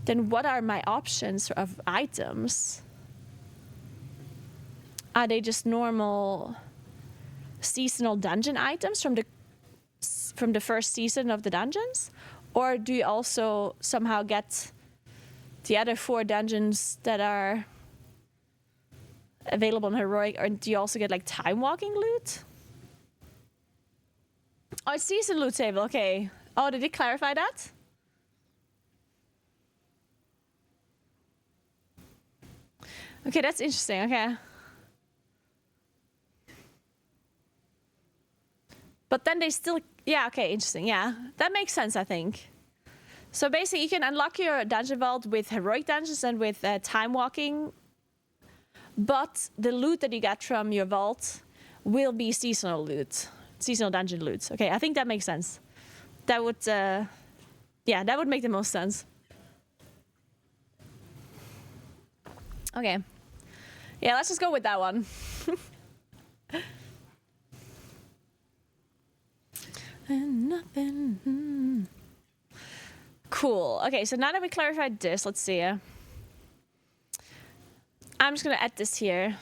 then what are my options of items? Are they just normal seasonal dungeon items from the first season of the dungeons? Or do you also somehow get the other 4 dungeons that are available in heroic, or do you also get like time walking loot? Oh, it's season loot table, okay. Oh, did it clarify that? Okay, that's interesting, okay. But then they still, yeah, okay, interesting, yeah. That makes sense, I think. So basically, you can unlock your dungeon vault with heroic dungeons and with time walking, but the loot that you get from your vault will be seasonal loot, seasonal dungeon loot. Okay, I think that makes sense. That would, yeah, that would make the most sense. Okay, yeah, let's just go with that one. And nothing. Cool. Okay, so now that we clarified this, let's see. I'm just gonna add this here.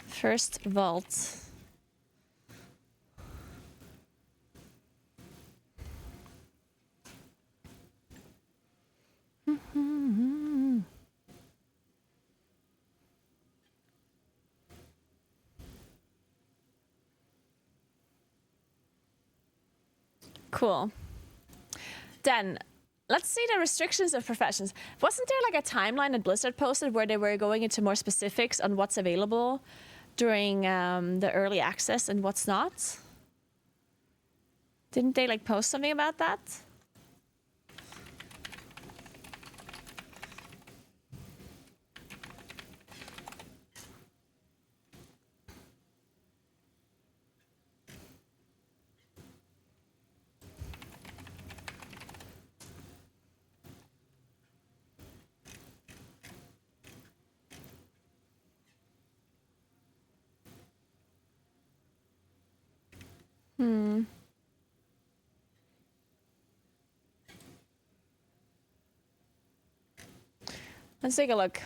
First vault. Cool. Then, let's see the restrictions of professions. Wasn't there like a timeline that Blizzard posted where they were going into more specifics on what's available during the early access and what's not? Didn't they like post something about that? Let's take a look.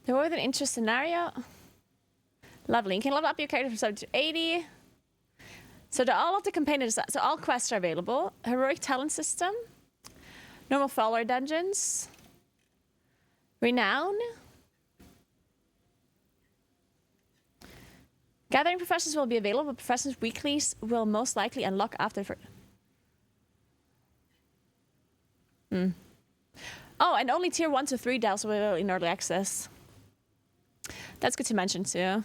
There was an interest scenario. Lovely. You can level up your character from 70 to 80. So all of the components, so all quests are available. Heroic talent system. Normal follower dungeons. Renown. Gathering professions will be available. Professions weeklies will most likely unlock after. Oh, and only tier 1 to 3 DAOs will in early access. That's good to mention too.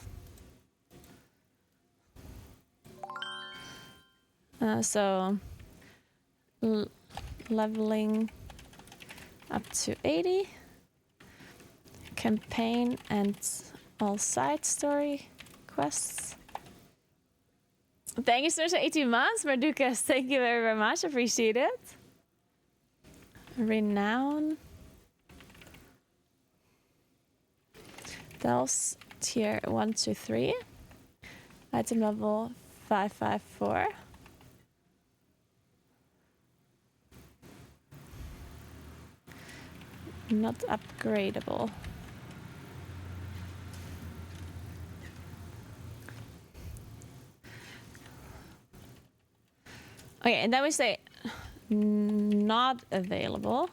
So leveling up to 80. Campaign and all side story quests. Thank you so much for 18 months, Mardukas. Thank you very, very much. Appreciate it. Renown. Dels tier 1 to 3. Item level 554. Not upgradable. Okay, and then we say not available.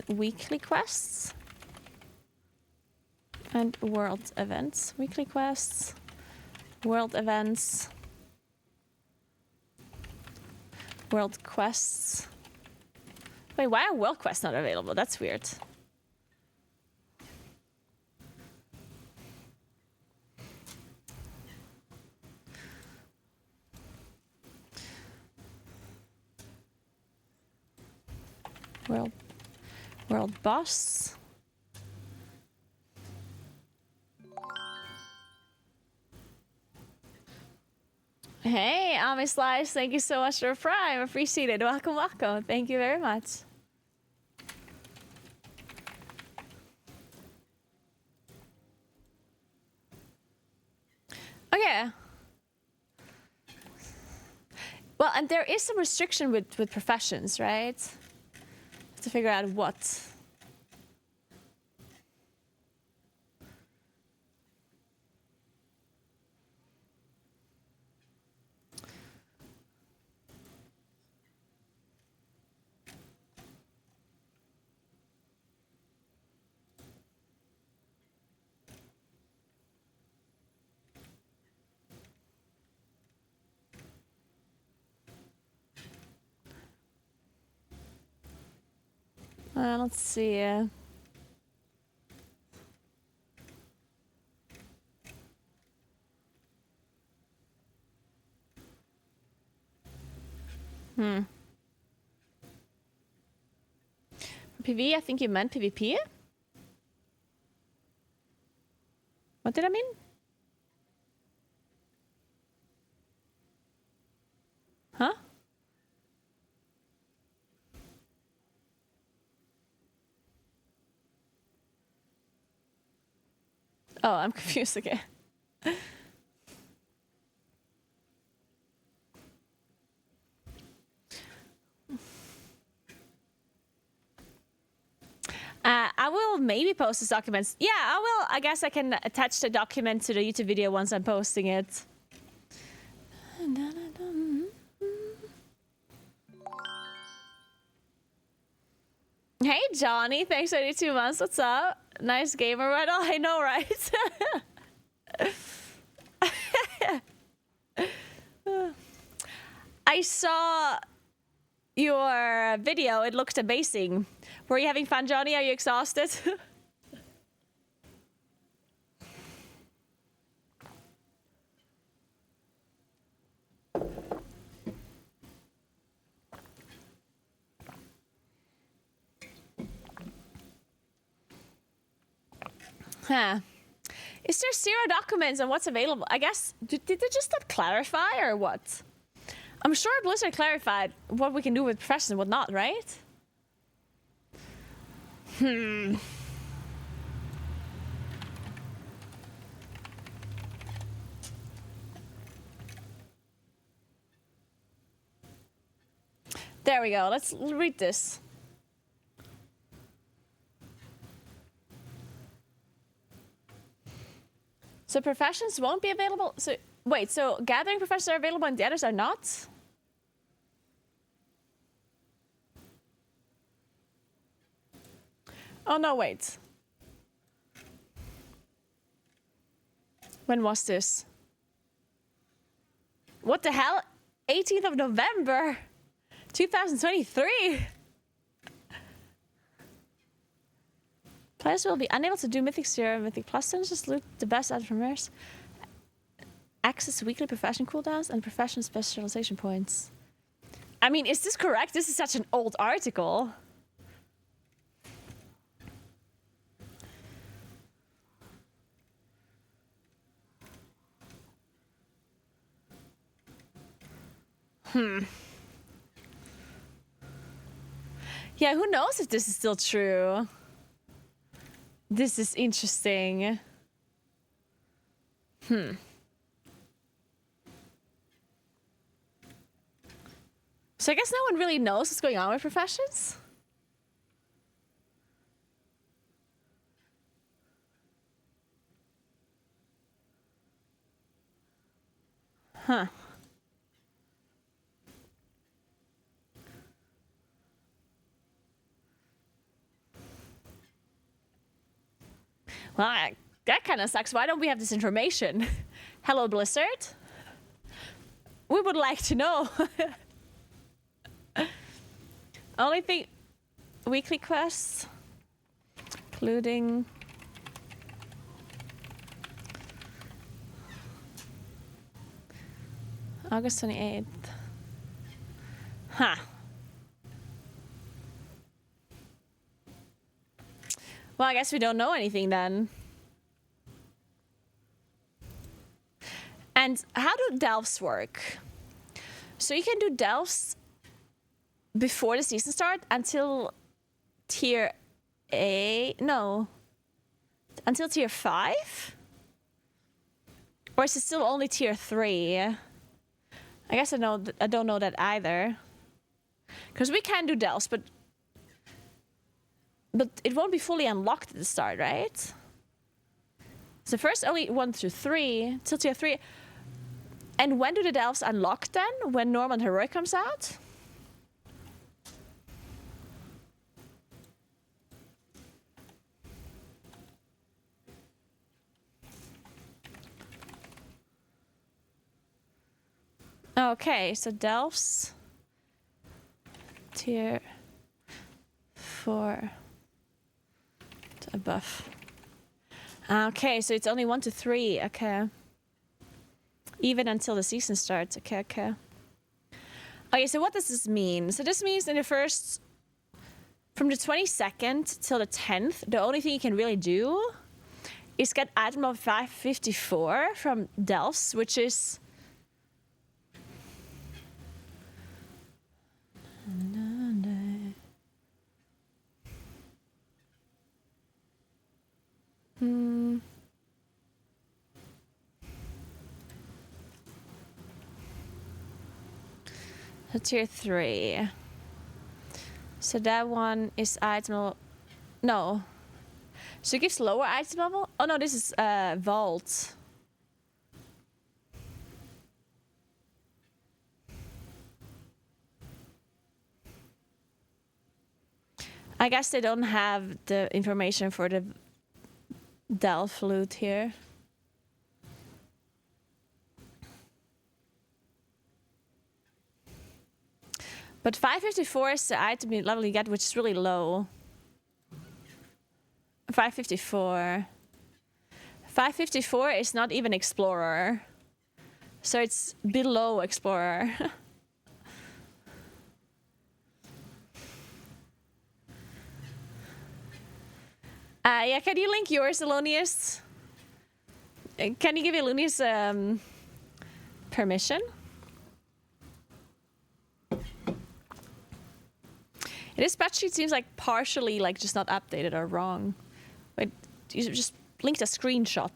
Weekly quests and world events. Weekly quests, world events, world quests. Wait, why are world quests not available? That's weird. World boss. Hey, Ami Slice, thank you so much for Prime. Appreciate it. Welcome, welcome. Thank you very much. Okay. Well, and there is some restriction with professions, right? To figure out what. Let's see. PV, I think you meant PvP? What did I mean? Huh? Oh, I'm confused again. I will maybe post this document. Yeah, I will. I guess I can attach the document to the YouTube video once I'm posting it. Hey, Johnny. Thanks for 82 months. What's up? Nice gamer, right? Oh, I know, right? I saw your video. It looked amazing. Were you having fun, Johnny? Are you exhausted? Huh. Is there 0 documents on what's available? I guess, did they just not clarify or what? I'm sure Blizzard clarified what we can do with professions and what not, right? There we go. Let's read this. So professions won't be available? So wait, so gathering professions are available and the others are not? Oh no, wait. When was this? What the hell? 18th of November, 2023. Players will be unable to do Mythic Zero, Mythic Plus, and just loot the best out from rares. Access weekly profession cooldowns and profession specialization points. I mean, is this correct? This is such an old article. Yeah, who knows if this is still true? This is interesting. So I guess no one really knows what's going on with professions? Huh. Well, that kind of sucks. Why don't we have this information? Hello, Blizzard. We would like to know. Only thing, weekly quests, including August 28th. Huh. Well, I guess we don't know anything then. And how do delves work? So you can do delves before the season start until tier until tier 5? Or is it still only tier 3? I guess I don't know that either. Because we can do delves, but it won't be fully unlocked at the start, right? So first only 1 through 3, till tier 3. And when do the delves unlock then? When Normal and Heroic comes out? Okay, so delves tier 4 to above. Okay, so it's only 1 to 3. Okay. Even until the season starts. Okay, okay. Okay, so what does this mean? So this means in the first, from the 22nd till the 10th, the only thing you can really do is get item level 554 from delves, which is so tier 3. So that one is item no. So it gives lower item level? Oh no, this is vault. I guess they don't have the information for the delve loot here. But 554 is the item level you get, which is really low. 554. 554 is not even Explorer. So it's below Explorer. Yeah, can you link yours, Elonius? Can you give Elonius permission? This patch sheet seems like partially like just not updated or wrong. Wait, you just linked a screenshot.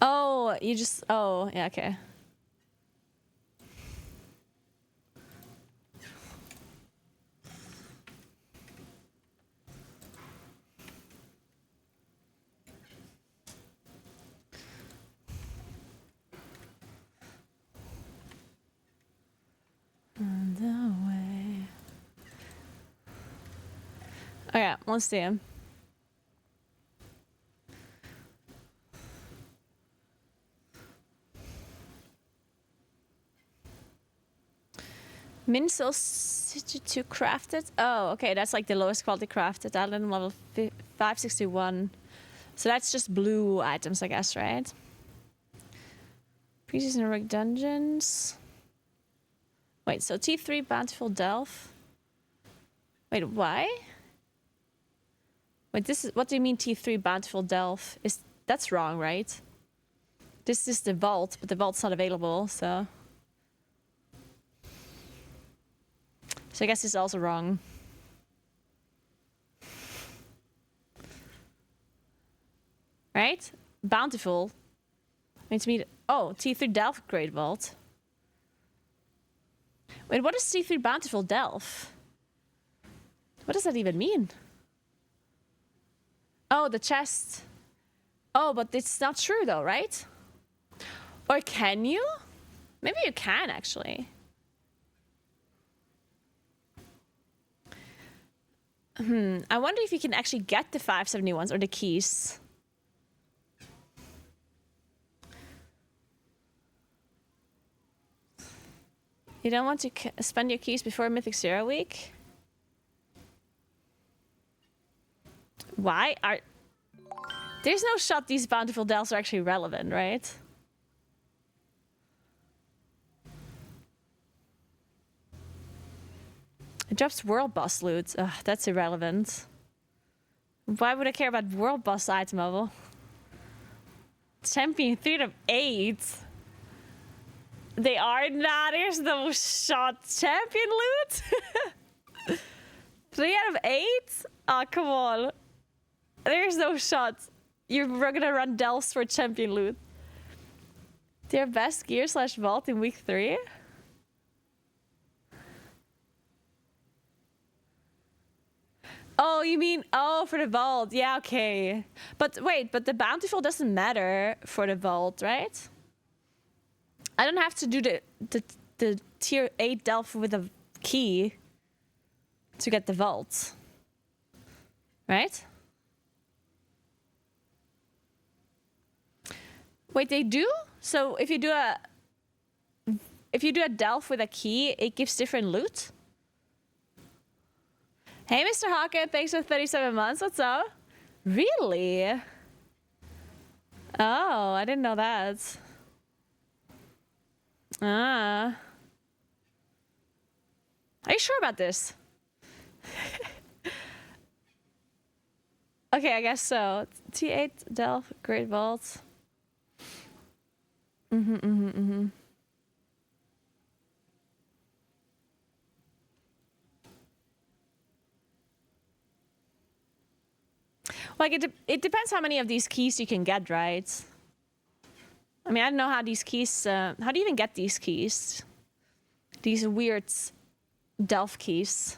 Oh, you just, oh, yeah, okay. On the way. Okay, let's see. Min Soul 62 crafted. Oh, okay, that's like the lowest quality crafted. Island level 561. So that's just blue items, I guess, right? Preseason heroic dungeons. Wait, so T3 Bountiful Delve. Wait, why? Wait, this is what do you mean T3 Bountiful Delve? That's wrong, right? This is the vault, but the vault's not available, so. So I guess it's also wrong. Right? Bountiful. Means me. Oh, T3 Delve Great Vault. Wait, what is T3 Bountiful Delve? What does that even mean? Oh, the chest. Oh, but it's not true though, right? Or can you? Maybe you can actually. I wonder if you can actually get the 571s or the keys. You don't want to spend your keys before Mythic Zero week? Why? There's no shot these Bountiful Delves are actually relevant, right? It drops World Boss loot. Ugh, that's irrelevant. Why would I care about World Boss item level? Champion 3 out of 8. They are not. There's no shot. Champion loot? 3 out of 8? Oh, come on. There's no shot. You're gonna run Delves for champion loot. Their best gear / vault in week 3? Oh, you mean, oh, for the vault. Yeah, okay. But wait, but the Bountiful doesn't matter for the vault, right? I don't have to do the tier 8 Delve with a key to get the vault. Right? Wait, they do? So if you do a Delve with a key, it gives different loot? Hey, Mr. Hawken, thanks for 37 months. What's up? Really? Oh, I didn't know that. Ah. Are you sure about this? Okay, I guess so. T8 Delve Great Vault. Like, it depends how many of these keys you can get, right? I mean, I don't know how these keys... how do you even get these keys? These weird Delve keys.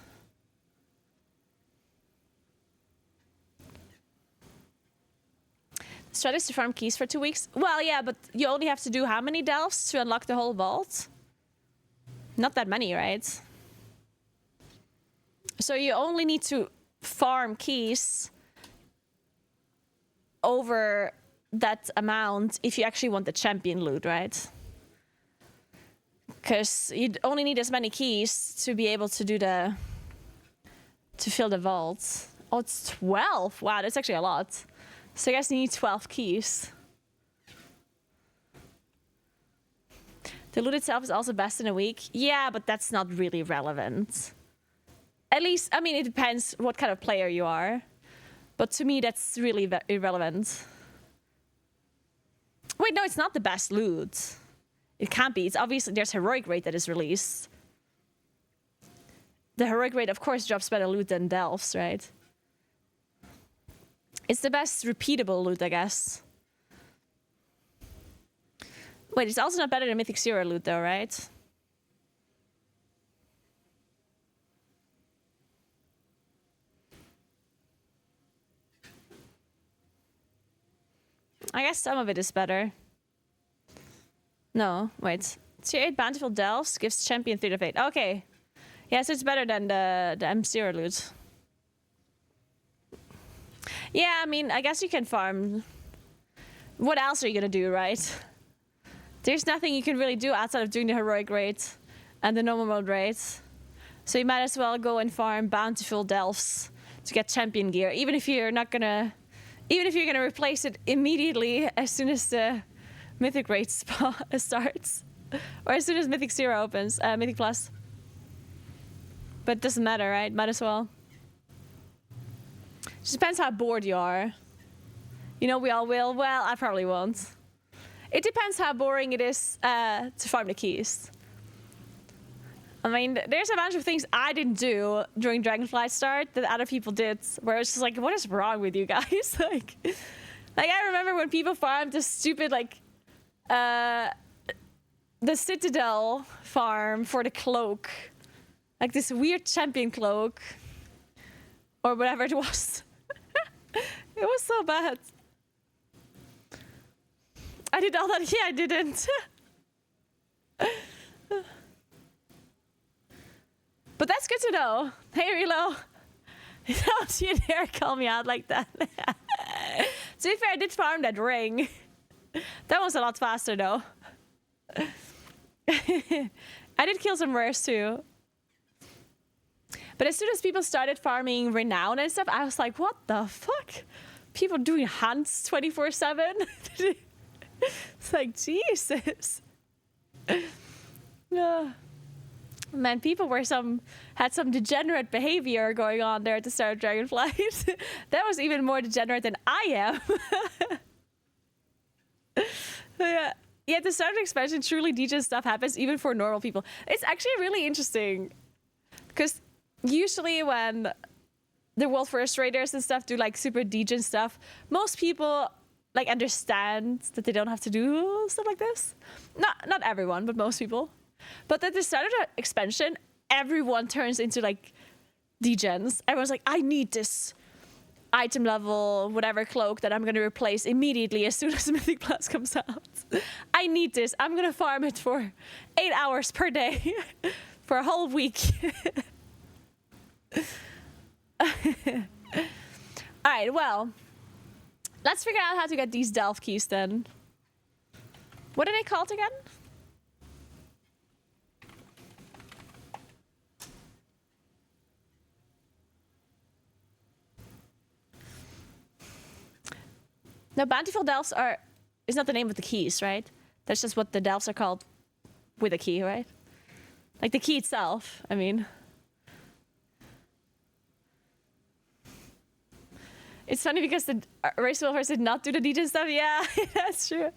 The strat is to farm keys for 2 weeks. Well, yeah, but you only have to do how many Delves to unlock the whole vault? Not that many, right? So you only need to farm keys over that amount if you actually want the champion loot, right? Because you only need as many keys to be able to do to fill the vault. Oh, it's 12. Wow, that's actually a lot. So I guess you need 12 keys. The loot itself is also best in a week. Yeah, but that's not really relevant. At least, I mean, it depends what kind of player you are. But to me, that's really irrelevant. Wait, no, it's not the best loot. It can't be. It's obviously there's heroic raid that is released. The heroic raid, of course, drops better loot than Delves, right? It's the best repeatable loot, I guess. Wait, it's also not better than Mythic Zero loot, though, right? I guess some of it is better. No, wait. Tier 8 Bountiful Delves gives champion 3 of 8. Okay. Yes, it's better than the M0 loot. Yeah, I mean, I guess you can farm. What else are you gonna do, right? There's nothing you can really do outside of doing the heroic raids and the normal mode raids. So you might as well go and farm bountiful delves to get champion gear, even if you're gonna replace it immediately as soon as the mythic raid starts, or as soon as mythic 0 opens, mythic plus. But it doesn't matter, right? Might as well. Just depends how bored you are. You know, we all will. Well, I probably won't. It depends how boring it is to farm the keys. I mean, there's a bunch of things I didn't do during Dragonflight start that other people did, where it's just like, what is wrong with you guys? like I remember when people farmed the stupid, like, the Citadel farm for the cloak. Like this weird champion cloak. Or whatever it was. It was so bad. I did all that. Yeah, I didn't. But that's good to know. Hey, Relo. Don't you dare call me out like that. To be fair, I did farm that ring. That was a lot faster, though. I did kill some rares, too. But as soon as people started farming Renown and stuff, I was like, what the fuck? People doing hunts 24/7? It's like, Jesus. Man, people had some degenerate behavior going on there at the start of Dragonflight. That was even more degenerate than I am. Yeah, the start of expansion, truly degen stuff happens even for normal people. It's actually really interesting. Because usually when the World First Raiders and stuff do like super degen stuff, most people like understand that they don't have to do stuff like this. Not everyone, but most people. But at the start of the expansion, everyone turns into like degens. Everyone's like, I need this item level, whatever cloak that I'm going to replace immediately as soon as Mythic Plus comes out. I need this. I'm going to farm it for 8 hours per day for a whole week. All right, well, let's figure out how to get these Delve keys then. What are they called again? No, bountiful delves is not the name of the keys, right? That's just what the delves are called with a key, right? Like the key itself, I mean. It's funny because the race wolfers did not do the degen stuff. Yeah, that's true.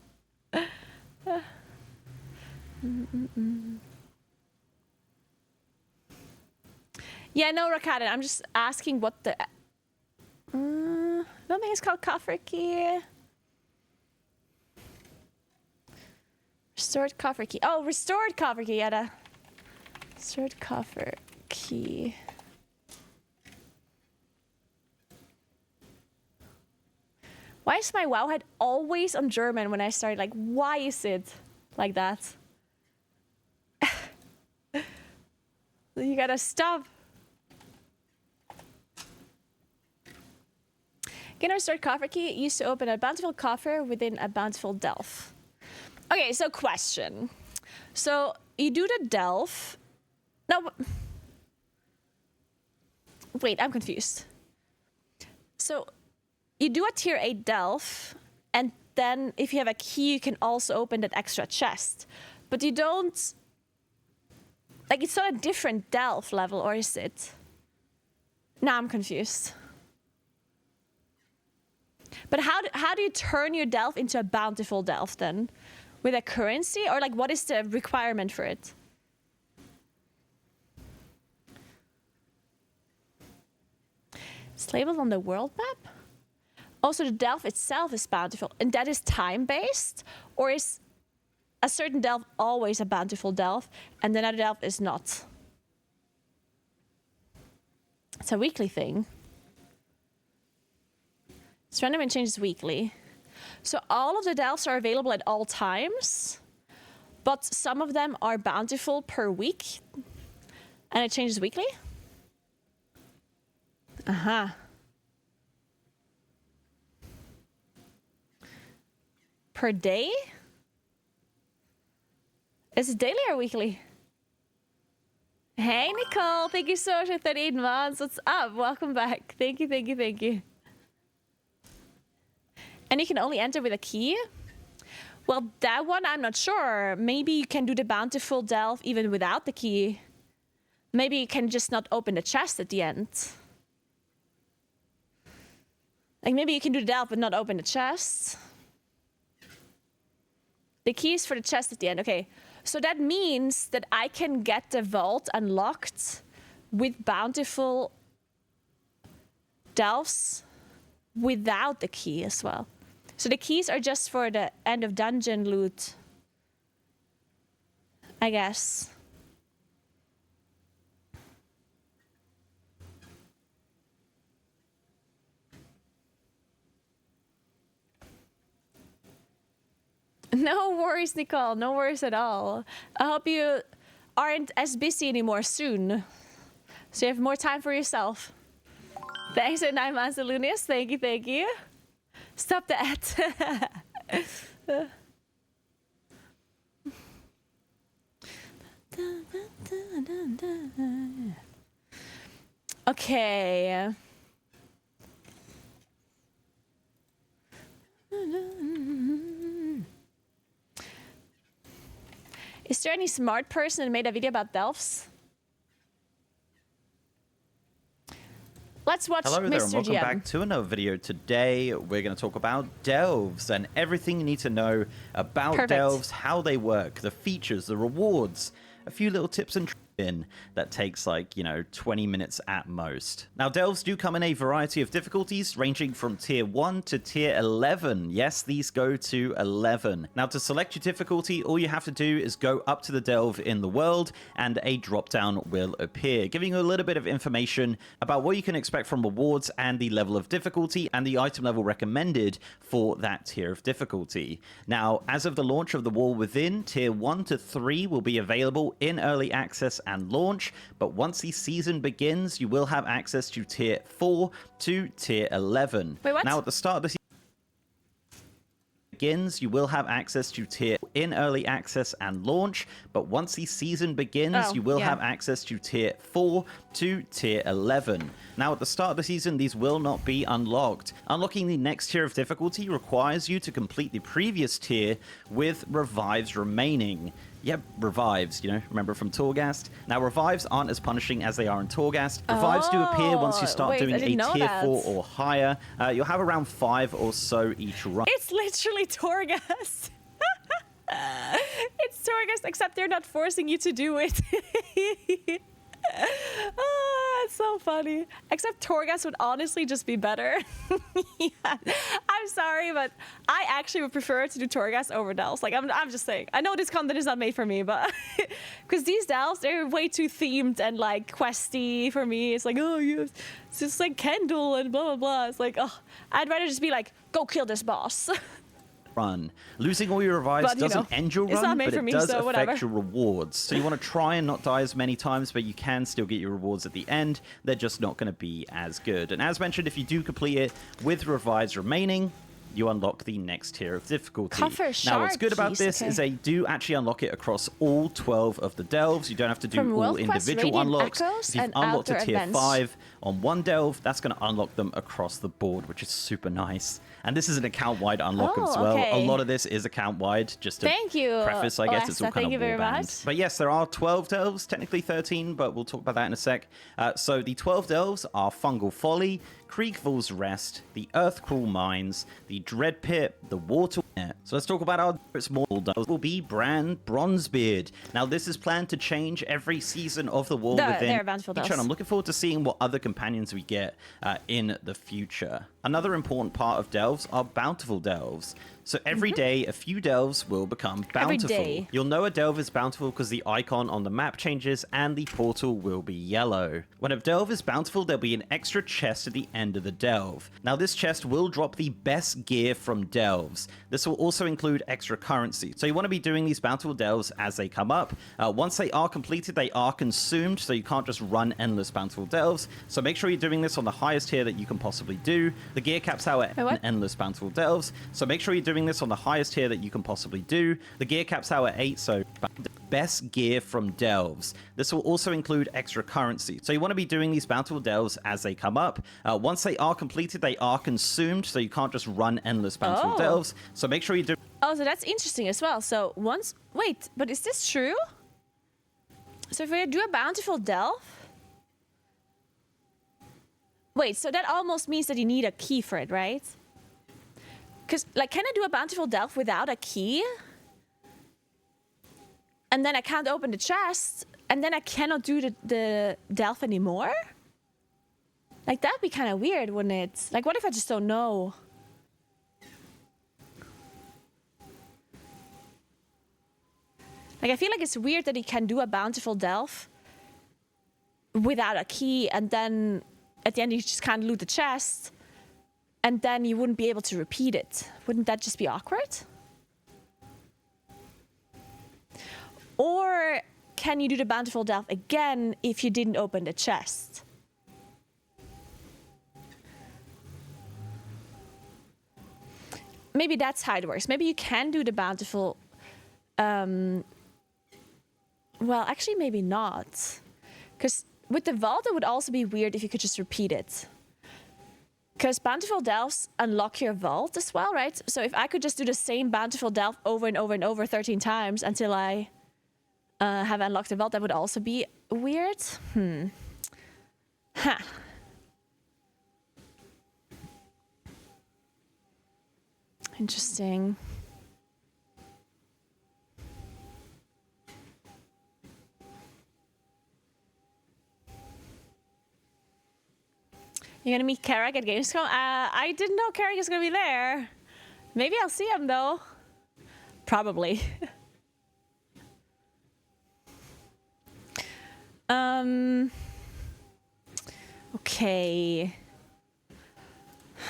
Yeah, no, Rakaden, I'm just asking what the... I don't think it's called coffer key. Restored coffer key. Oh, restored coffer key, Yada. Restored coffer key. Why is my WoW head always on German when I start? Like, why is it like that? You gotta stop. Get a restored coffer key used to open a bountiful coffer within a bountiful delve. Okay, so question. So you do the delve. No. Wait, I'm confused. So you do a tier 8 delve, and then if you have a key, you can also open that extra chest. But you don't... Like, it's not a different delve level, or is it? Now I'm confused. But how do you turn your delve into a bountiful delve then? With a currency? Or like, what is the requirement for it? It's labeled on the world map? Also, the delve itself is bountiful. And that is time-based? Or is a certain delve always a bountiful delve and another delve is not? It's a weekly thing. It's random and changes weekly. So all of the delves are available at all times, but some of them are bountiful per week, and it changes weekly? Uh-huh. per day? Is it daily or weekly? Hey, Nicole. Thank you so much for 38 months. What's up? Welcome back. Thank you, thank you, thank you. And you can only enter with a key? Well, that one, I'm not sure. Maybe you can do the bountiful delve even without the key. Maybe you can just not open the chest at the end. Like, maybe you can do the delve but not open the chest. The key is for the chest at the end. Okay, so that means that I can get the vault unlocked with bountiful delves without the key as well. So the keys are just for the end of dungeon loot, I guess. No worries, Nicole. No worries at all. I hope you aren't as busy anymore soon, so you have more time for yourself. Thanks for 9 months, Alunius. Thank you, thank you. Stop that. Okay. Is there any smart person that made a video about delves? Let's watch Hello there, and Mr. welcome GM. back to another video. Today, we're going to talk about delves and everything you need to know about Perfect. delves, how they work, the features, the rewards, a few little tips and tricks in that takes like, 20 minutes at most. Now, delves do come in a variety of difficulties, ranging from tier 1 to tier 11. Yes, these go to 11. Now, to select your difficulty, all you have to do is go up to the delve in the world, and a drop-down will appear, giving you a little bit of information about what you can expect from rewards and the level of difficulty and the item level recommended for that tier of difficulty. Now, as of the launch of The Wall Within, tier 1 to 3 will be available in early access and launch, but once the season begins, you will have access to tier 4 to tier 11. Wait, what? Now, at the start of the season begins, you will have access to tier in early access and launch, but once the season begins, you will have access to tier 4 to tier 11. Now, at the start of the season, these will not be unlocked. Unlocking the next tier of difficulty requires you to complete the previous tier with revives remaining. Yep, revives, remember from Torghast? Now, revives aren't as punishing as they are in Torghast. Revives do appear once you start doing a tier 4 or higher. You'll have around 5 or so each run. It's literally Torghast. It's Torghast, except they're not forcing you to do it. Oh, it's so funny. Except Torghast would honestly just be better. Yeah. I'm sorry, but I actually would prefer to do Torghast over delves. Like, I'm just saying. I know this content is not made for me, but because these delves, they're way too themed and like questy for me. It's like, oh, yes, it's just like Kendall and blah blah blah. It's like, oh, I'd rather just be like, go kill this boss. Run. Losing all your revives doesn't end your run, but it does affect your rewards. So you want to try and not die as many times, but you can still get your rewards at the end. They're just not going to be as good. And as mentioned, if you do complete it with revives remaining, you unlock the next tier of difficulty. Now, what's good about this is they do actually unlock it across all 12 of the delves. You don't have to do all individual unlocks. If you've unlocked a tier 5 on one delve, that's going to unlock them across the board, which is super nice. And this is an account-wide unlock as well. A lot of this is account-wide, just to preface, I guess. It's all kind of warband. But yes, there are 12 delves, technically 13, but we'll talk about that in a sec. So the 12 delves are Fungal Folly, Kriegville's Rest, the Earthcrawl Mines, the Dread Pit, the Water. So let's talk about our small delves. Will be Brand Bronzebeard. Now, this is planned to change every season of The Wall Within. And I'm looking forward to seeing what other companions we get in the future. Another important part of delves are bountiful delves. So every day, a few delves will become bountiful. You'll know a delve is bountiful because the icon on the map changes and the portal will be yellow. When a delve is bountiful, there'll be an extra chest at the end of the delve. Now, this chest will drop the best gear from delves. This will also include extra currency. So you want to be doing these bountiful delves as they come up. Once they are completed, they are consumed, so you can't just run endless bountiful delves. So make sure you're doing this on the highest tier that you can possibly do. The gear caps out at endless bountiful delves, so make sure you're doing Doing this on the highest tier that you can possibly do. The gear caps out at 8, so best gear from delves. This will also include extra currency. So you want to be doing these bountiful delves as they come up. Once they are completed, they are consumed, so you can't just run endless bountiful delves. So make sure you do... Oh, so that's interesting as well. So once... Wait, but is this true? So if we do a bountiful delve... Wait, so that almost means that you need a key for it, right? Because, like, can I do a bountiful delve without a key? And then I can't open the chest, and then I cannot do the delve anymore? Like, that'd be kind of weird, wouldn't it? Like, what if I just don't know? Like, I feel like it's weird that you can do a bountiful delve without a key, and then at the end you just can't loot the chest, and then you wouldn't be able to repeat it. Wouldn't that just be awkward? Or can you do the bountiful delve again if you didn't open the chest? Maybe that's how it works. Maybe you can do the bountiful... well, actually, maybe not. Because with the vault, it would also be weird if you could just repeat it. Because bountiful delves unlock your vault as well, right? So if I could just do the same bountiful delve over and over and over 13 times until I have unlocked the vault, that would also be weird. Ha. Interesting. You're gonna meet Carrick at Gamescom? I didn't know Carrick was gonna be there. Maybe I'll see him though. Probably. Okay.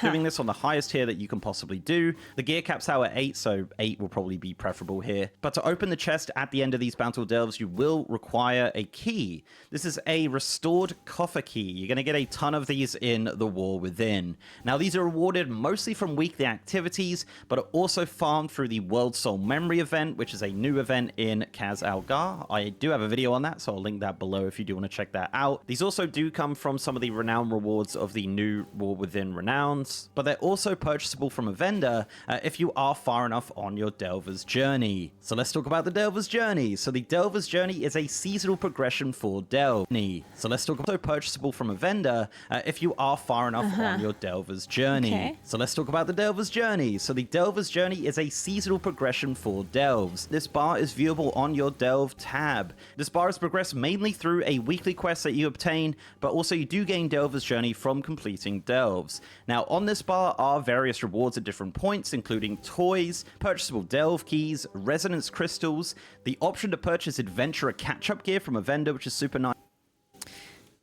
Doing this on the highest tier that you can possibly do. The gear caps out at 8, so 8 will probably be preferable here. But to open the chest at the end of these bountiful delves, you will require a key. This is a restored coffer key. You're going to get a ton of these in the War Within. Now, these are rewarded mostly from weekly activities, but are also farmed through the World Soul Memory event, which is a new event in Kaz Algar. I do have a video on that, so I'll link that below if you do want to check that out. These also do come from some of the renown rewards of the new War Within renowns, but they're also purchasable from a vendor if you are far enough on your Delver's Journey. So let's talk about the Delver's Journey. So the Delver's Journey is a seasonal progression for Delve. So let's talk about purchasable from a vendor if you are far enough on your Delver's Journey. Okay. So let's talk about the Delver's Journey. So the Delver's Journey is a seasonal progression for Delves. This bar is viewable on your Delve tab. This bar is progressed mainly through a weekly quest that you obtain, but also you do gain Delver's Journey from completing Delves. Now, on this bar are various rewards at different points, including toys, purchasable delve keys, resonance crystals, the option to purchase adventurer catch-up gear from a vendor, which is super nice.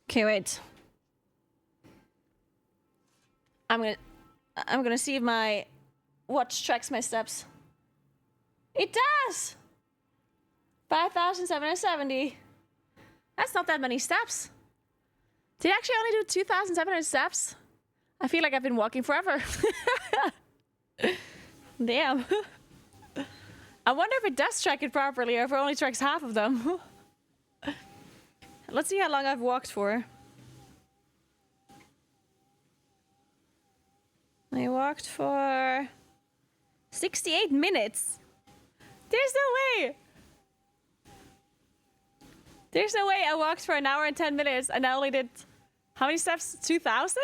Okay, wait. I'm gonna see if my watch tracks my steps. It does! 5,770. That's not that many steps. Did I actually only do 2,700 steps? I feel like I've been walking forever. Damn. I wonder if it does track it properly or if it only tracks half of them. Let's see how long I've walked for. I walked for 68 minutes. There's no way. There's no way I walked for an hour and 10 minutes and I only did how many steps? 2,000?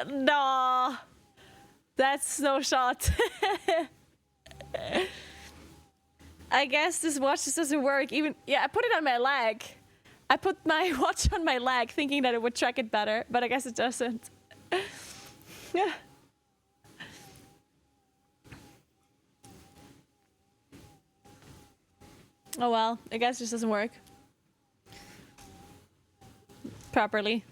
No, that's no shot. I guess this watch just doesn't work. Even I put it on my leg. I put my watch on my leg thinking that it would track it better, but I guess it doesn't. Yeah. Oh well, I guess it just doesn't work properly.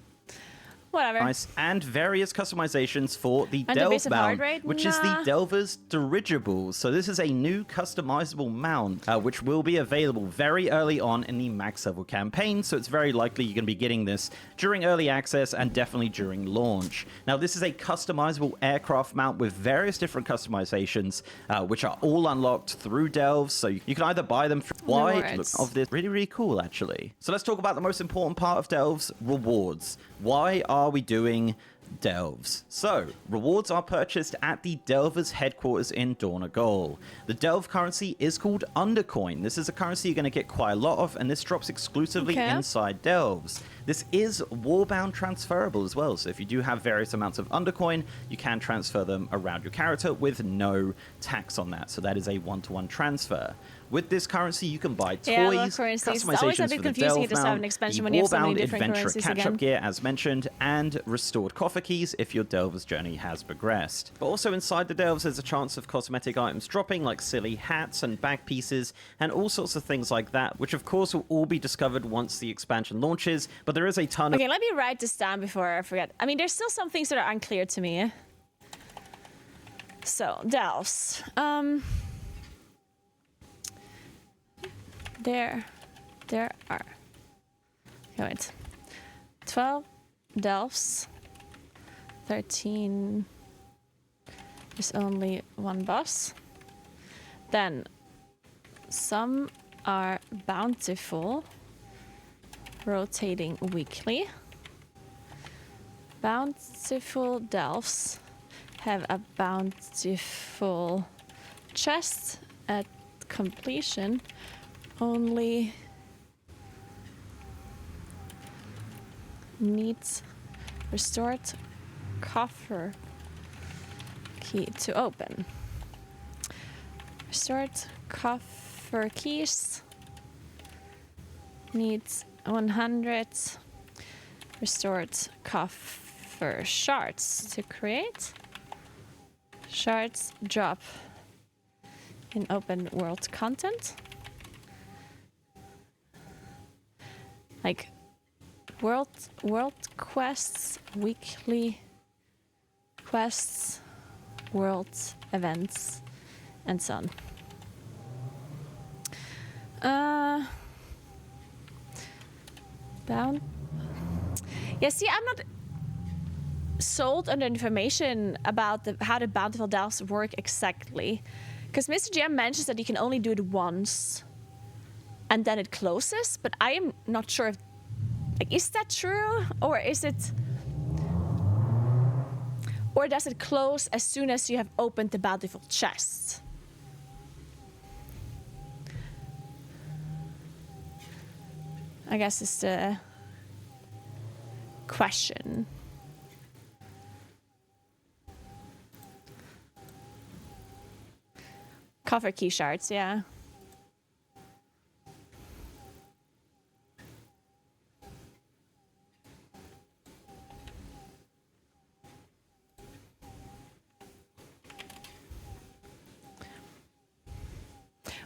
whatever. Nice. And various customizations for the Delve mount, which is the Delver's Dirigible. So this is a new customizable mount, which will be available very early on in the max level campaign. So it's very likely you're going to be getting this during early access and definitely during launch. Now, this is a customizable aircraft mount with various different customizations, which are all unlocked through Delves. So you can either buy them through wide of this. Really, really cool, actually. So let's talk about the most important part of Delves, rewards. Why are we doing Delves? So, rewards are purchased at the Delver's headquarters in Dornagol. The Delve currency is called Undercoin. This is a currency you're going to get quite a lot of, and this drops exclusively inside Delves. This is warbound transferable as well, so if you do have various amounts of Undercoin, you can transfer them around your character with no tax on that. So that is a one-to-one transfer. With this currency, you can buy toys, customizations for the Delve mount, the warbound adventure catch-up gear, as mentioned, and restored coffer keys if your Delver's journey has progressed. But also inside the Delves, there's a chance of cosmetic items dropping, like silly hats and bag pieces, and all sorts of things like that, which of course will all be discovered once the expansion launches. But there is a ton of... Okay, let me write this down before I forget. I mean, there's still some things that are unclear to me. So, Delves. There are... Wait. 12 Delves. 13... There's only one boss. Then, some are bountiful, rotating weekly. Bountiful Delves have a bountiful chest at completion. Only needs restored coffer key to open. Restored coffer keys needs 100 restored coffer shards to create. Shards drop in open world content. Like world quests, weekly quests, world events, and so on. Bound. Yeah, see, I'm not sold on the information about how the bountiful delves work exactly, because Mr. GM mentions that you can only do it once and then it closes, but I am not sure if, like, is that true, or is it, or does it close as soon as you have opened the bountiful chest? I guess it's the question. Coffer key shards, yeah.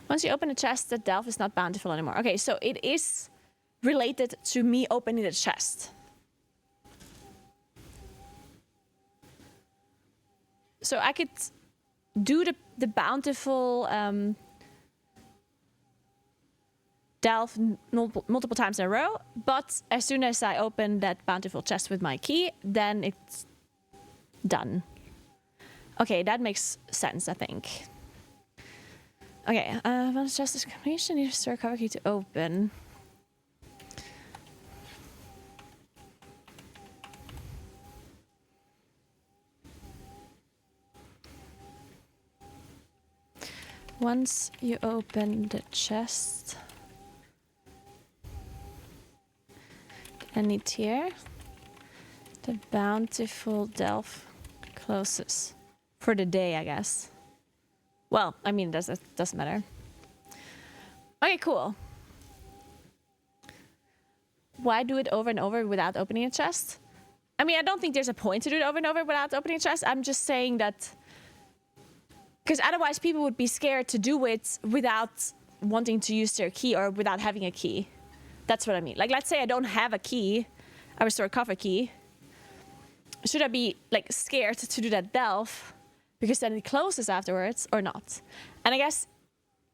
Once you open a chest, the delve is not bountiful anymore. Okay, so it is related to me opening the chest. So I could do the bountiful delve multiple times in a row, but as soon as I open that bountiful chest with my key, then it's done. Okay, that makes sense, I think. Okay, once chest is completion, you restore cover key to open. Once you open the chest, any tier, the bountiful delve closes for the day, I guess. Well, I mean, it doesn't matter. Okay, cool. Why do it over and over without opening a chest? I mean, I don't think there's a point to do it over and over without opening a chest. I'm just saying that, because otherwise people would be scared to do it without wanting to use their key or without having a key. That's what I mean. Like, let's say I don't have a key, a restored coffer key, should I be like scared to do that delve because then it closes afterwards or not? And I guess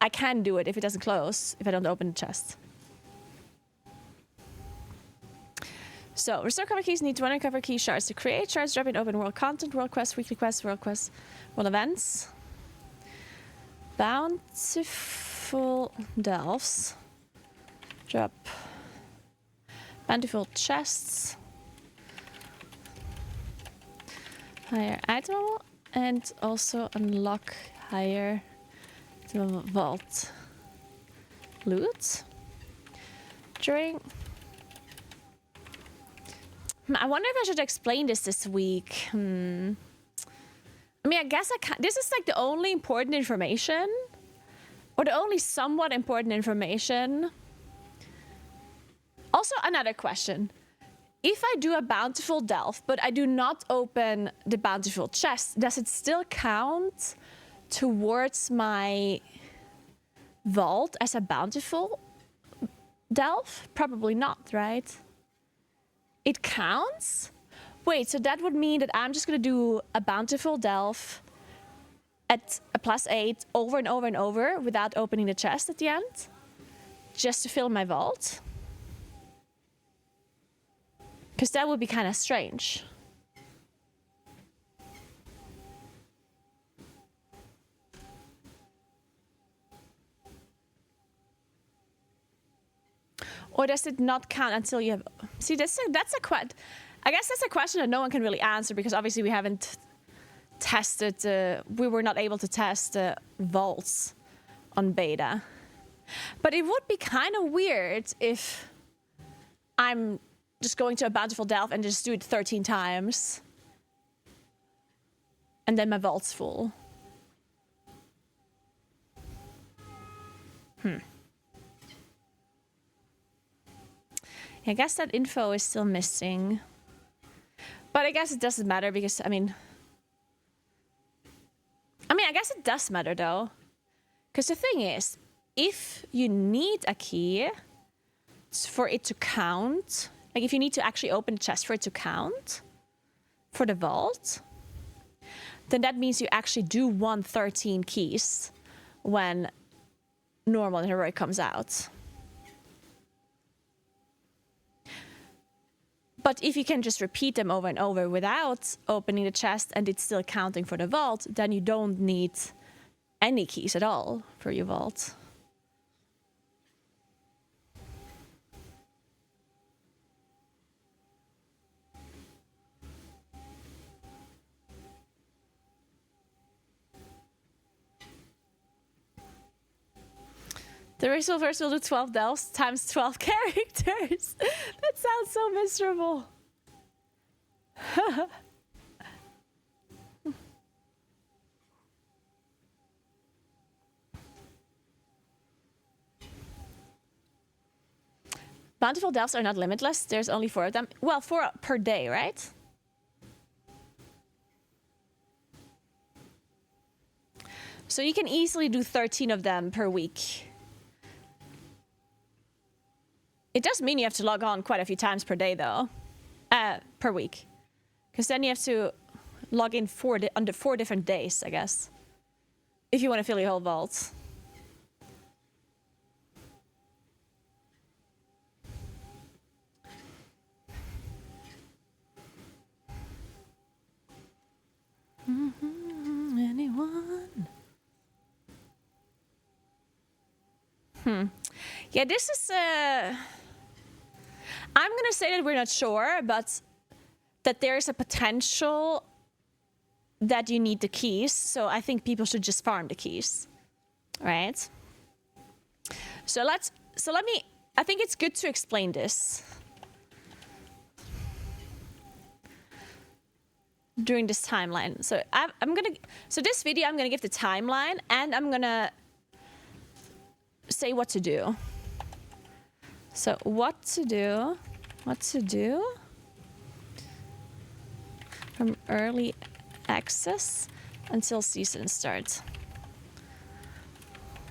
I can do it if it doesn't close, if I don't open the chest. So, restore cover keys need 20 cover key shards to create. Shards drop in open world content, world quests, weekly quests, world events. Bountiful delves. Drop bountiful chests. Higher item level. And also unlock higher vault loot. During... I wonder if I should explain this week. I mean, I guess I can't. This is like the only important information. Or the only somewhat important information. Also, another question. If I do a bountiful delve, but I do not open the bountiful chest, does it still count towards my vault as a bountiful delve? Probably not, right? It counts? Wait, so that would mean that I'm just gonna do a bountiful delve at a +8 over and over and over without opening the chest at the end? Just to fill my vault? Because that would be kind of strange. Or does it not count until you have... See, I guess that's a question that no one can really answer because obviously we haven't tested... we were not able to test vaults on beta. But it would be kind of weird if I'm just going to a bountiful delve and just do it 13 times. And then my vault's full. I guess that info is still missing. But I guess it doesn't matter because, I mean, I guess it does matter though. Because the thing is, if you need a key for it to count, like if you need to actually open the chest for it to count for the vault, then that means you actually do want 13 keys when normal and heroic comes out. But if you can just repeat them over and over without opening the chest and it's still counting for the vault, then you don't need any keys at all for your vault. The ritual verse will do 12 delves times 12 characters. That sounds so miserable. Bountiful delves are not limitless. There's only 4 of them. Well, 4 per day, right? So you can easily do 13 of them per week. It does mean you have to log on quite a few times per day, though. Per week. Because then you have to log in under 4 different days, I guess. If you want to fill your whole vault. Anyone? Yeah, this is... I'm gonna say that we're not sure, but that there's a potential that you need the keys. So I think people should just farm the keys, right? So let me. I think it's good to explain this during this timeline. So So this video, I'm gonna give the timeline, and I'm gonna say what to do. So what to do from early access until season starts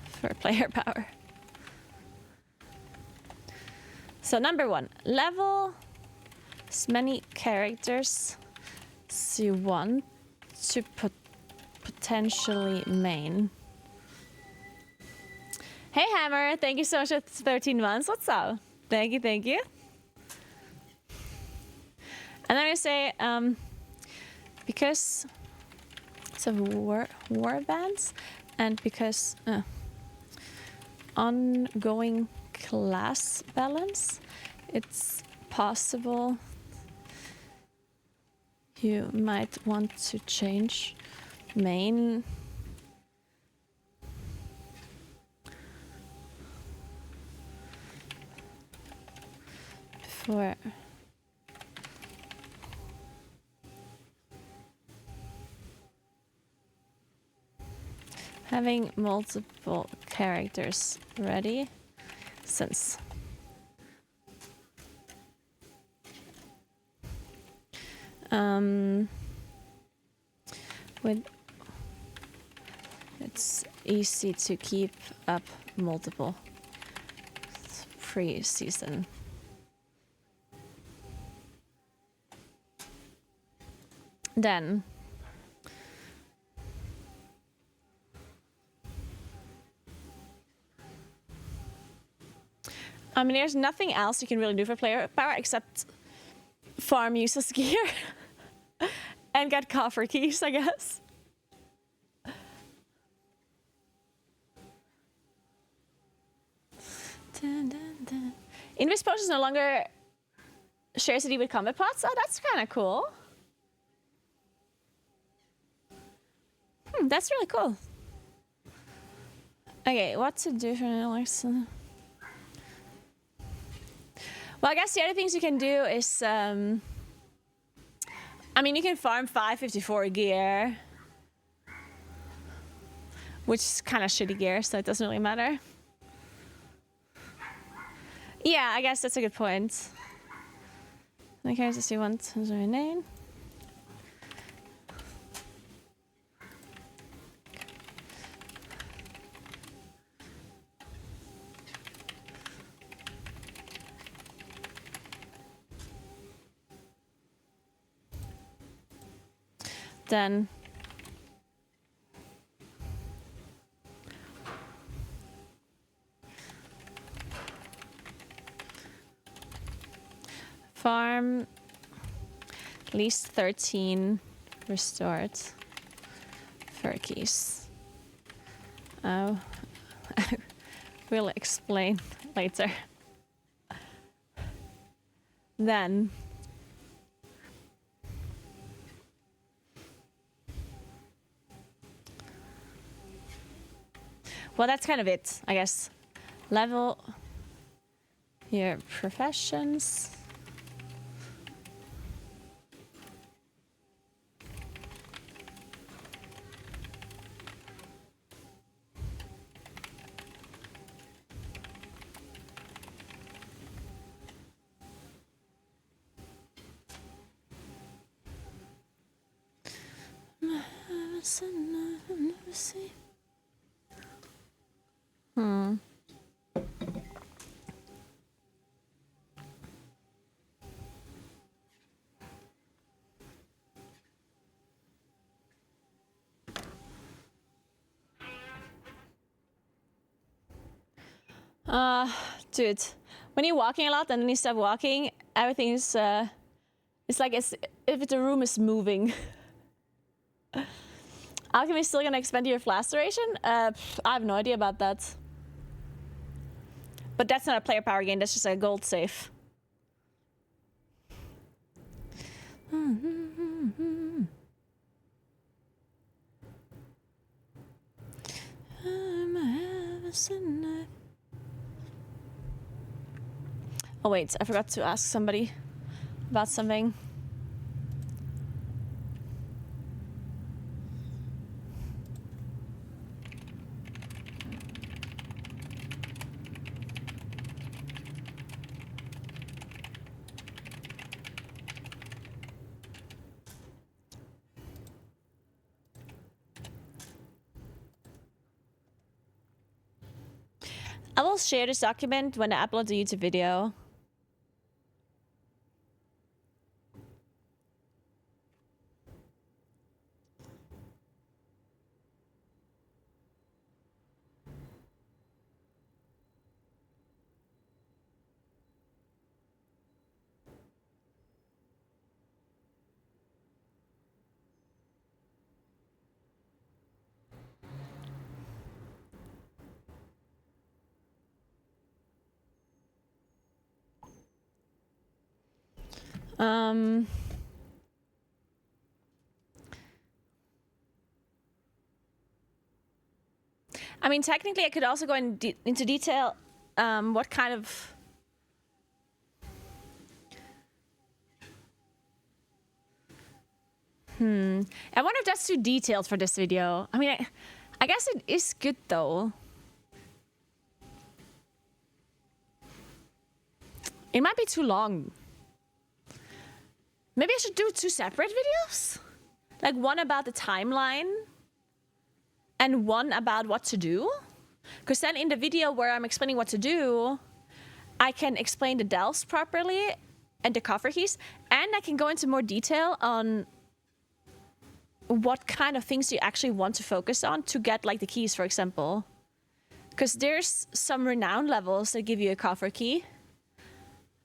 for player power. So number 1, level as many characters you want to potentially main. Hey Hammer, thank you so much for 13 months. What's up? Thank you, thank you. And I'm gonna say, because it's a war bands, and because ongoing class balance, it's possible you might want to change main for having multiple characters ready, since it's easy to keep up multiple pre-season. Then I mean, there's nothing else you can really do for player power except farm useless gear and get coffer keys, I guess. Invis potions no longer share CD with combat pots. Oh, that's kind of cool. That's really cool. Okay, what to do for Alexa? Well, I guess the other things you can do is, I mean, you can farm 554 gear, which is kind of shitty gear, so it doesn't really matter. Yeah, I guess that's a good point. Okay, just you want to rename. Then farm at least 13 restored furkies. Oh, we'll explain later. Then well, that's kind of it, I guess. Level your professions. Dude, when you're walking a lot and then you stop walking, everything is, it's like as if the room is moving. Alchemy is still gonna expand your flash duration? I have no idea about that. But that's not a player power gain, that's just a gold save. Oh wait, I forgot to ask somebody about something. I will share this document when I upload the YouTube video. I mean, technically, I could also go into detail what kind of... I wonder if that's too detailed for this video. I mean, I guess it is good, though. It might be too long. Maybe I should do 2 separate videos? Like one about the timeline and one about what to do? Because then in the video where I'm explaining what to do, I can explain the delves properly and the cover keys, and I can go into more detail on what kind of things you actually want to focus on to get like the keys, for example. Because there's some renown levels that give you a cover key.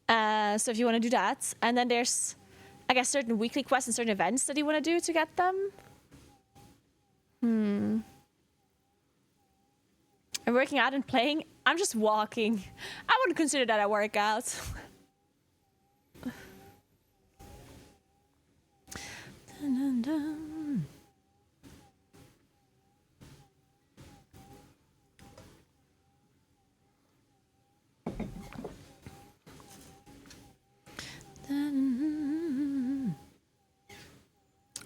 So if you want to do that, and then there's, I guess, certain weekly quests and certain events that you want to do to get them. I'm working out and playing. I'm just walking. I wouldn't consider that a workout. Dun, dun, dun.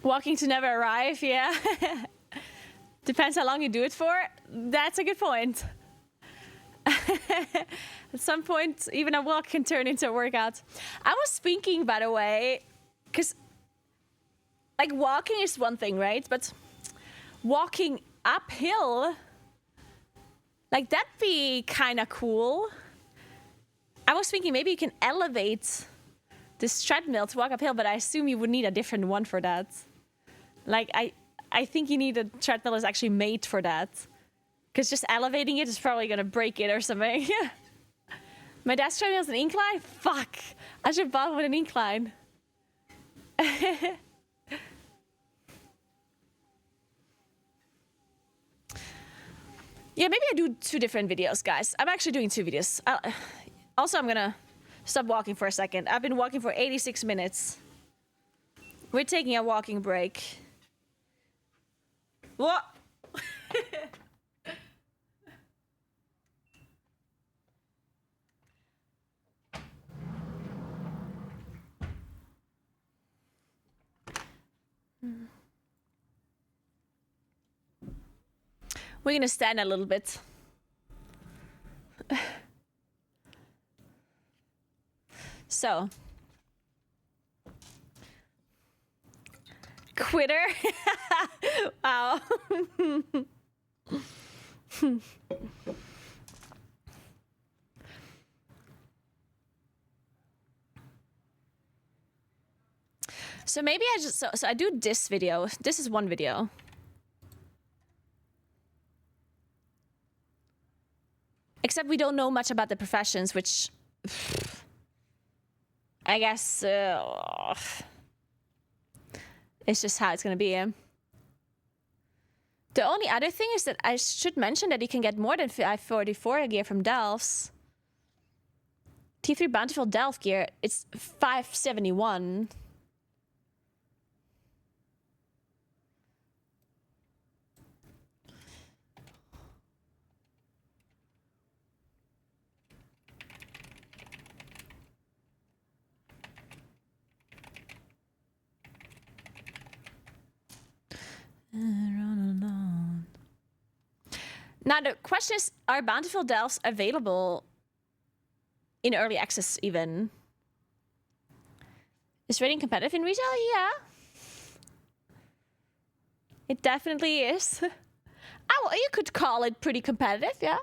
Walking to never arrive, yeah. Depends how long you do it for. That's a good point. At some point, even a walk can turn into a workout. I was thinking, by the way, because like walking is one thing, right? But walking uphill, like that'd be kind of cool. I was thinking maybe you can elevate this treadmill to walk uphill, but I assume you would need a different one for that. Like, I think you need a treadmill that's actually made for that. Because just elevating it is probably going to break it or something. My dad's treadmill has an incline? Fuck. I should buy one with an incline. Yeah, maybe I do 2 different videos, guys. I'm actually doing 2 videos. Also, I'm going to stop walking for a second. I've been walking for 86 minutes. We're taking a walking break. What? We're gonna stand a little bit. So. Quitter? Wow. So maybe I just, so I do this video. This is one video. Except we don't know much about the professions, which I guess it's just how it's gonna be. The only other thing is that I should mention that you can get more than 544 gear from Delves. T3 Bountiful Delve gear, it's 571. Now the question is, are Bountiful Delves available in early access even? Is raiding competitive in retail? Yeah. It definitely is. Oh, you could call it pretty competitive, yeah.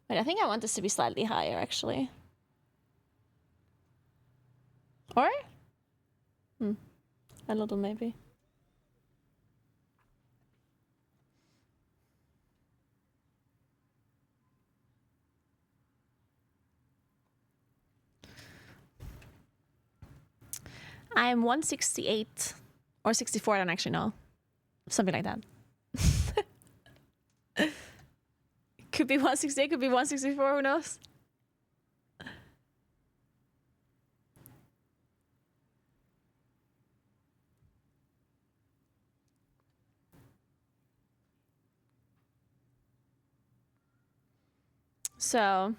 But I think I want this to be slightly higher, actually. Or? A little, maybe. I am 168 or 64, I don't actually know. Something like that. Could be 168, could be 164, who knows? So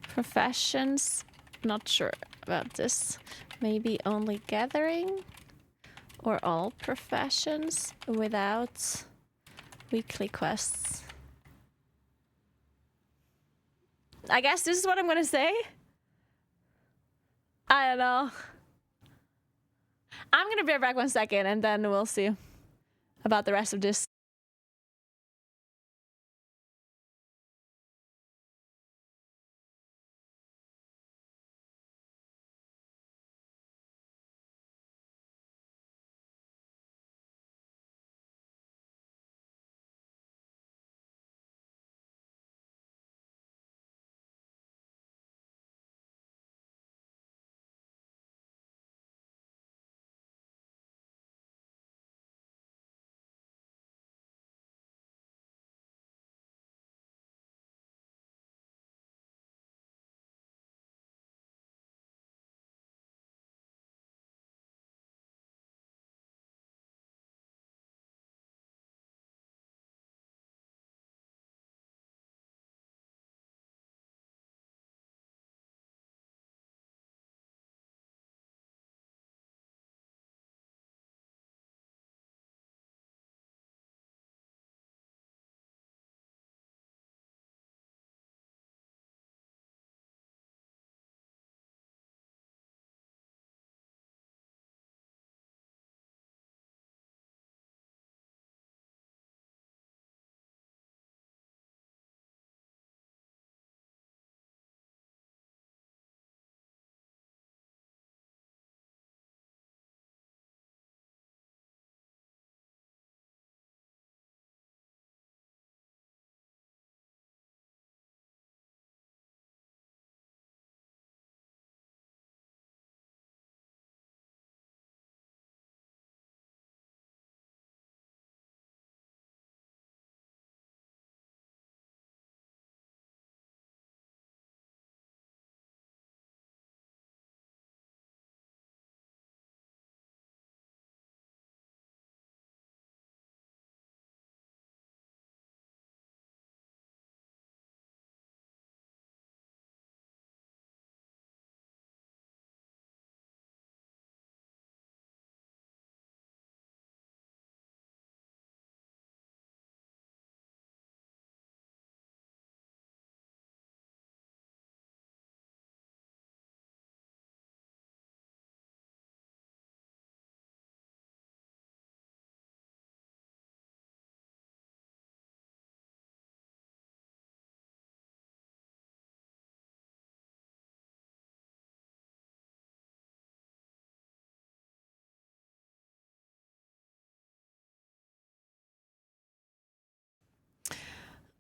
professions, not sure about this. Maybe only gathering or all professions without weekly quests. I guess this is what I'm gonna say. I don't know. I'm gonna be right back 1 second and then we'll see about the rest of this.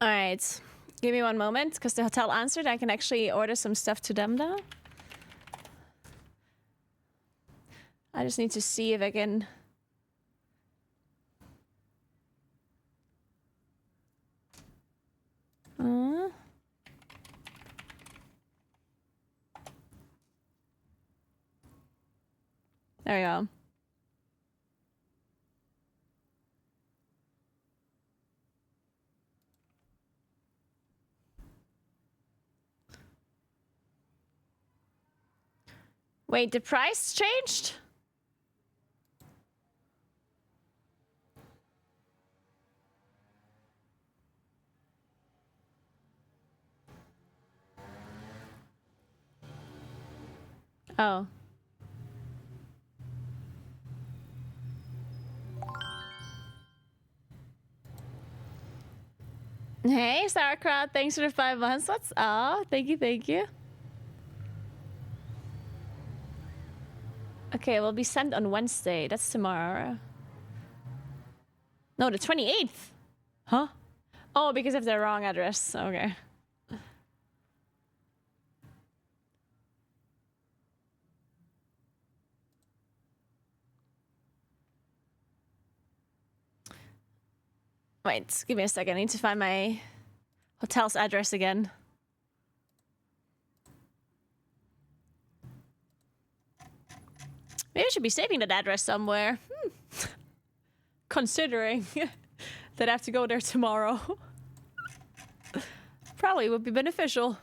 All right, give me 1 moment because the hotel answered. I can actually order some stuff to them now. I just need to see if I can. There we go. Wait, the price changed? Oh. Hey, Sauerkraut, thanks for the 5 months. What's up? Thank you, thank you. Okay, it will be sent on Wednesday. That's tomorrow. No, the 28th. Huh? Oh, because of the wrong address. Okay. Wait, give me a second. I need to find my hotel's address again. Maybe I should be saving that address somewhere. Considering that I have to go there tomorrow. Probably would be beneficial.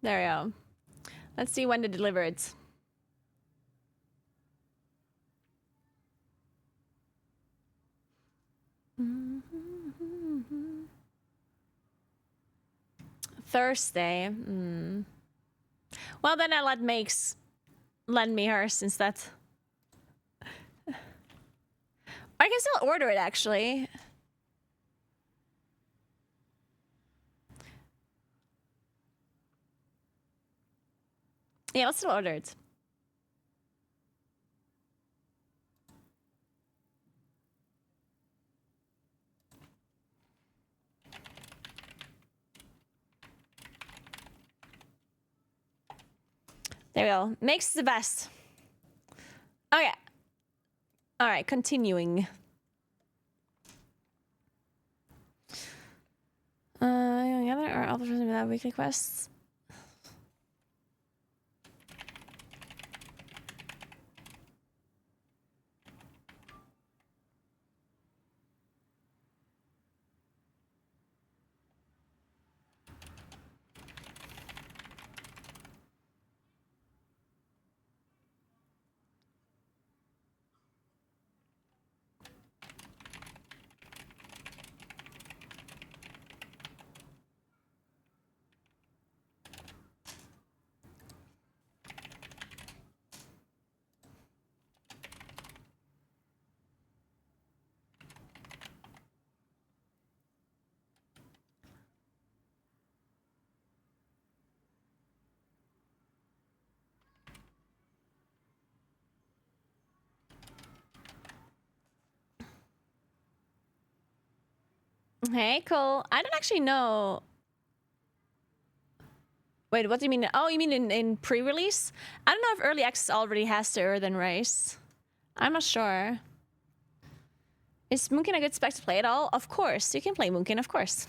There we go. Let's see when they deliver it. Thursday. Well, then I let Makes lend me hers since that. I can still order it actually. Yeah, let's still order it. There we go. Makes the best. Oh yeah. All right, continuing. Any other or other person without weekly quests? Hey, cool. I don't actually know. Wait, what do you mean? Oh, you mean in pre-release? I don't know if early access already has the Earthen Race. I'm not sure. Is Moonkin a good spec to play at all? Of course. You can play Moonkin, of course.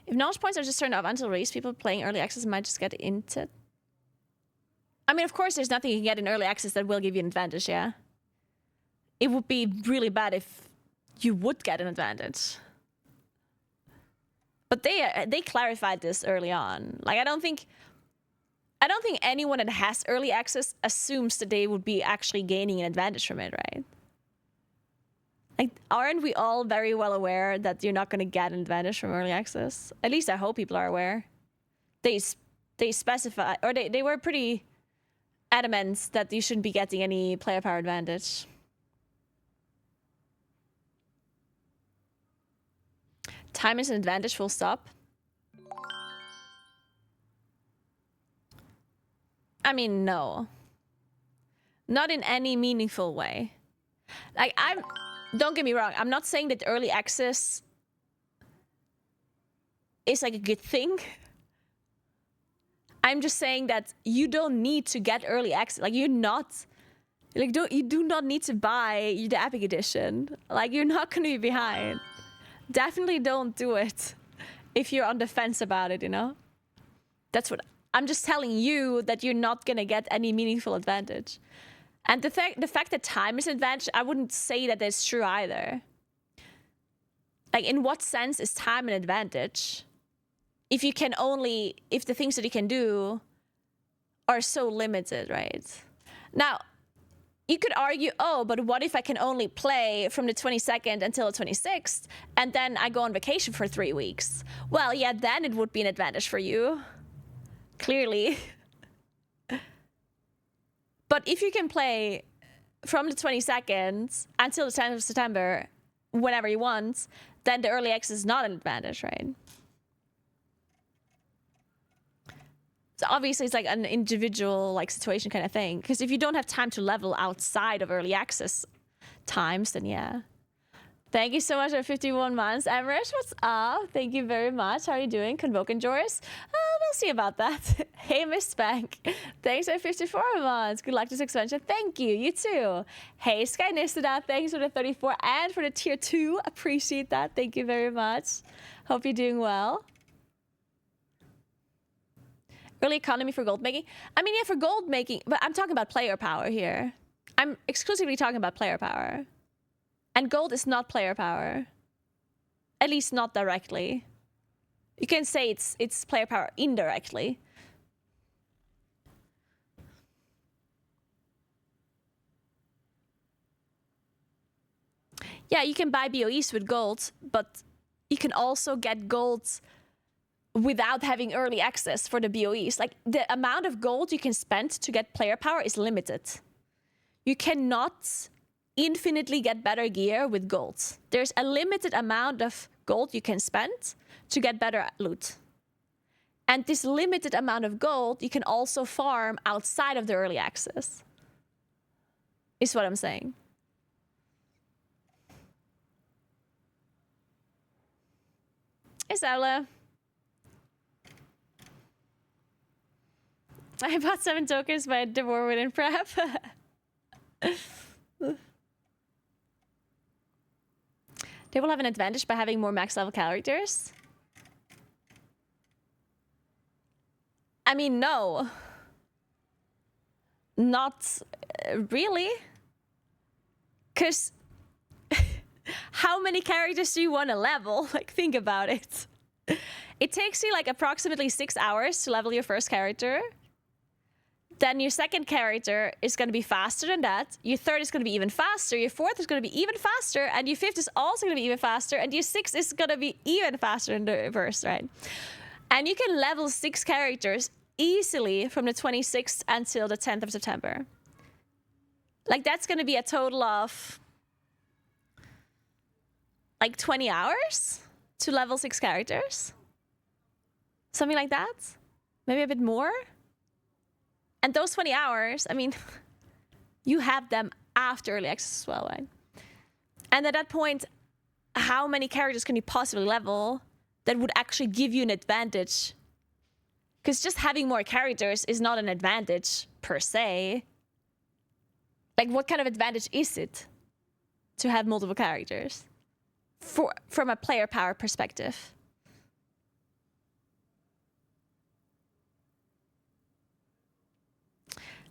If knowledge points are just turned off until release, people playing early access might just get into. I mean, of course, there's nothing you can get in early access that will give you an advantage, yeah? It would be really bad if you would get an advantage. But they clarified this early on. Like, I don't think anyone that has early access assumes that they would be actually gaining an advantage from it, right? Like, aren't we all very well aware that you're not going to get an advantage from early access? At least I hope people are aware. They specify, or they were pretty adamant that you shouldn't be getting any player power advantage. Time is an advantage, full stop. I mean, no. Not in any meaningful way. Like, don't get me wrong, I'm not saying that early access is like a good thing. I'm just saying that you don't need to get early access. Like, you do not need to buy the Epic Edition. Like, you're not gonna be behind. Definitely don't do it if you're on the fence about it, you know? That's what I'm just telling you, that you're not gonna get any meaningful advantage. And the fact that time is an advantage, I wouldn't say that that's true either. Like, in what sense is time an advantage? If the things that you can do are so limited, right? Now, you could argue, oh, but what if I can only play from the 22nd until the 26th, and then I go on vacation for 3 weeks? Well, yeah, then it would be an advantage for you. Clearly. But if you can play from the 22nd until the 10th of September, whenever you want, then the early access is not an advantage, right? So obviously it's like an individual like situation kind of thing. Because if you don't have time to level outside of early access times, then yeah. Thank you so much for 51 months. Emrich, what's up? Thank you very much. How are you doing? Convoke and Joris? We'll see about that. Hey, Miss Spank. Thanks for 54 months. Good luck this expansion. Thank you. You too. Hey, Sky Nistida. Thanks for the 34 and for the tier 2. Appreciate that. Thank you very much. Hope you're doing well. Early economy for gold making? I mean, yeah, for gold making, but I'm talking about player power here. I'm exclusively talking about player power. And gold is not player power. At least not directly. You can say it's player power indirectly. Yeah, you can buy BOEs with gold, but you can also get gold without having early access for the BOEs. Like, the amount of gold you can spend to get player power is limited. You cannot infinitely get better gear with gold. There's a limited amount of gold you can spend to get better loot. And this limited amount of gold you can also farm outside of the early access. Is what I'm saying. Isaula. I bought 7 tokens by the war within prep. They will have an advantage by having more max level characters. I mean, no. Not really. Because how many characters do you want to level? Like, think about it. It takes you like approximately 6 hours to level your first character. Then your second character is going to be faster than that. Your third is going to be even faster. Your fourth is going to be even faster. And your fifth is also going to be even faster. And your sixth is going to be even faster than the first, right? And you can level 6 characters easily from the 26th until the 10th of September. Like, that's going to be a total of like 20 hours to level 6 characters. Something like that. Maybe a bit more. And those 20 hours, I mean, you have them after early access as well, right? And at that point, how many characters can you possibly level that would actually give you an advantage? Because just having more characters is not an advantage per se. Like, what kind of advantage is it to have multiple characters from a player power perspective?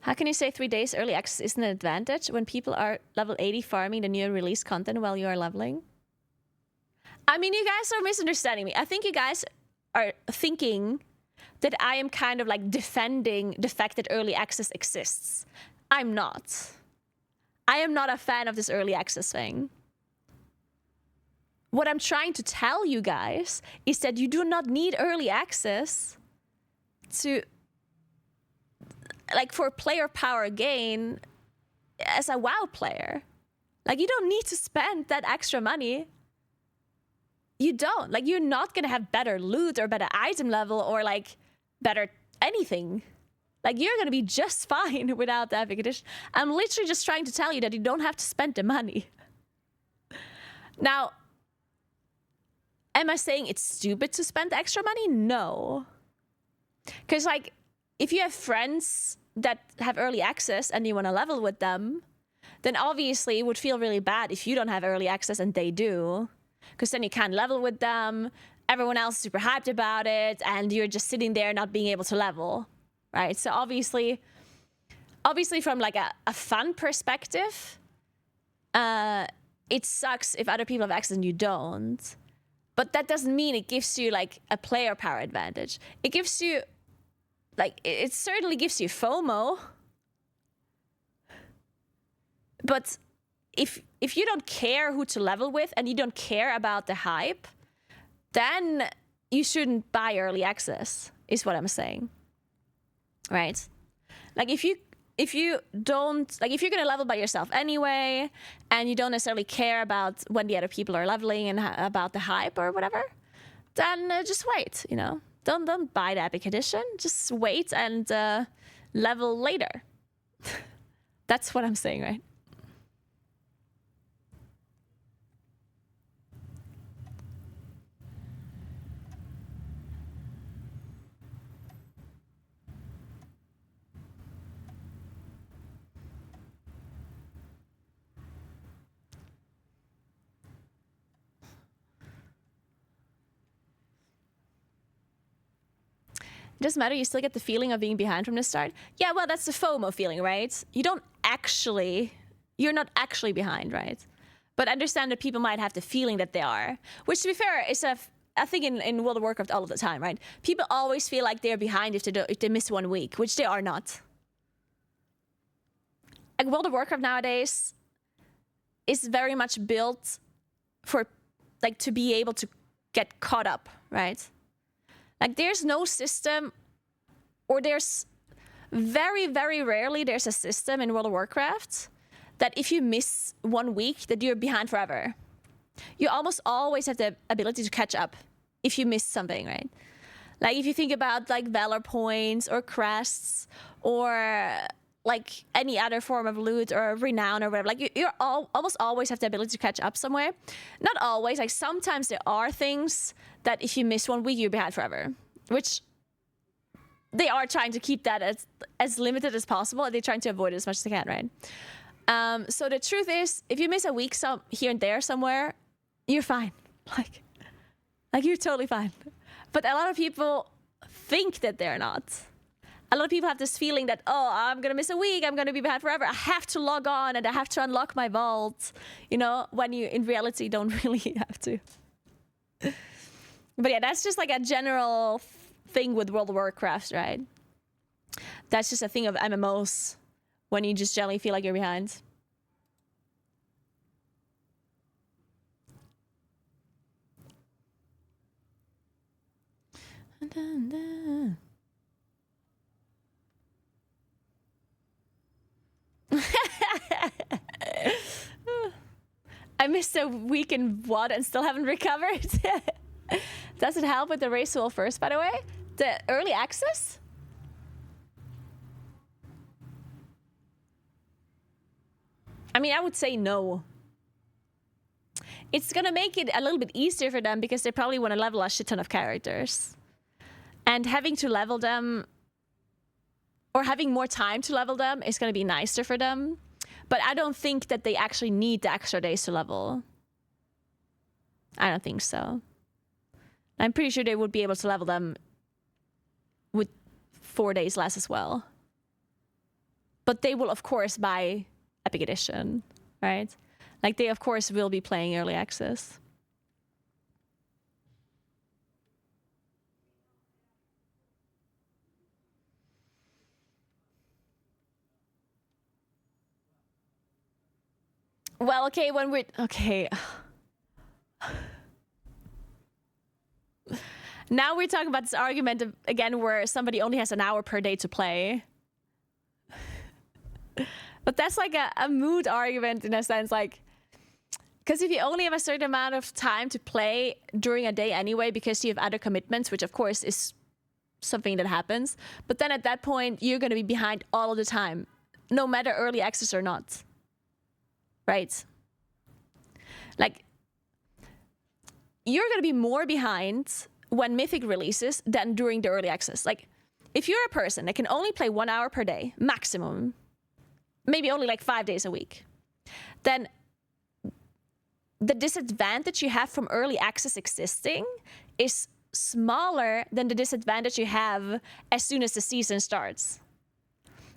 How can you say 3 days early access isn't an advantage when people are level 80 farming the new release content while you are leveling? I mean, you guys are misunderstanding me. I think you guys are thinking that I am kind of like defending the fact that early access exists. I'm not. I am not a fan of this early access thing. What I'm trying to tell you guys is that you do not need early access to, like, for player power gain as a WoW player. Like, you don't need to spend that extra money. You don't. Like, you're not gonna have better loot or better item level or like better anything. Like, you're gonna be just fine without the Epic Edition. I'm literally just trying to tell you that you don't have to spend the money. Now, am I saying it's stupid to spend extra money? No. Because, like, if you have friends that have early access and you want to level with them, then obviously it would feel really bad if you don't have early access and they do. Because then you can't level with them, everyone else is super hyped about it, and you're just sitting there not being able to level, right? So obviously from like a fun perspective, it sucks if other people have access and you don't. But that doesn't mean it gives you like a player power advantage. It gives you, like, it certainly gives you FOMO. But if you don't care who to level with and you don't care about the hype, then you shouldn't buy early access, is what I'm saying. Right? Like, if you if you don't, like, if you're gonna level by yourself anyway, and you don't necessarily care about when the other people are leveling and about the hype or whatever, then just wait, you know? Don't buy the Epic Edition. Just wait and level later. That's what I'm saying, right? It doesn't matter, you still get the feeling of being behind from the start. Yeah, well, that's the FOMO feeling, right? You're not actually behind, right? But understand that people might have the feeling that they are. Which, to be fair, is a thing in World of Warcraft all of the time, right? People always feel like they're behind if they miss 1 week, which they are not. Like, World of Warcraft nowadays is very much built for, like, to be able to get caught up, right? Like, there's no system, or there's very, very rarely there's a system in World of Warcraft that if you miss 1 week, that you're behind forever. You almost always have the ability to catch up if you miss something, right? Like, if you think about, like, Valor points or crests or, like, any other form of loot or renown or whatever, like, you're almost always have the ability to catch up somewhere. Not always, like, sometimes there are things that if you miss 1 week, you're behind forever, which they are trying to keep that as limited as possible, and they're trying to avoid it as much as they can, right? So the truth is, if you miss a week here and there somewhere, you're fine. Like you're totally fine. But a lot of people think that they're not. A lot of people have this feeling that, oh, I'm going to miss a week, I'm going to be behind forever, I have to log on and I have to unlock my vault, you know, when you in reality don't really have to. But yeah, that's just like a general thing with World of Warcraft, right? That's just a thing of MMOs when you just generally feel like you're behind. I missed a week in VOD and still haven't recovered. Does it help with the race wall first, by the way? The early access? I mean, I would say no. It's gonna make it a little bit easier for them because they probably want to level a shit ton of characters. And having to level them, or having more time to level them, is gonna be nicer for them. But I don't think that they actually need the extra days to level. I don't think so. I'm pretty sure they would be able to level them with 4 days less as well. But they will, of course, buy Epic Edition, right? Like, they, of course, will be playing early access. Well, okay, when we're... Okay. Now we're talking about this argument of, again, where somebody only has an hour per day to play. But that's like a mood argument in a sense, like... Because if you only have a certain amount of time to play during a day anyway, because you have other commitments, which of course is something that happens, but then at that point, you're going to be behind all of the time, no matter early access or not. Right? Like, you're going to be more behind when Mythic releases than during the early access. Like, if you're a person that can only play 1 hour per day, maximum, maybe only like 5 days a week, then the disadvantage you have from early access existing is smaller than the disadvantage you have as soon as the season starts.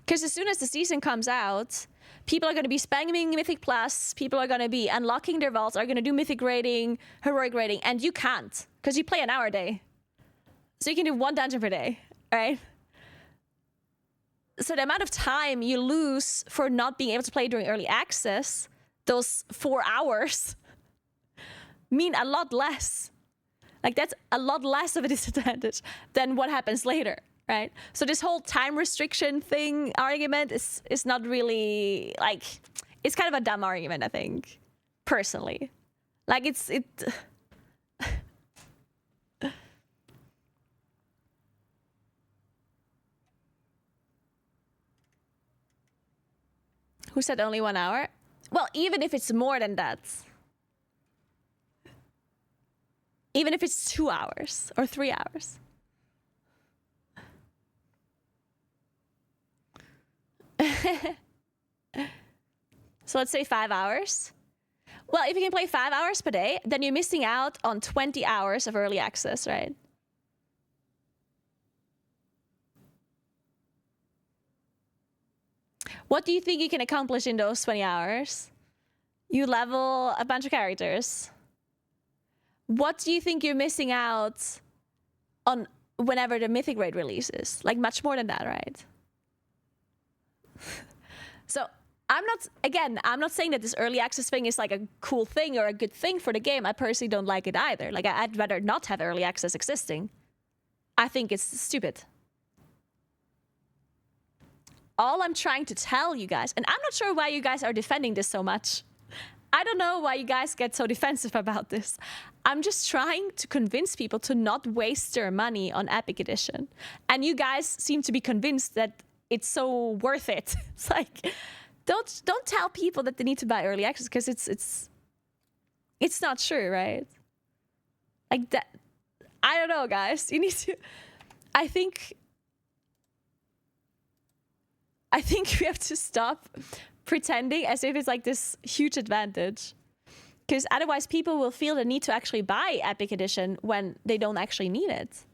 Because as soon as the season comes out, people are going to be spamming Mythic Plus, people are going to be unlocking their vaults, are going to do Mythic rating, Heroic rating, and you can't, because you play an hour a day. So you can do 1 dungeon per day, right? So the amount of time you lose for not being able to play during early access, those 4 hours, mean a lot less. Like, that's a lot less of a disadvantage than what happens later, right? So this whole time restriction thing argument is not really like, it's kind of a dumb argument, I think, personally. Like it. Who said only 1 hour? Well, even if it's more than that. Even if it's 2 hours or 3 hours. So let's say 5 hours. Well, if you can play 5 hours per day, then you're missing out on 20 hours of early access, right? What do you think you can accomplish in those 20 hours? You level a bunch of characters. What do you think you're missing out on whenever the mythic raid releases? Like much more than that, right? So I'm not saying that this early access thing is like a cool thing or a good thing for the game. I personally don't like it either. Like I'd rather not have early access existing. I think it's stupid. All I'm trying to tell you guys, and I'm not sure why you guys are defending this so much. I don't know why you guys get so defensive about this. I'm just trying to convince people to not waste their money on Epic Edition. And you guys seem to be convinced that it's so worth it. It's like, don't tell people that they need to buy early access, because it's not true, right? Like that. I don't know, guys. You need to. I think we have to stop pretending as if it's like this huge advantage, because otherwise people will feel the need to actually buy Epic Edition when they don't actually need it.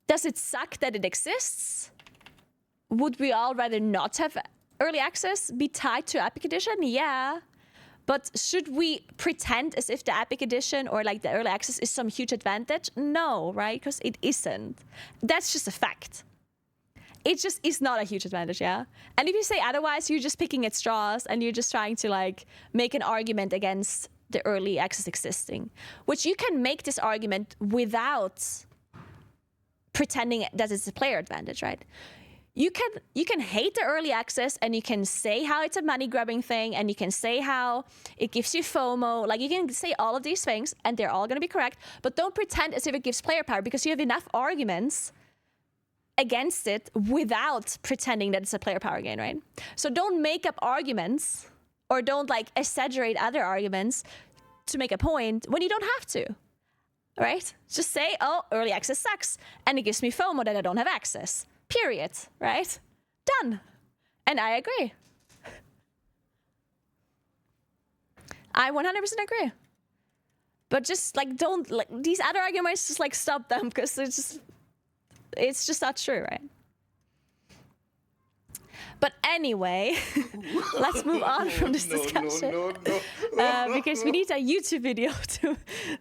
Does it suck that it exists? Would we all rather not have early access be tied to Epic Edition? Yeah. But should we pretend as if the Epic Edition or like the early access is some huge advantage? No, right? Because it isn't. That's just a fact. It just is not a huge advantage, yeah? And if you say otherwise, you're just picking at straws and you're just trying to like make an argument against the early access existing, which you can make this argument without pretending that it's a player advantage, right? You can hate the early access and you can say how it's a money grabbing thing and you can say how it gives you FOMO. Like you can say all of these things and they're all going to be correct, but don't pretend as if it gives player power, because you have enough arguments against it without pretending that it's a player power gain, right? So don't make up arguments or don't like exaggerate other arguments to make a point when you don't have to, right? Just say, oh, early access sucks and it gives me FOMO that I don't have access, period, right? Done. And I agree. I 100% agree. But just like don't, like these other arguments, just like stop them, because it's just not true, right? But anyway, let's move on from this discussion. No. Because we need a YouTube video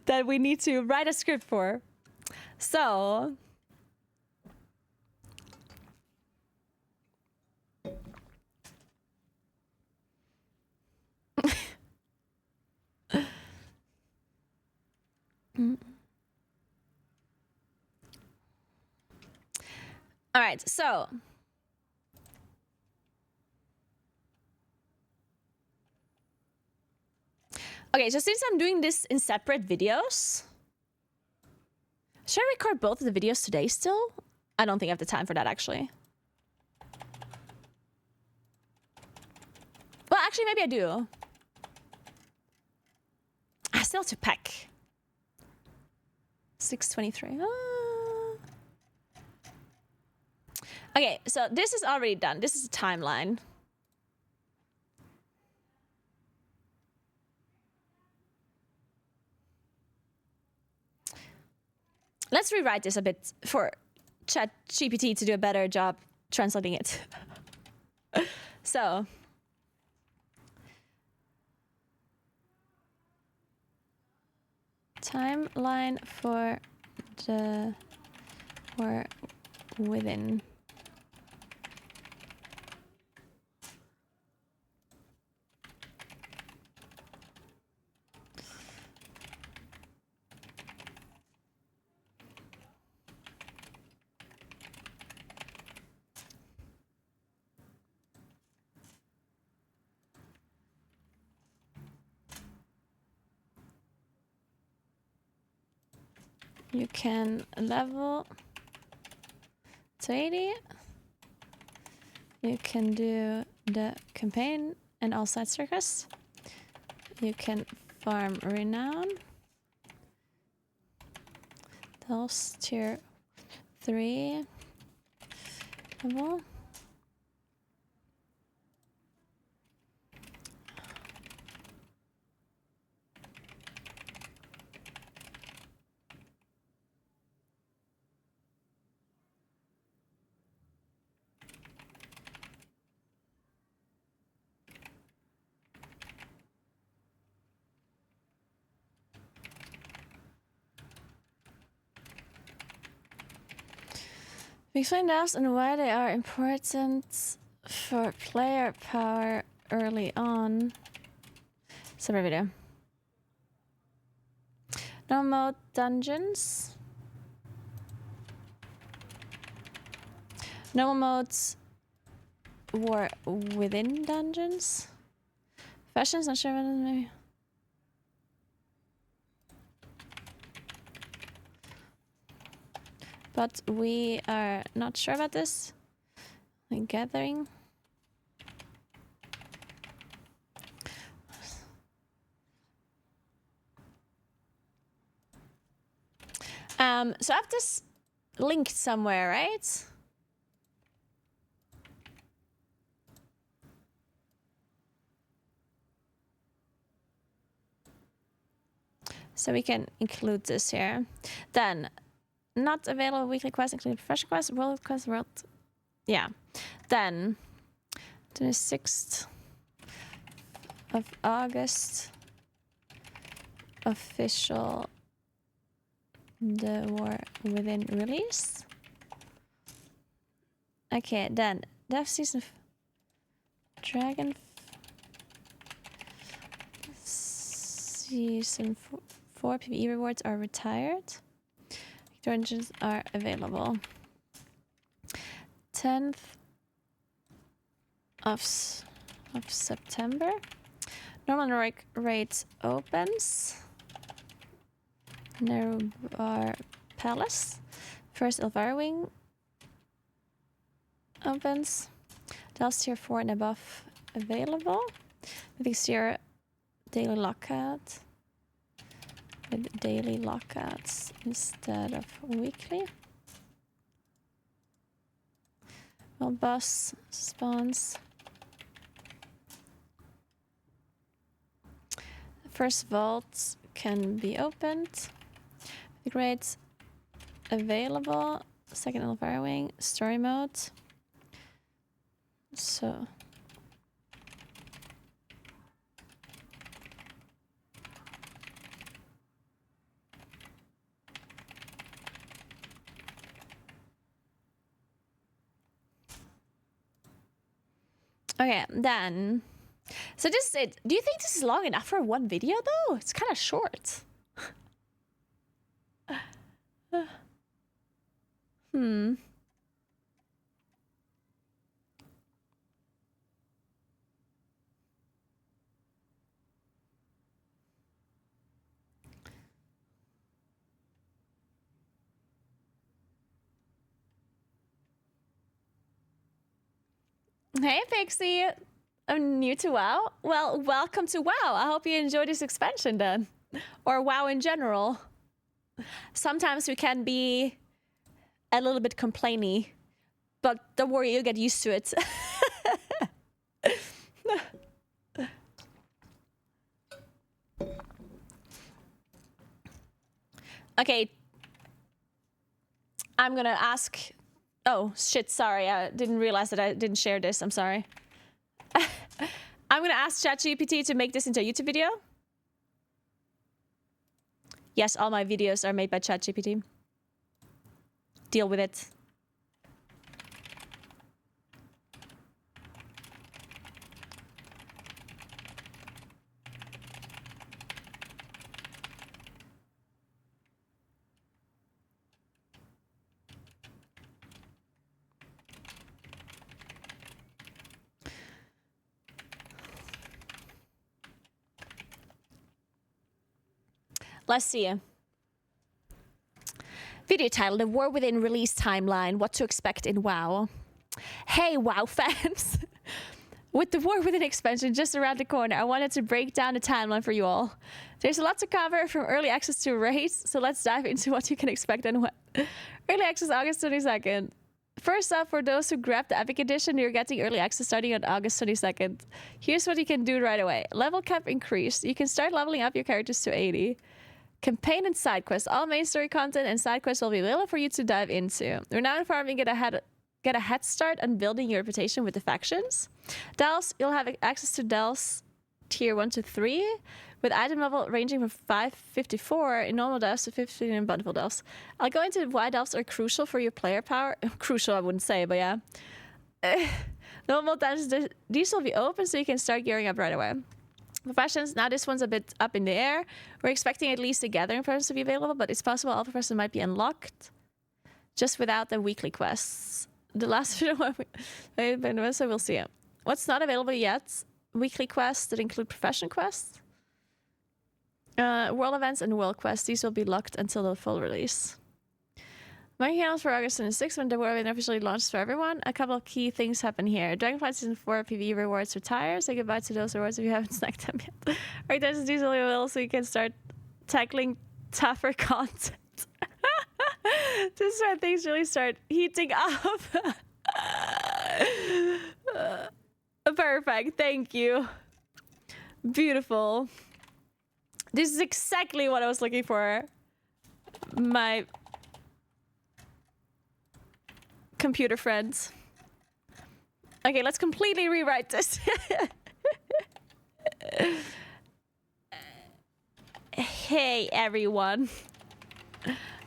that we need to write a script for. So, all right, so okay, so since I'm doing this in separate videos, should I record both of the videos today still? I don't think I have the time for that, actually. Well, actually, maybe I do. I still have to pack. 6:23. Okay, so this is already done. This is a timeline. Let's rewrite this a bit for ChatGPT to do a better job translating it. So, timeline for the or within. You can level to 80. You can do the campaign and all side circus. You can farm renown. Those tier 3 level. We explain elves and why they are important for player power early on. Separate video. No mode dungeons. No modes war within dungeons. Fashion's not sure what it is, maybe. But we are not sure about this. Like gathering. So I have this linked somewhere, right? So we can include this here. Then, not available weekly quests include fresh quests, world quests, world. Yeah. Then, 26th of August, official The War Within release. Okay, then, Death Season Dragon Season 4 PvE rewards are retired. Dungeons are available. 10th of September. Normal raid opens. Naguura Palace. First Elvira Wing opens. Delves tier 4 and above available. This year daily lockout. With daily lockouts instead of weekly. Well, boss spawns. First vaults can be opened. The grades available. Second Elvira Wing, story mode. So. Okay, then. So this is it. Do you think this is long enough for one video though? It's kind of short. Hey Pixie, I'm new to WoW. Well, welcome to WoW. I hope you enjoy this expansion then. Or WoW in general. Sometimes we can be a little bit complainy, but don't worry, you'll get used to it. Okay. I'm gonna ask... Oh, shit, sorry. I didn't realize that I didn't share this. I'm sorry. I'm gonna ask ChatGPT to make this into a YouTube video. Yes, all my videos are made by ChatGPT. Deal with it. Let's see. Video title: The War Within release timeline. What to expect in WoW. Hey, WoW fans! With the War Within expansion just around the corner, I wanted to break down the timeline for you all. There's a lot to cover from early access to raids, so let's dive into what you can expect and what. Early access August 22nd. First up, for those who grabbed the Epic Edition, you're getting early access starting on August 22nd. Here's what you can do right away. Level cap increased. You can start leveling up your characters to 80. Campaign and side quests. All main story content and side quests will be available for you to dive into. Renowned farming get a head start on building your reputation with the factions. Delves, you'll have access to Delves tier 1 to 3, with item level ranging from 554 in normal Delves to 15 in bountiful Delves. I'll go into why Delves are crucial for your player power. Crucial, I wouldn't say, but yeah. Normal dungeons, these will be open, so you can start gearing up right away. Professions, now this one's a bit up in the air. We're expecting at least the gathering programs to be available, but it's possible all professions might be unlocked just without the weekly quests. The last video so we'll see it. What's not available yet? Weekly quests that include profession quests, world events, and world quests. These will be locked until the full release. Marking announced for August 26th when the War Within officially launches for everyone. A couple of key things happen here. Dragonflight Season 4 PvE rewards retire. Say goodbye to those rewards if you haven't snagged them yet. Alright, there's these only available so you can start tackling tougher content. This is where things really start heating up. Perfect, thank you. Beautiful. This is exactly what I was looking for. My computer friends. Okay, let's completely rewrite this. Hey everyone.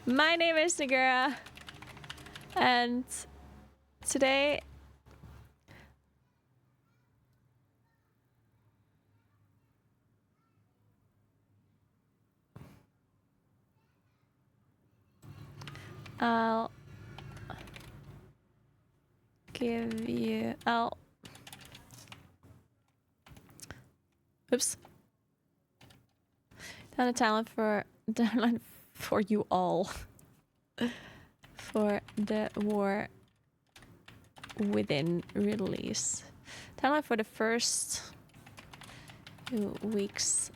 My name is Naguura, and today I'll give you oops. Down a talent for downline for you all. For the War Within release. Timeline for the first 2 weeks.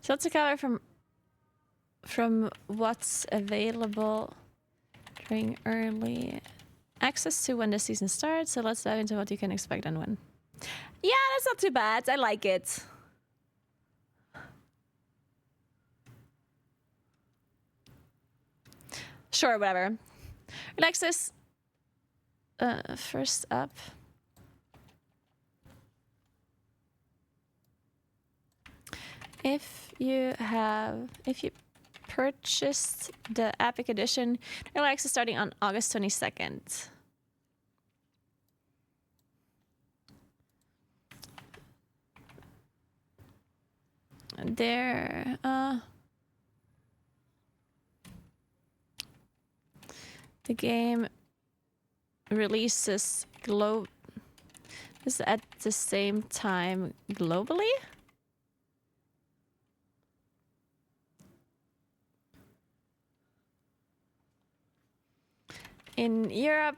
So let's cover from what's available during early access to when the season starts. So let's dive into what you can expect and when. Yeah, that's not too bad. I like it. Sure, whatever. Alexis, first up. If you purchased the Epic Edition, early access starting on August 22nd. There, the game releases at the same time globally. In Europe,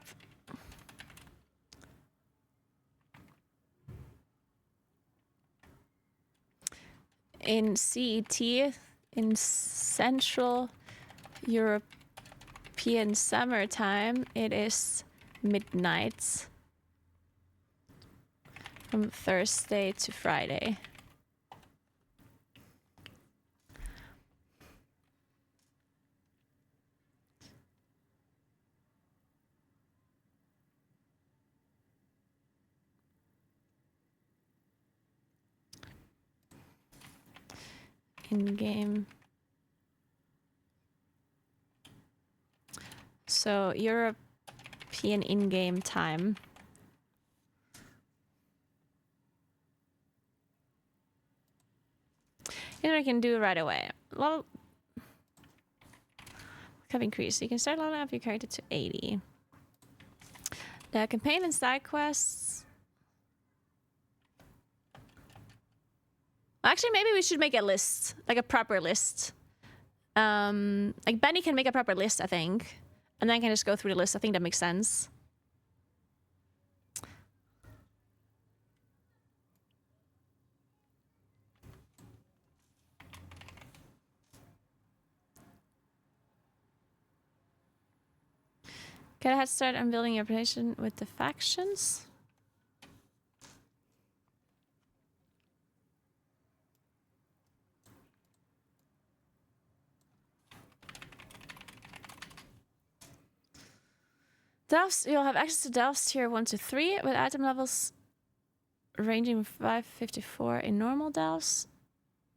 in CET, in Central European summertime, it is midnight from Thursday to Friday. In-game. So European in-game time. And I can do right away. Level cap increase. You can start leveling up your character to 80. The campaign and side quests. Actually, maybe we should make a list, like a proper list. Like Benny can make a proper list, I think, and then I can just go through the list. I think that makes sense. Get a head start on building your reputation with the factions. Delves, you'll have access to Delves tier 1 to 3 with item levels ranging from 554 in normal Delves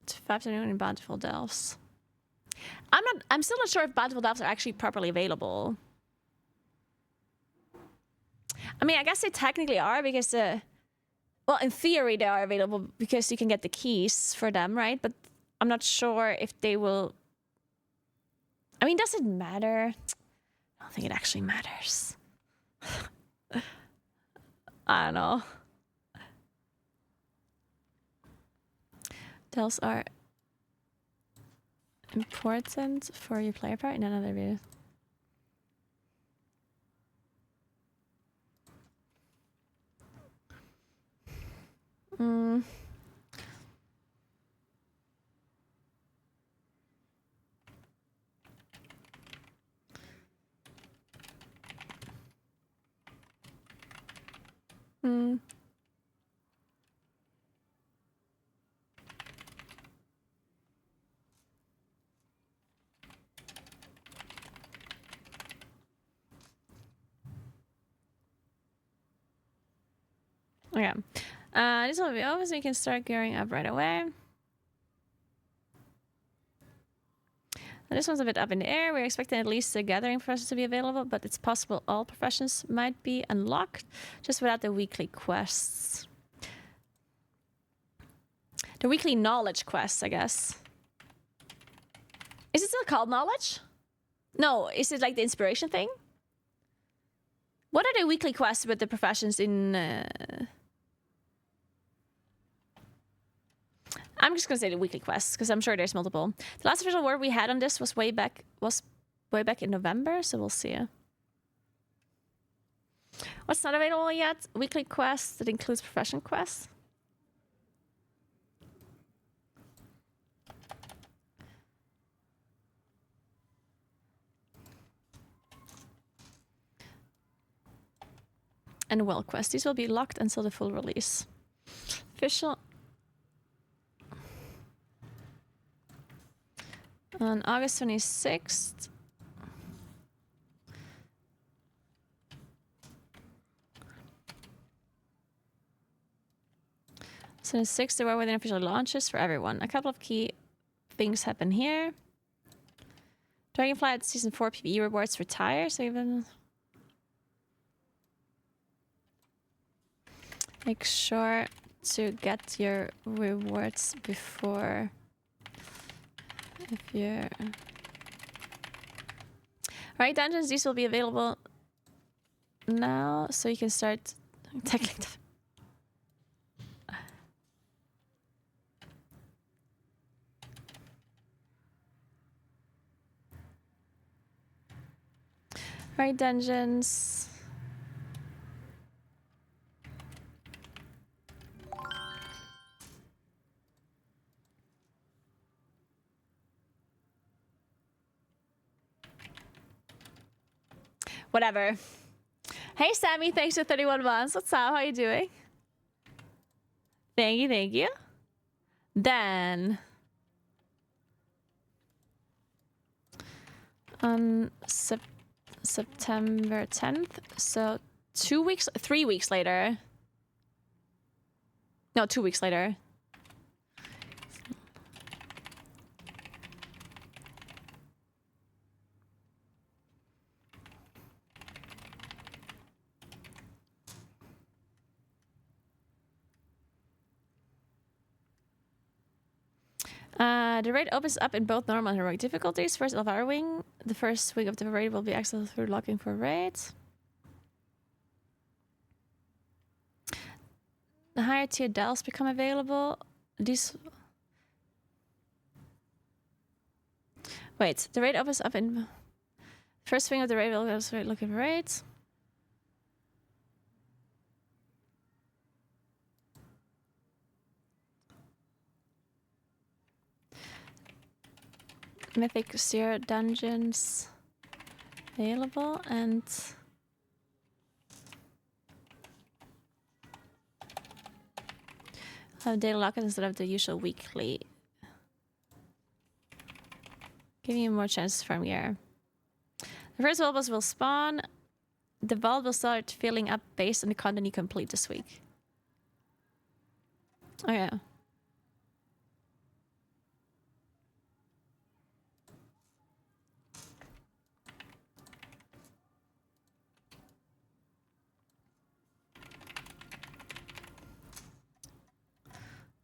to 521 in bountiful Delves. I'm still not sure if bountiful Delves are actually properly available. I mean, I guess they technically are because, well, in theory they are available because you can get the keys for them, right? But I'm not sure if they will. I mean, does it matter? I don't think it actually matters. I don't know. Delves are important for your player part in another view. Mm. Mm. Okay. This will be over so we can start gearing up right away. This one's a bit up in the air. We're expecting at least the gathering professions to be available, but it's possible all professions might be unlocked just without the weekly quests. The weekly knowledge quests, I guess. Is it still called knowledge? No, is it like the inspiration thing? What are the weekly quests with the professions in... I'm just gonna say the weekly quests because I'm sure there's multiple. The last official word we had on this was way back in November, so we'll see. What's not available yet? Weekly quests that includes profession quests. And well quests. These will be locked until the full release. Official. On August 26th. So the 6th, there were within official launches for everyone. A couple of key things happen here. Dragonfly at Season 4 PvE rewards retire, so even... Make sure to get your rewards before... If you're... Right, dungeons, these will be available now, so you can start tackling them. Right, dungeons. Whatever. Hey, Sammy, thanks for 31 months. What's up? How you doing? Thank you, thank you. Then... on September 10th, so 3 weeks later. No, 2 weeks later. The raid opens up in both normal and heroic difficulties. First Elvira wing. The first week of the raid will be accessed through locking for raids. the higher tier dells become available. These. Wait, the raid opens up in. First swing of the raid will go straight looking for raids. Mythic Seer dungeons available and have daily lock instead of the usual weekly. Giving you more chances from here. The first vault will spawn. The vault will start filling up based on the content you complete this week. Oh yeah.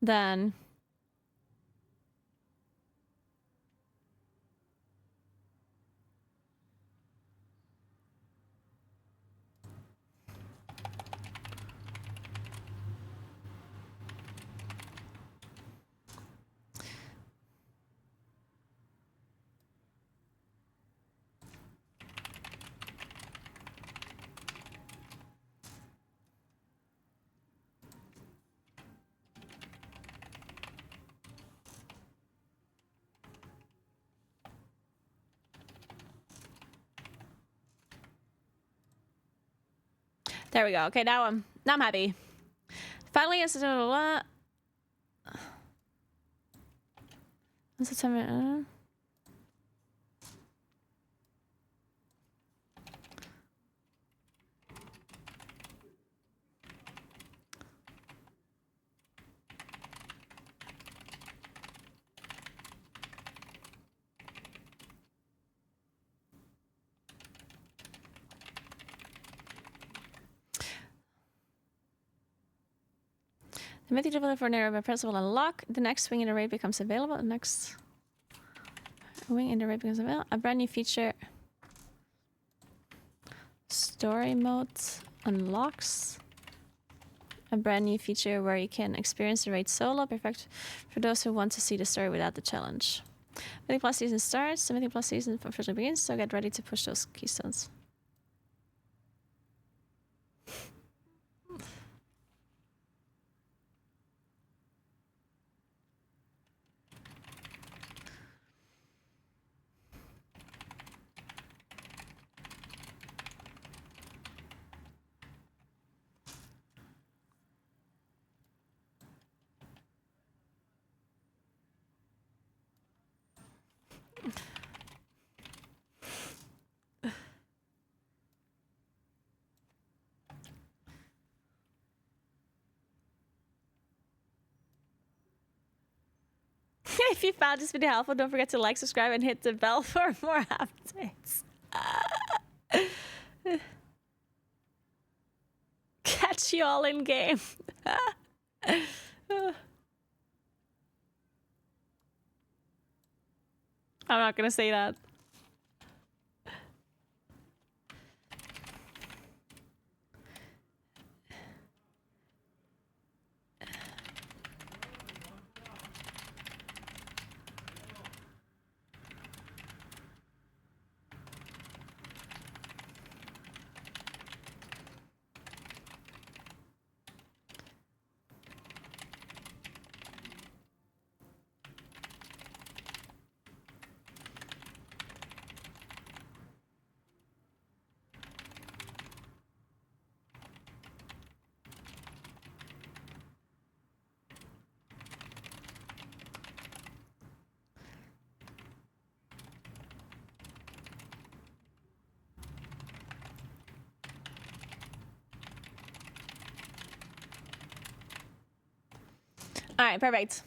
Then there we go. Okay, now I'm happy. Finally, it's September. The mythic developer for nearby press will unlock. The next swing in the raid becomes available. The next wing in the raid becomes available. A brand new feature. Story mode unlocks. A brand new feature where you can experience the raid solo. Perfect for those who want to see the story without the challenge. Mythic Plus season starts. The Mythic Plus season officially begins, so get ready to push those keystones. If you found this video helpful, don't forget to like, subscribe, and hit the bell for more updates. Catch you all in game. I'm not gonna say that. All right, perfect.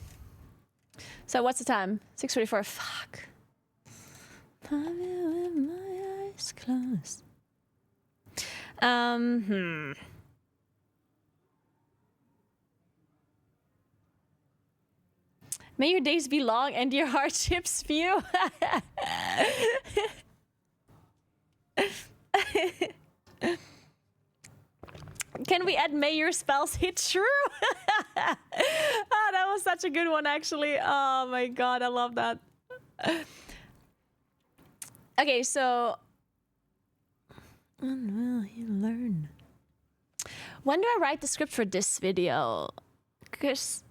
So what's the time? 6:44. Fuck. With my eyes closed. May your days be long and your hardships few. Can we add mayor spells hit true? Oh, that was such a good one, actually. Oh my god, I love that. Okay, so... When will he learn? When do I write the script for this video? Because...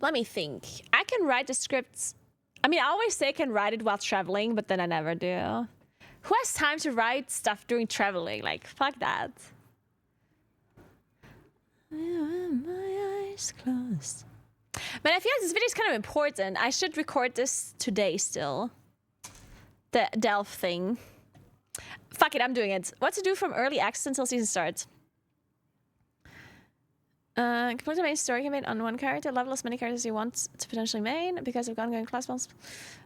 Let me think. I can write the scripts. I mean, I always say I can write it while traveling, but then I never do. Who has time to write stuff during traveling? Like, fuck that. My eyes closed. But I feel like this video is kind of important. I should record this today still. The Delph thing. Fuck it, I'm doing it. What to do from early access until season starts. Complete the main story campaign on one character. Level as many characters you want to potentially main because of ongoing class bonds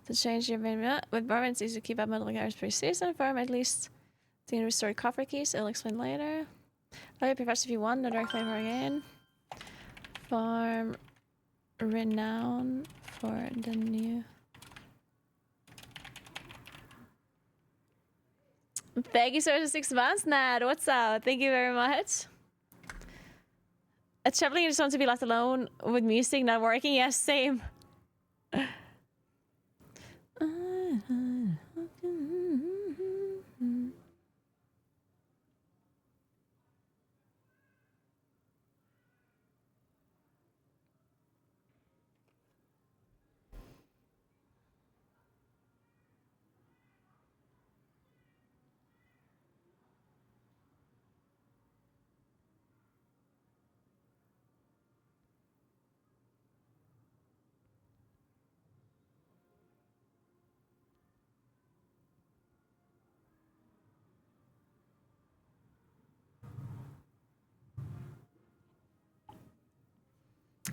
to change your main. With Barman, it's easy to keep up multiple characters per season. Farm at least to restore coffer keys. I'll explain later. Play Professor if you want. No dark flavor again. Farm renown for the new. Thank you so much for 6 months, Nad. What's up? Thank you very much. At traveling, you just want to be left alone with music not working. Yes, same.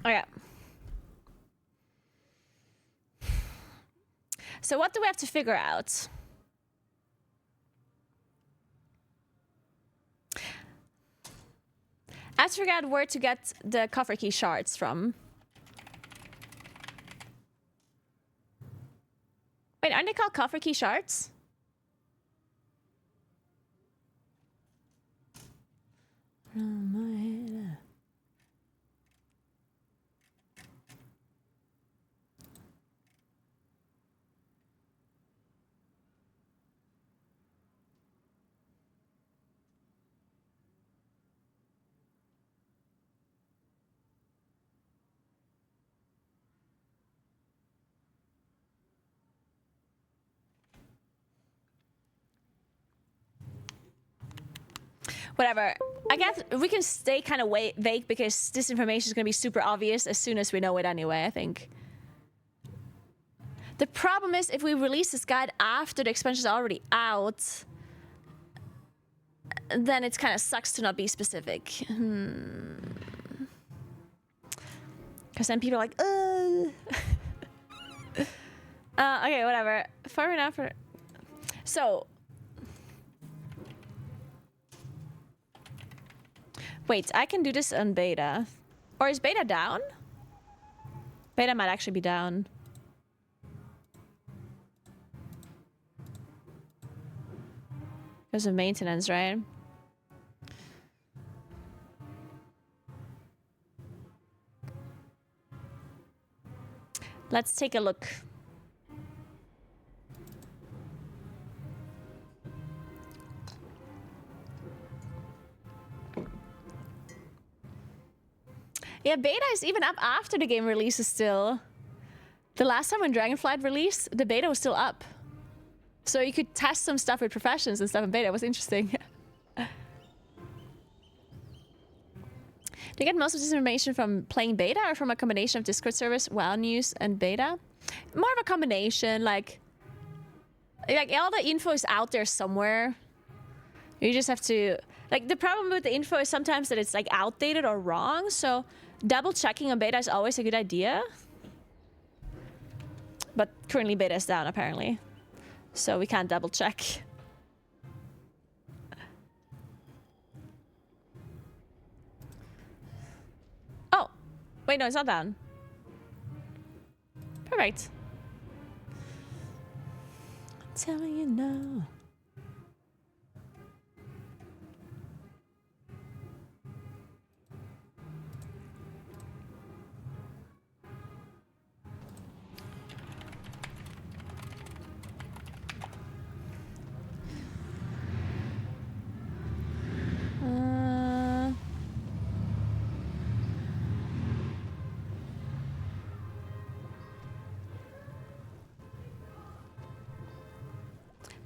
Okay. So what do we have to figure out? I have to figure out where to get the coffer key shards from. Wait, aren't they called coffer key shards? Oh, my head. Whatever. I guess we can stay kind of vague because this information is going to be super obvious as soon as we know it anyway, I think. The problem is if we release this guide after the expansion is already out, then it kind of sucks to not be specific. Because then people are like, okay, whatever. Far enough for... So... Wait, I can do this on beta. Or is beta down? Beta might actually be down. Because of maintenance, right? Let's take a look. Yeah, beta is even up after the game releases still. The last time when Dragonflight released, the beta was still up. So you could test some stuff with professions and stuff in beta. It was interesting. Do you get most of this information from playing beta or from a combination of Discord service, WoW News, and beta? More of a combination, like all the info is out there somewhere. You just have to... Like, the problem with the info is sometimes that it's, like, outdated or wrong, so double checking on beta is always a good idea. But currently beta is down, apparently. So we can't double check. Oh! Wait, no, it's not down. Alright. I'm telling you now.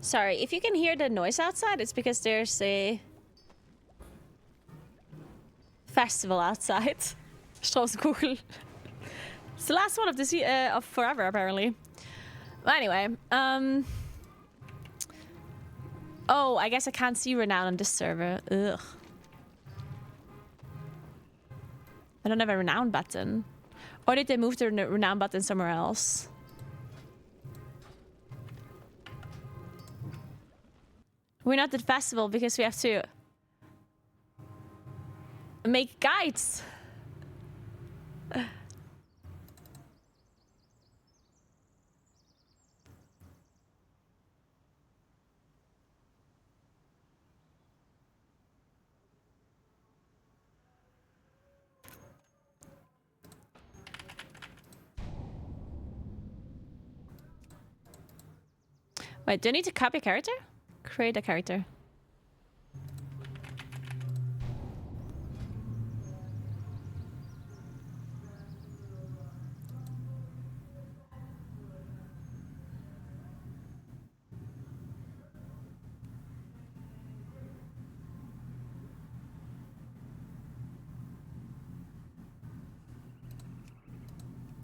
Sorry, if you can hear the noise outside, it's because there's a festival outside. Straußkugel. It's the last one of this of forever, apparently. But anyway, oh, I guess I can't see Renown on this server. Ugh. I don't have a Renown button. Or did they move the Renown button somewhere else? We're not at the festival because we have to make guides. Wait, do I need to copy a character? Create a character.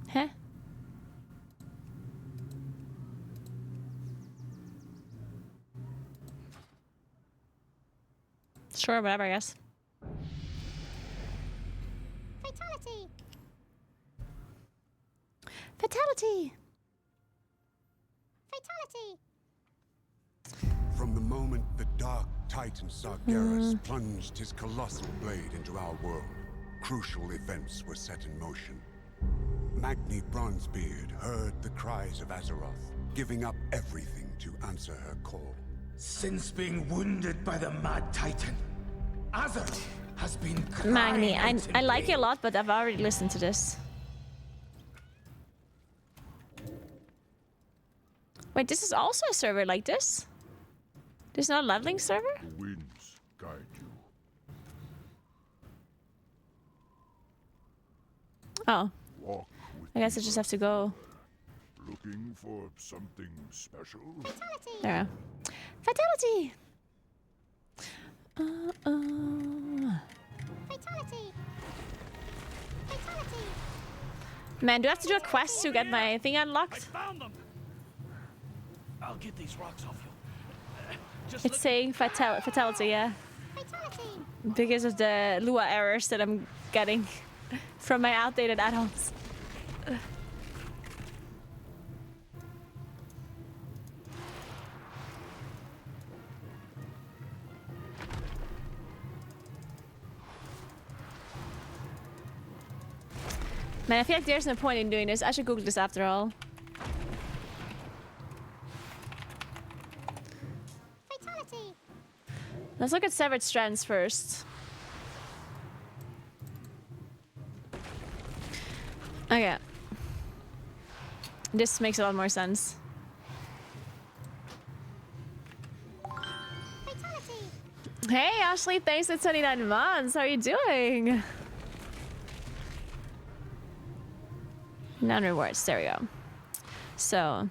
Huh? Sure, whatever, I guess. Fatality! Fatality! Fatality! From the moment the dark titan Sargeras plunged his colossal blade into our world, crucial events were set in motion. Magni Bronzebeard heard the cries of Azeroth, giving up everything to answer her call. Since being wounded by the Mad Titan, Azeroth has been Magni, I like you a lot, but I've already listened to this. Wait, this is also a server like this? This is not a leveling server? The winds guide you. Oh. Walk with I guess I just have to go. Looking for something special? Fatality! There. Fatality! Fatality! Fatality! Man, do I have to do a quest to get my thing unlocked? Found them. I'll get these rocks off you. It's saying fatality, yeah. Fatality! Because of the Lua errors that I'm getting from my outdated add-ons. Man, I feel like there's no point in doing this. I should Google this after all. Fatality! Let's look at Severed Strands first. Okay. This makes a lot more sense. Fatality! Hey, Ashley, thanks for 29 months. How are you doing? Non-rewards. There we go. So...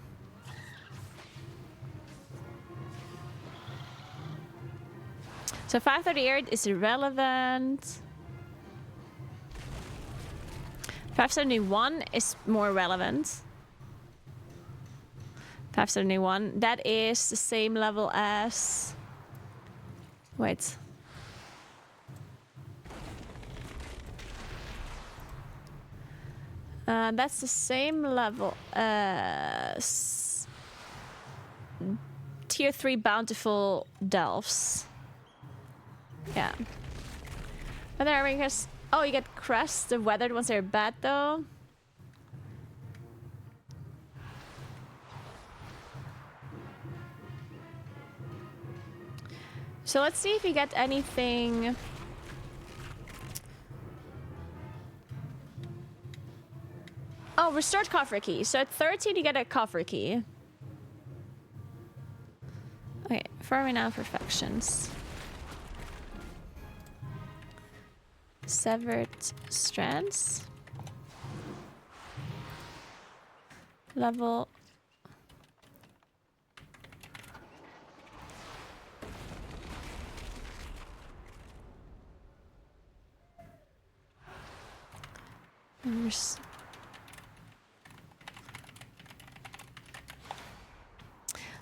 So 538 is irrelevant. 571 is more relevant. 571. That is the same level as... Wait. That's the same level as... Tier 3 Bountiful Delves. Yeah. But there, because... Oh, you get crests, the weathered ones are bad though. So let's see if we get anything. Oh, restored coffer key. So at 13 you get a coffer key. Okay, farming now perfections. Severed strands. Level.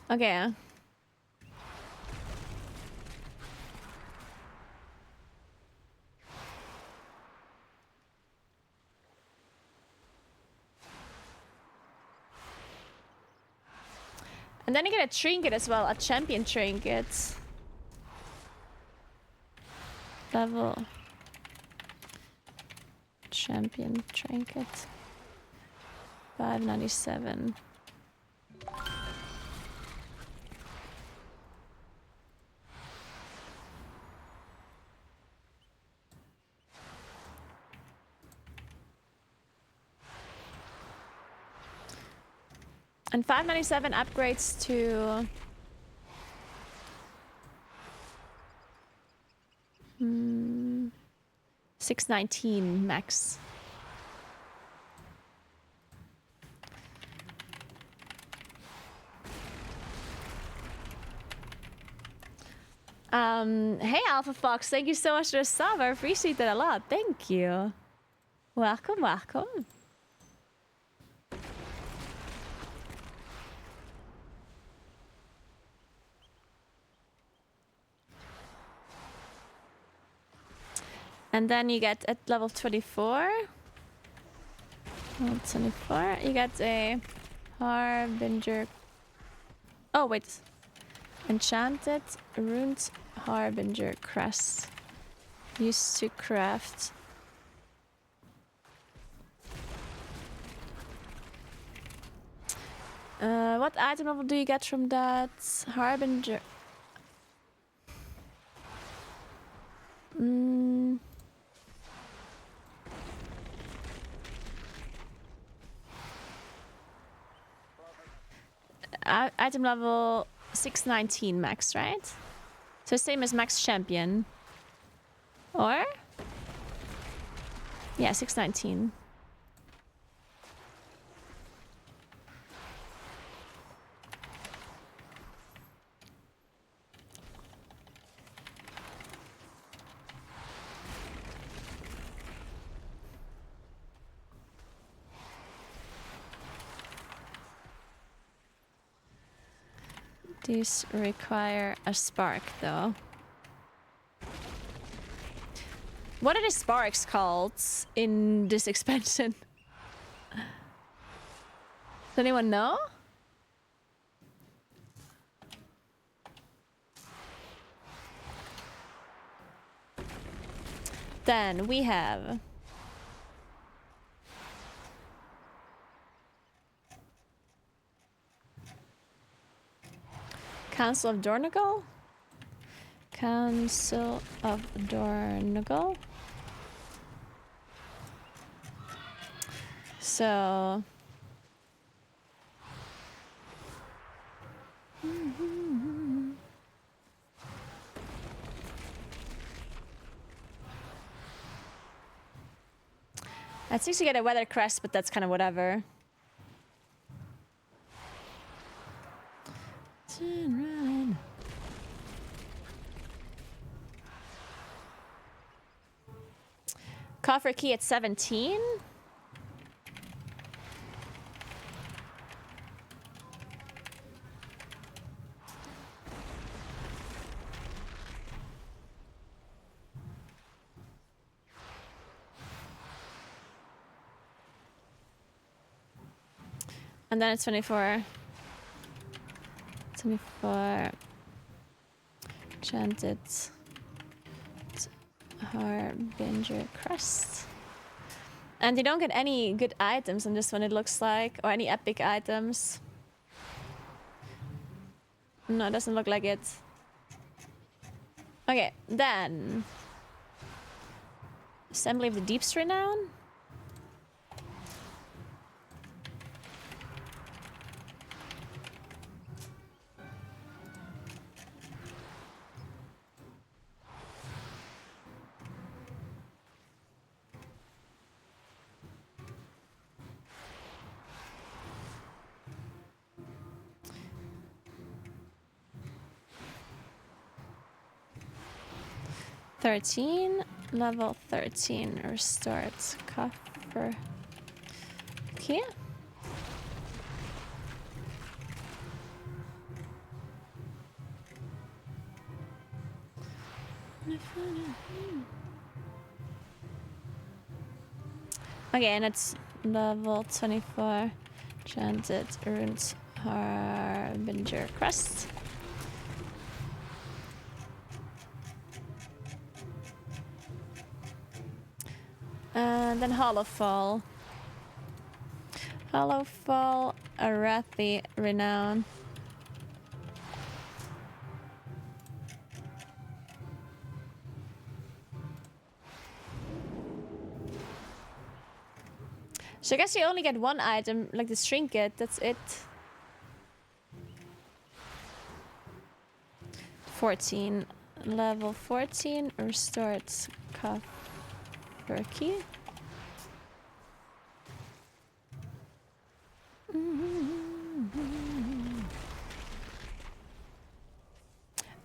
Okay. And then you get a trinket as well, a champion trinket. Level. Champion trinket. 597. And 597 upgrades to 619 max. Hey Alpha Fox, thank you so much for the sub. I appreciate that a lot. Thank you. Welcome, welcome. And then you get at level 24. Level 24, you get a Harbinger. Oh, wait. Enchanted Runed Harbinger Crest. Used to craft. What item level do you get from that? Harbinger. Item level 619 max, right? So same as max champion. Or? Yeah, 619. These require a spark, though. What are the sparks called in this expansion? Does anyone know? Then we have... Council of Dornagal? Council of Dornagal. So... At 6 you get a weather crest, but that's kind of whatever. Coffer key at 17. And then it's 24. 24. Enchanted Harbinger Crest. And you don't get any good items on this one, it looks like. Or any epic items. No, it doesn't look like it. Okay, then Assembly of the Deep's Renown. Level 13 restores copper key. Okay, and it's level 24 Transit Runes Harbinger Crest. And then Hollowfall. Hollowfall, Arathi Renown. So I guess you only get one item, like the trinket, that's it. 14. Level 14 restored copper key.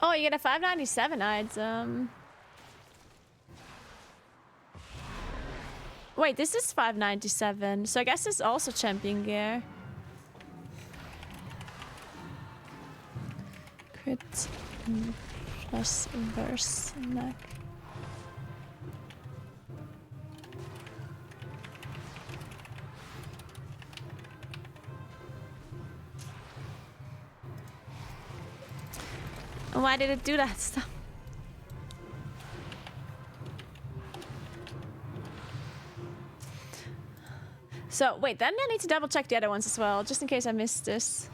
Oh, you get a 597 item. Wait, this is 597, so I guess it's also champion gear. Crit plus burst neck. Why did it do that stuff? So, wait, then I need to double check the other ones as well, just in case I missed this.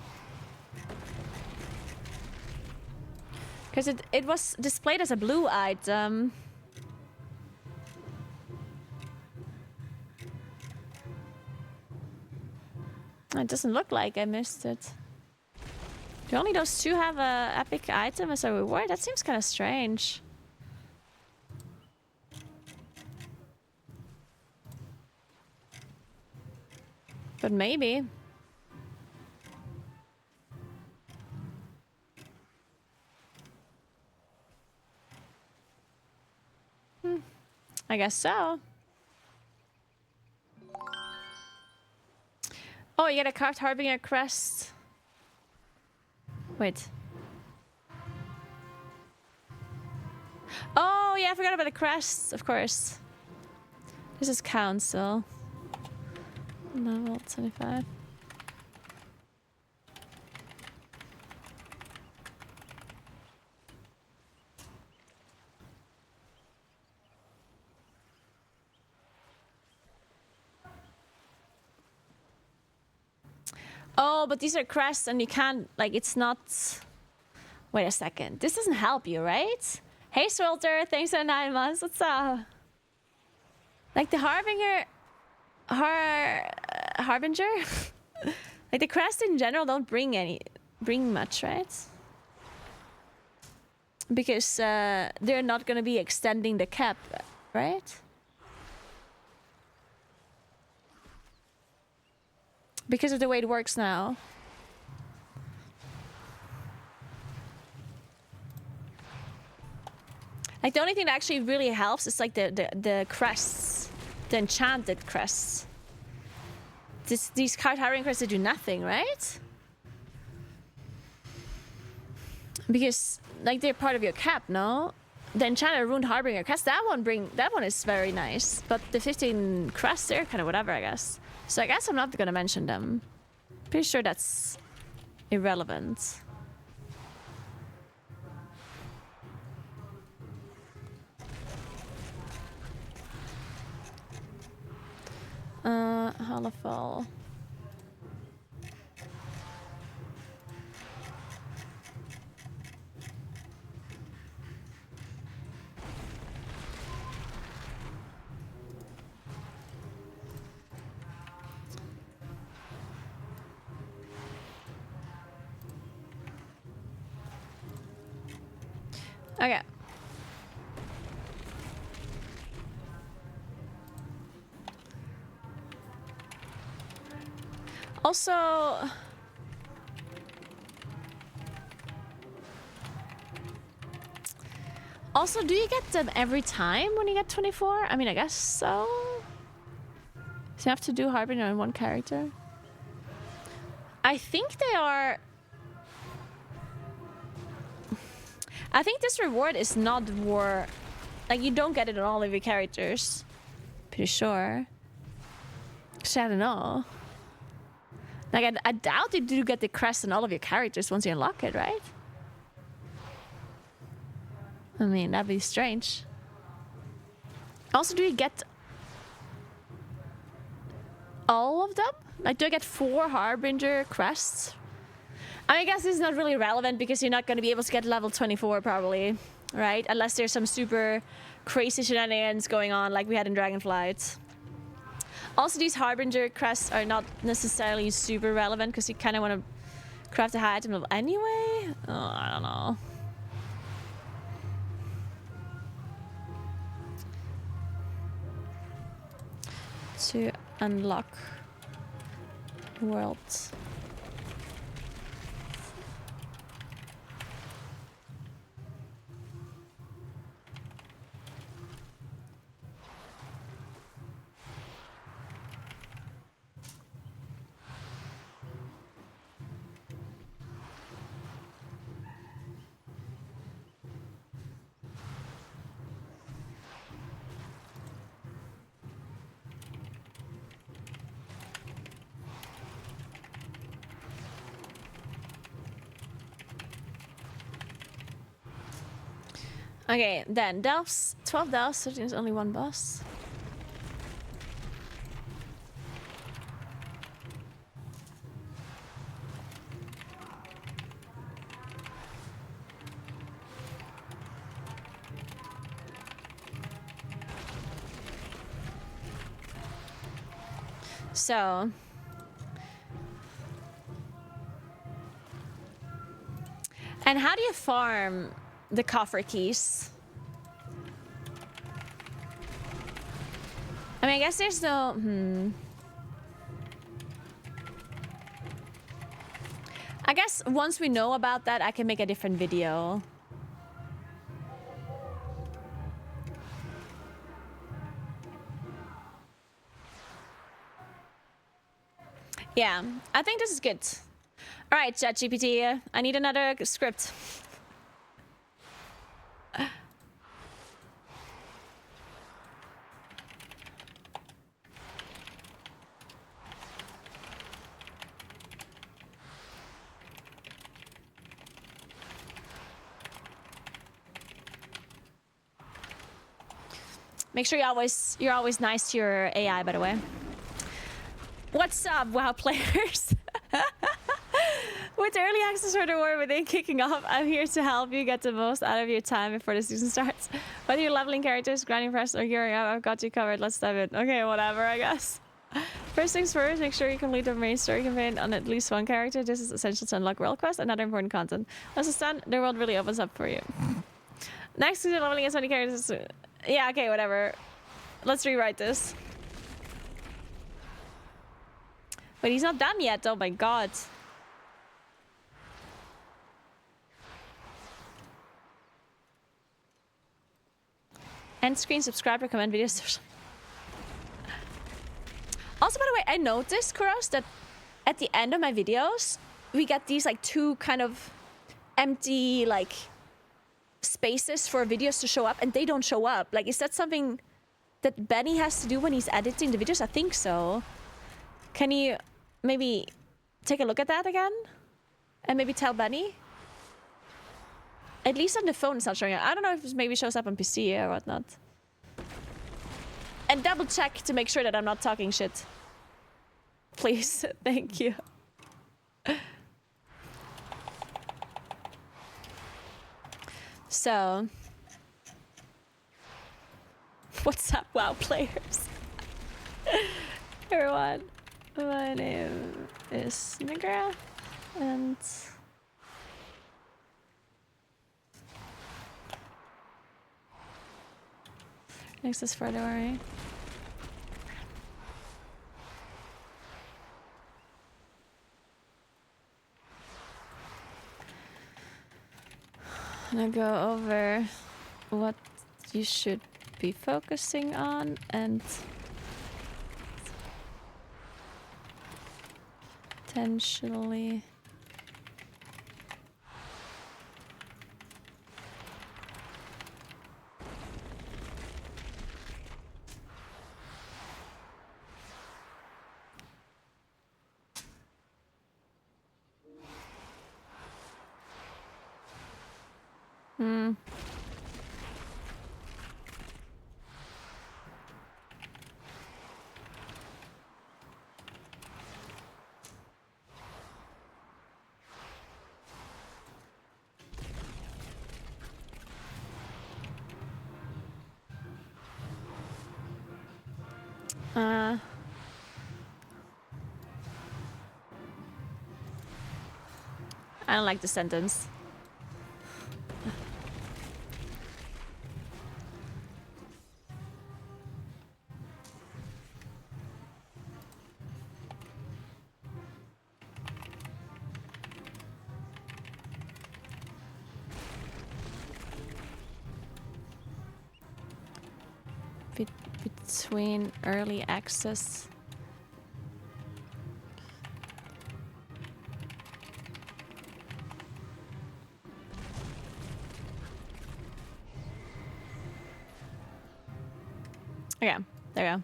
Because it was displayed as a blue item. It doesn't look like I missed it. Do only those two have a epic item as a reward? That seems kind of strange. But maybe. I guess so. Oh, you get a carved Harbinger crest. Wait. Oh, yeah, I forgot about the crests, of course. This is council. Level 25. Oh, but these are crests and you can't, like, it's not... Wait a second. This doesn't help you, right? Hey, Swilter, thanks for 9 months. What's up? Like, the Harbinger... Harbinger? Like, the crests in general don't bring much, right? Because they're not gonna be extending the cap, right? Because of the way it works now. Like, the only thing that actually really helps is like the crests. The enchanted crests. These card hiring crests, they do nothing, right? Because like they're part of your cap, no? The enchanted ruined harbinger crest, that one is very nice. But the 15 crests, they're kind of whatever, I guess. So I guess I'm not gonna mention them. Pretty sure that's irrelevant. Hollowfall. Okay. Also, do you get them every time when you get 24? I mean, I guess so. So you have to do Harbinger on one character. I think they are... I think this reward is not war... Like, you don't get it on all of your characters. Pretty sure. Actually, I don't know. Like, I doubt you do get the crest on all of your characters once you unlock it, right? I mean, that'd be strange. Also, do you get all of them? Like, do I get 4 Harbinger crests? I mean, I guess this is not really relevant because you're not going to be able to get level 24 probably, right? Unless there's some super crazy shenanigans going on like we had in Dragonflight. Also, these Harbinger crests are not necessarily super relevant because you kind of want to craft a high item level anyway. Oh, I don't know. To unlock worlds. Okay, then Delphs, 12 Delphs, 13 is only one boss. So and how do you farm the coffer keys? I mean, I guess there's no... I guess once we know about that, I can make a different video. Yeah, I think this is good. All right, ChatGPT, I need another script. Make sure you're always nice to your AI, by the way. What's up, WoW players? With early access for the war within kicking off, I'm here to help you get the most out of your time before the season starts. Whether you're leveling characters, grinding first, or gearing up, I've got you covered. Let's dive in. Okay, whatever, I guess. First things first, make sure you complete the main story campaign on at least one character. This is essential to unlock world quests and other important content. Once it's done, the world really opens up for you. Next, you're leveling as many characters. Yeah, okay, whatever. Let's rewrite this. But he's not done yet. Oh my god. End screen, subscribe, recommend videos. Also, by the way, I noticed, Kuros, that at the end of my videos, we get these like 2 kind of empty like spaces for videos to show up, and they don't show up. Like, is that something that Benny has to do when he's editing the videos? I think so. Can you maybe take a look at that again? And maybe tell Benny? At least on the phone it's not showing up. I don't know if it maybe shows up on PC or whatnot. And double check to make sure that I'm not talking shit. Please. Thank you. So... What's up, WoW players? Everyone. My name is Naguura, and Takes us further away. And I go over what you should be focusing on and potentially I don't like the sentence. Between early access. Okay, there we go.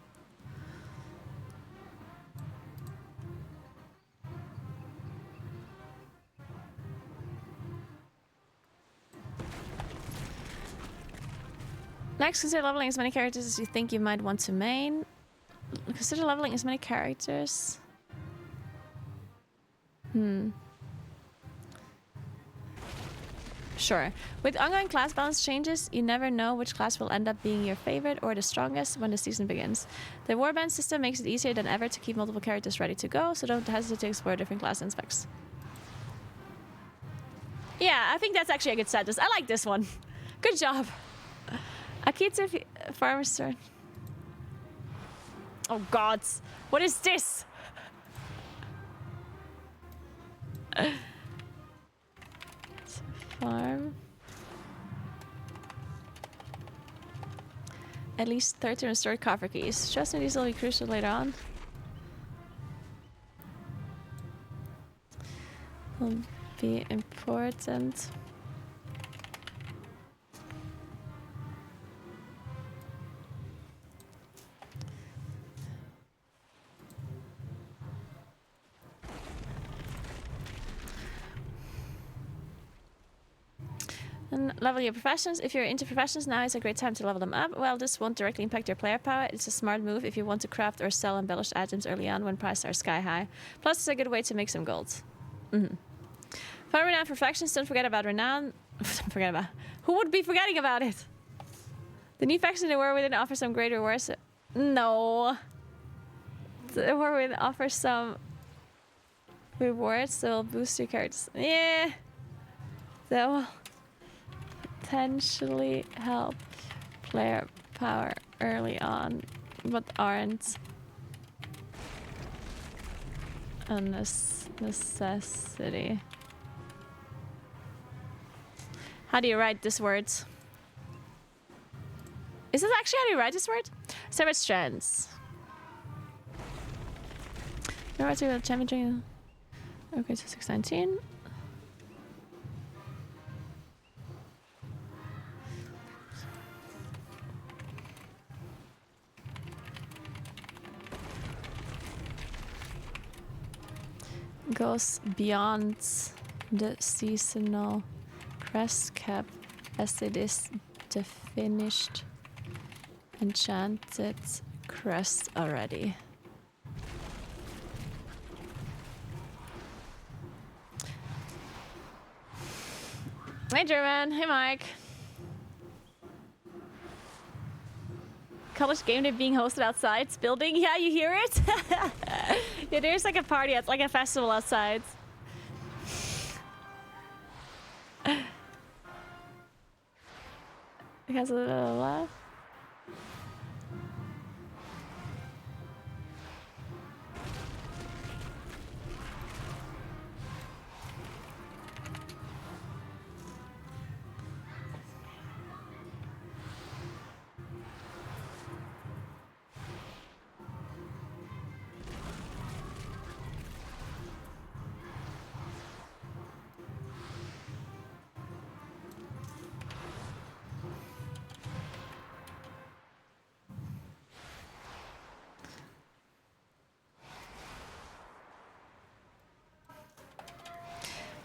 Next, consider leveling as many characters as you think you might want to main. Consider leveling as many characters. Sure. With ongoing class balance changes, you never know which class will end up being your favorite or the strongest when the season begins. The warband system makes it easier than ever to keep multiple characters ready to go, so don't hesitate to explore different class and specs. Yeah, I think that's actually a good sentence. I like this one. Good job. Akita Farmer's turn. Oh god. What is this? Farm. At least 30 restored copper keys. Trust me, these will be crucial later on. Will be important. And level your professions. If you're into professions, now is a great time to level them up. Well, this won't directly impact your player power. It's a smart move if you want to craft or sell embellished items early on when prices are sky high. Plus, it's a good way to make some gold. Find renown for factions. Don't forget about renown. Forget about. Who would be forgetting about it? The new faction in the war within offers some great rewards. No. The war within offers some rewards that will boost your cards. Yeah. That will potentially help player power early on, but aren't a necessity. How do you write this word? Is this actually how you write this word? Separate strands. Okay, so 619. Goes beyond the seasonal crest cap as it is the finished enchanted crest already. Hey German, hey Mike. College game day being hosted outside, it's building. Yeah, you hear it? Yeah, there's like a party, it's like a festival outside. Because of the laugh.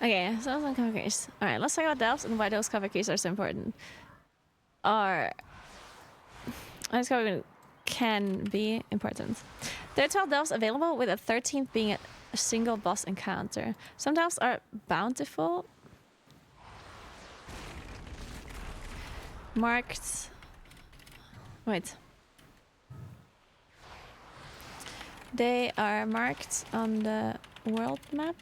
Okay, so some cover keys. All right, let's talk about delves and why those cover keys are so important. This cover can be important. There are 12 delves available, with a 13th being a single boss encounter. Some delves are bountiful, marked. Wait. They are marked on the world map.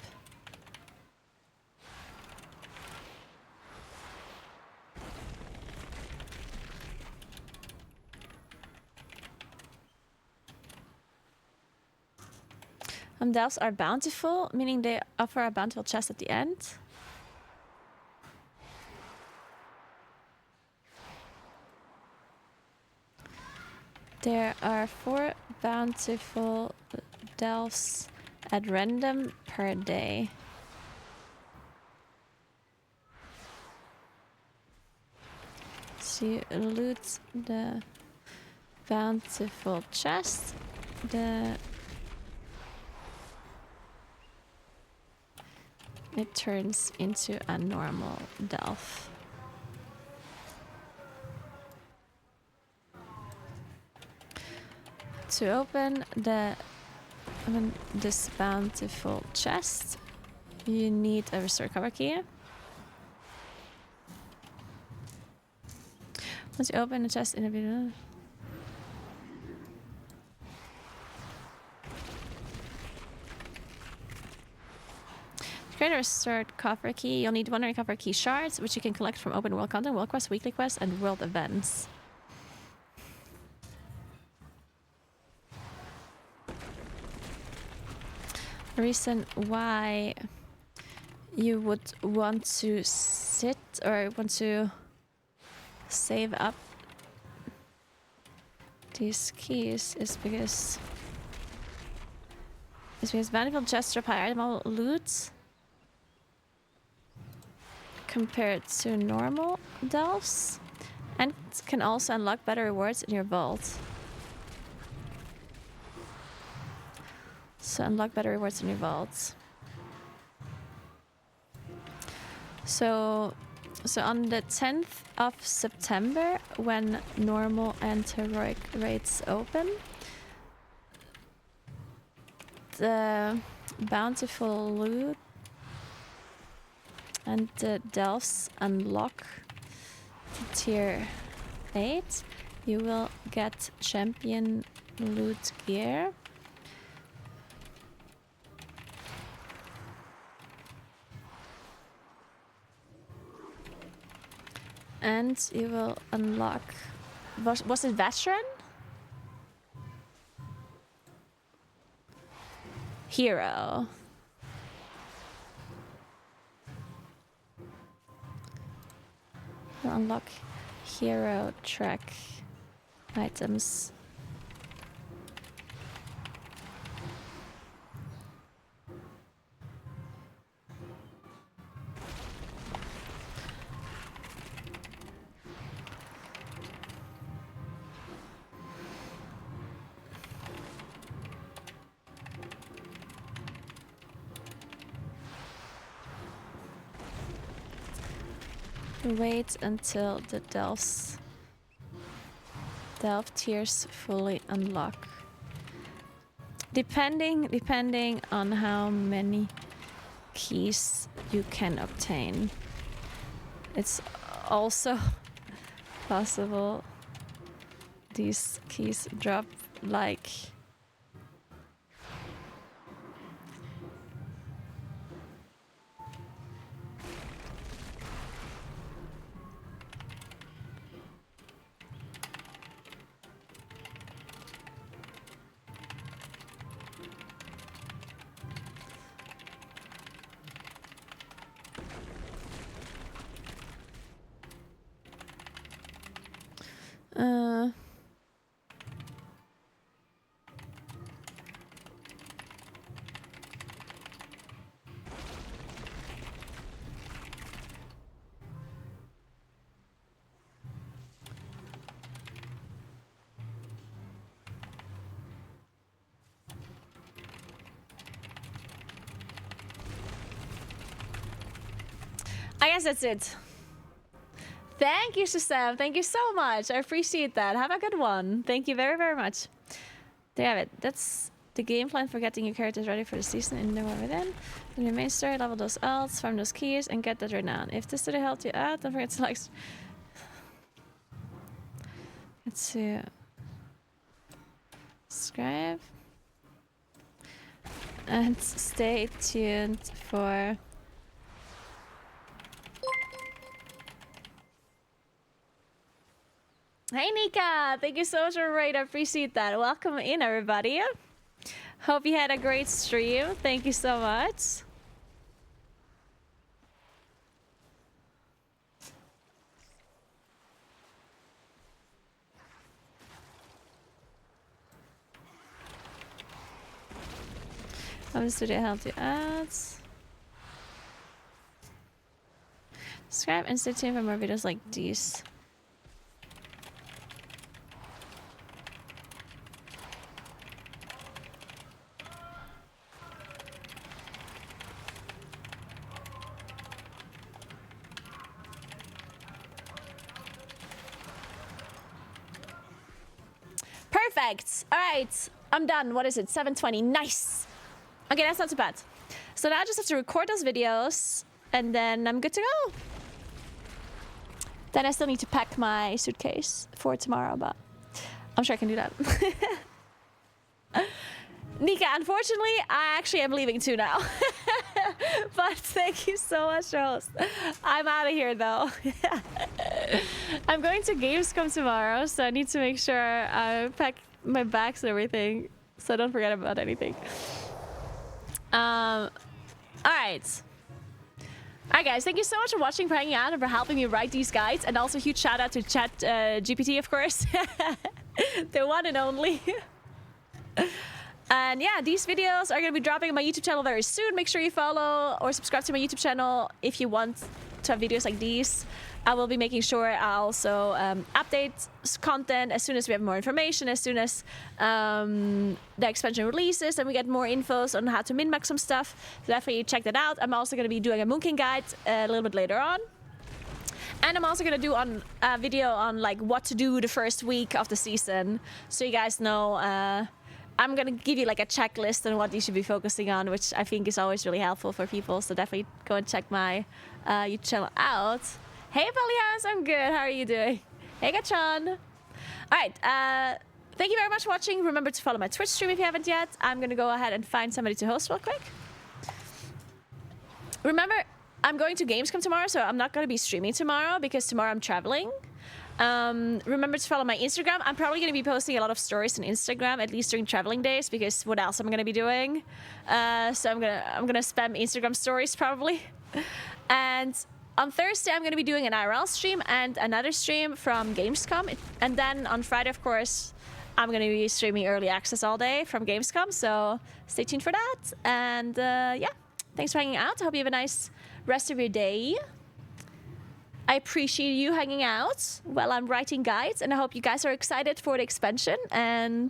Delves are bountiful, meaning they offer a bountiful chest at the end. There are 4 bountiful delves at random per day. So you loot the bountiful chest, it turns into a normal delve. To open this bountiful chest, you need a restore cover key. Once you open the chest in a video, to create a restored coffer key, you'll need 100 coffer key shards, which you can collect from open world content, world quests, weekly quests, and world events. The reason why you would want to sit or want to save up these keys is because bountiful chests drop higher item loot compared to normal delves, and can also unlock better rewards in your vault. So unlock better rewards in your vaults. So on the 10th of September, when normal and heroic raids open, the bountiful loot and the delves unlock tier 8. You will get champion loot gear. And you will unlock... Was it veteran? Hero. You'll unlock hero track items. Wait until the delve tiers fully unlock. Depending on how many keys you can obtain. It's also possible these keys drop like I guess that's it. Thank you, Shazam. Thank you so much. I appreciate that. Have a good one. Thank you very, very much. There you have it. That's the game plan for getting your characters ready for the season in the one within. In your main story, level those alts, farm those keys, and get that renown. If this story helped you out, don't forget to like... Let's see. Subscribe. And stay tuned for... Hey Nika! Thank you so much for raid. I appreciate that. Welcome in, everybody. Hope you had a great stream. Thank you so much. Home studio helped you out. Subscribe and stay tuned for more videos like these. Perfect. All right, I'm done. What is it? 7:20. Nice. Okay, that's not too bad. So now I just have to record those videos, and then I'm good to go. Then I still need to pack my suitcase for tomorrow, but I'm sure I can do that. Nika, unfortunately, I actually am leaving too now. But thank you so much, Rose. I'm out of here, though. I'm going to Gamescom tomorrow, so I need to make sure I pack my bags and everything, so I don't forget about anything. All right. Alright guys, thank you so much for watching, for hanging out, and for helping me write these guides. And also huge shout out to GPT, of course. The one and only. And yeah, these videos are going to be dropping on my YouTube channel very soon. Make sure you follow or subscribe to my YouTube channel if you want to have videos like these. I will be making sure I also update content as soon as we have more information, as soon as the expansion releases and we get more infos on how to min-max some stuff. So definitely check that out. I'm also going to be doing a Moon King guide a little bit later on. And I'm also going to do a video on like what to do the first week of the season. So you guys know, I'm going to give you like a checklist on what you should be focusing on, which I think is always really helpful for people. So definitely go and check my YouTube channel out. Hey, Polyhouse, I'm good. How are you doing? Hey, Gachan. All right. Thank you very much for watching. Remember to follow my Twitch stream if you haven't yet. I'm going to go ahead and find somebody to host real quick. Remember, I'm going to Gamescom tomorrow, so I'm not going to be streaming tomorrow because tomorrow I'm traveling. Remember to follow my Instagram. I'm probably going to be posting a lot of stories on Instagram, at least during traveling days, because what else am I going to be doing? So I'm gonna spam Instagram stories probably. And on Thursday, I'm going to be doing an IRL stream and another stream from Gamescom. And then on Friday, of course, I'm going to be streaming early access all day from Gamescom. So stay tuned for that. And yeah, thanks for hanging out. I hope you have a nice rest of your day. I appreciate you hanging out while I'm writing guides. And I hope you guys are excited for the expansion. And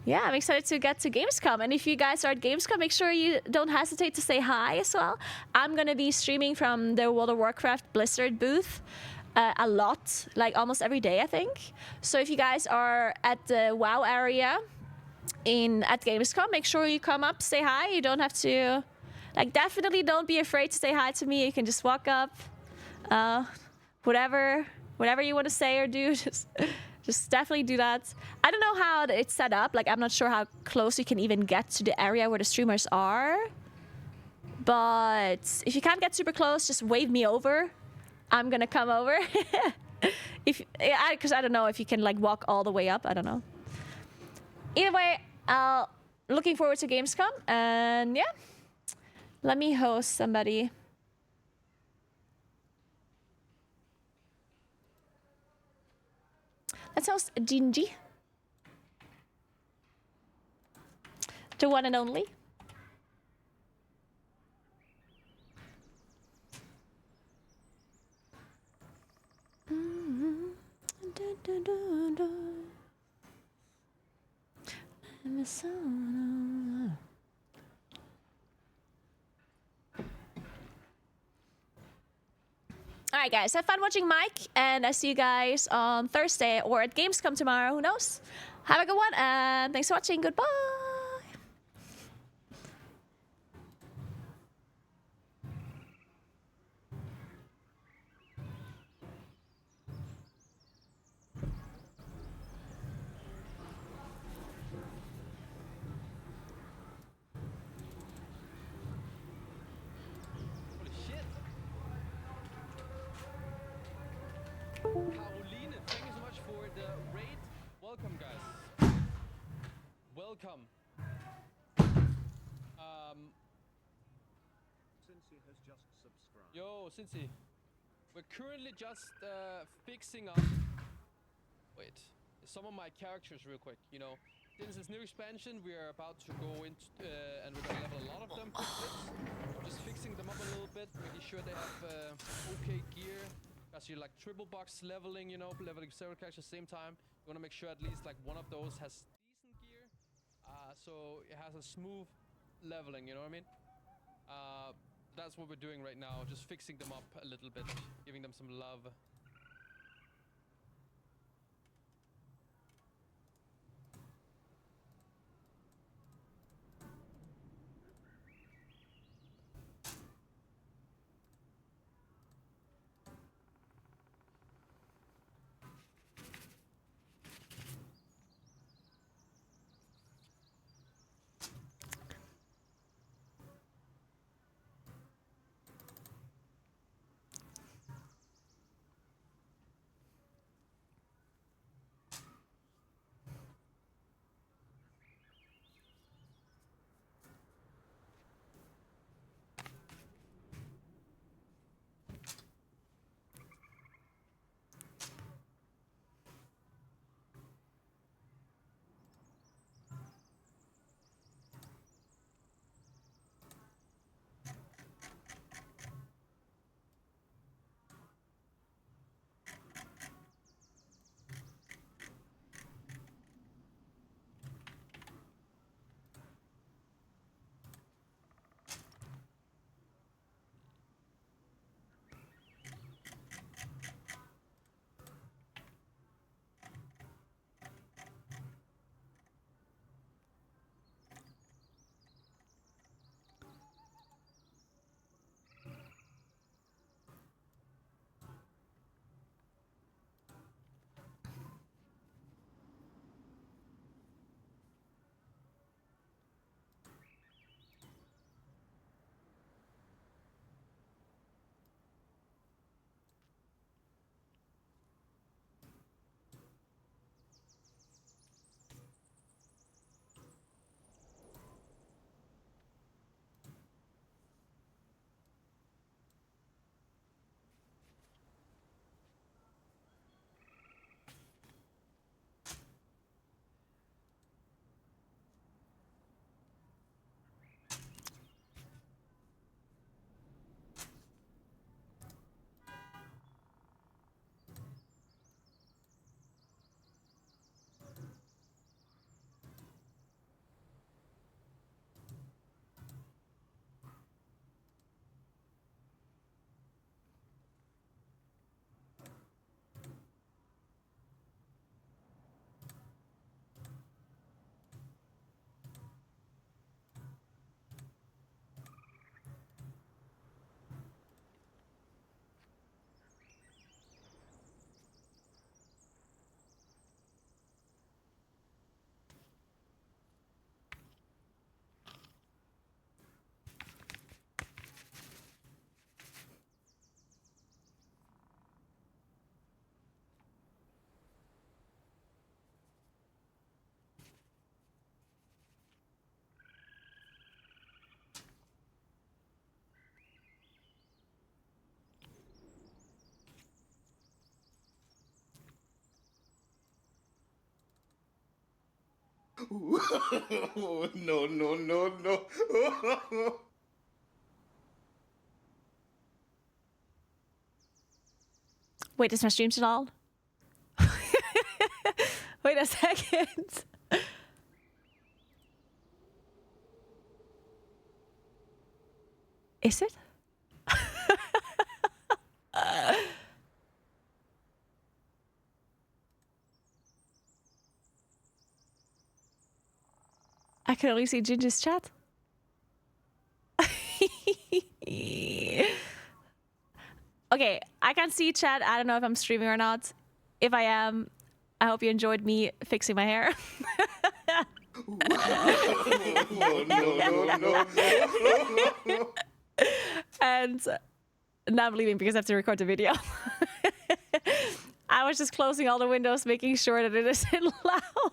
yeah, I'm excited to get to Gamescom. And if you guys are at Gamescom, make sure you don't hesitate to say hi as well. I'm going to be streaming from the World of Warcraft Blizzard booth a lot, like almost every day, I think. So if you guys are at the WoW area at Gamescom, make sure you come up, say hi. You don't have to, like, definitely don't be afraid to say hi to me. You can just walk up, whatever you want to say or do, just definitely do that. I don't know how it's set up. Like, I'm not sure how close you can even get to the area where the streamers are. But if you can't get super close, just wave me over. I'm gonna come over. Because I don't know if you can like walk all the way up. I don't know. Either way, looking forward to Gamescom. And yeah, let me host somebody. Let's host Jinji. The one and only. All right, guys, have fun watching Mike, and I see you guys on Thursday or at Gamescom tomorrow. Who knows? Have a good one, and thanks for watching. Goodbye. Caroline, thank you so much for the raid. Welcome, guys. Welcome. Cincy has just subscribed. Yo, Cincy. We're currently just fixing up. Wait, some of my characters, real quick. You know, since this new expansion, we are about to go into, and we're gonna level a lot of them. Just fixing them up a little bit, making sure they have okay gear. As you're like triple box leveling, you know, leveling several characters at the same time. You want to make sure at least like one of those has decent gear, so it has a smooth leveling. You know what I mean? That's what we're doing right now, just fixing them up a little bit, giving them some love. No, no, no, no. Wait, is my stream still on? Wait a second. Is it? I can only see Ginger's chat. Okay, I can see chat. I don't know if I'm streaming or not. If I am, I hope you enjoyed me fixing my hair. And now I'm leaving because I have to record the video. I was just closing all the windows, making sure that it isn't loud.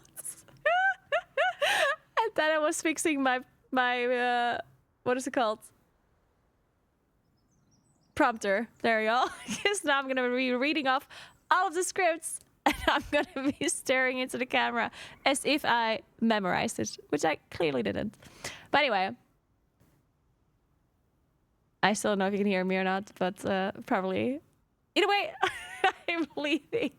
And then I was fixing my what is it called? Prompter. There you go. Because now I'm gonna be reading off all of the scripts, and I'm gonna be staring into the camera as if I memorized it, which I clearly didn't. But anyway, I still don't know if you can hear me or not, but probably. Either way, I'm leaving.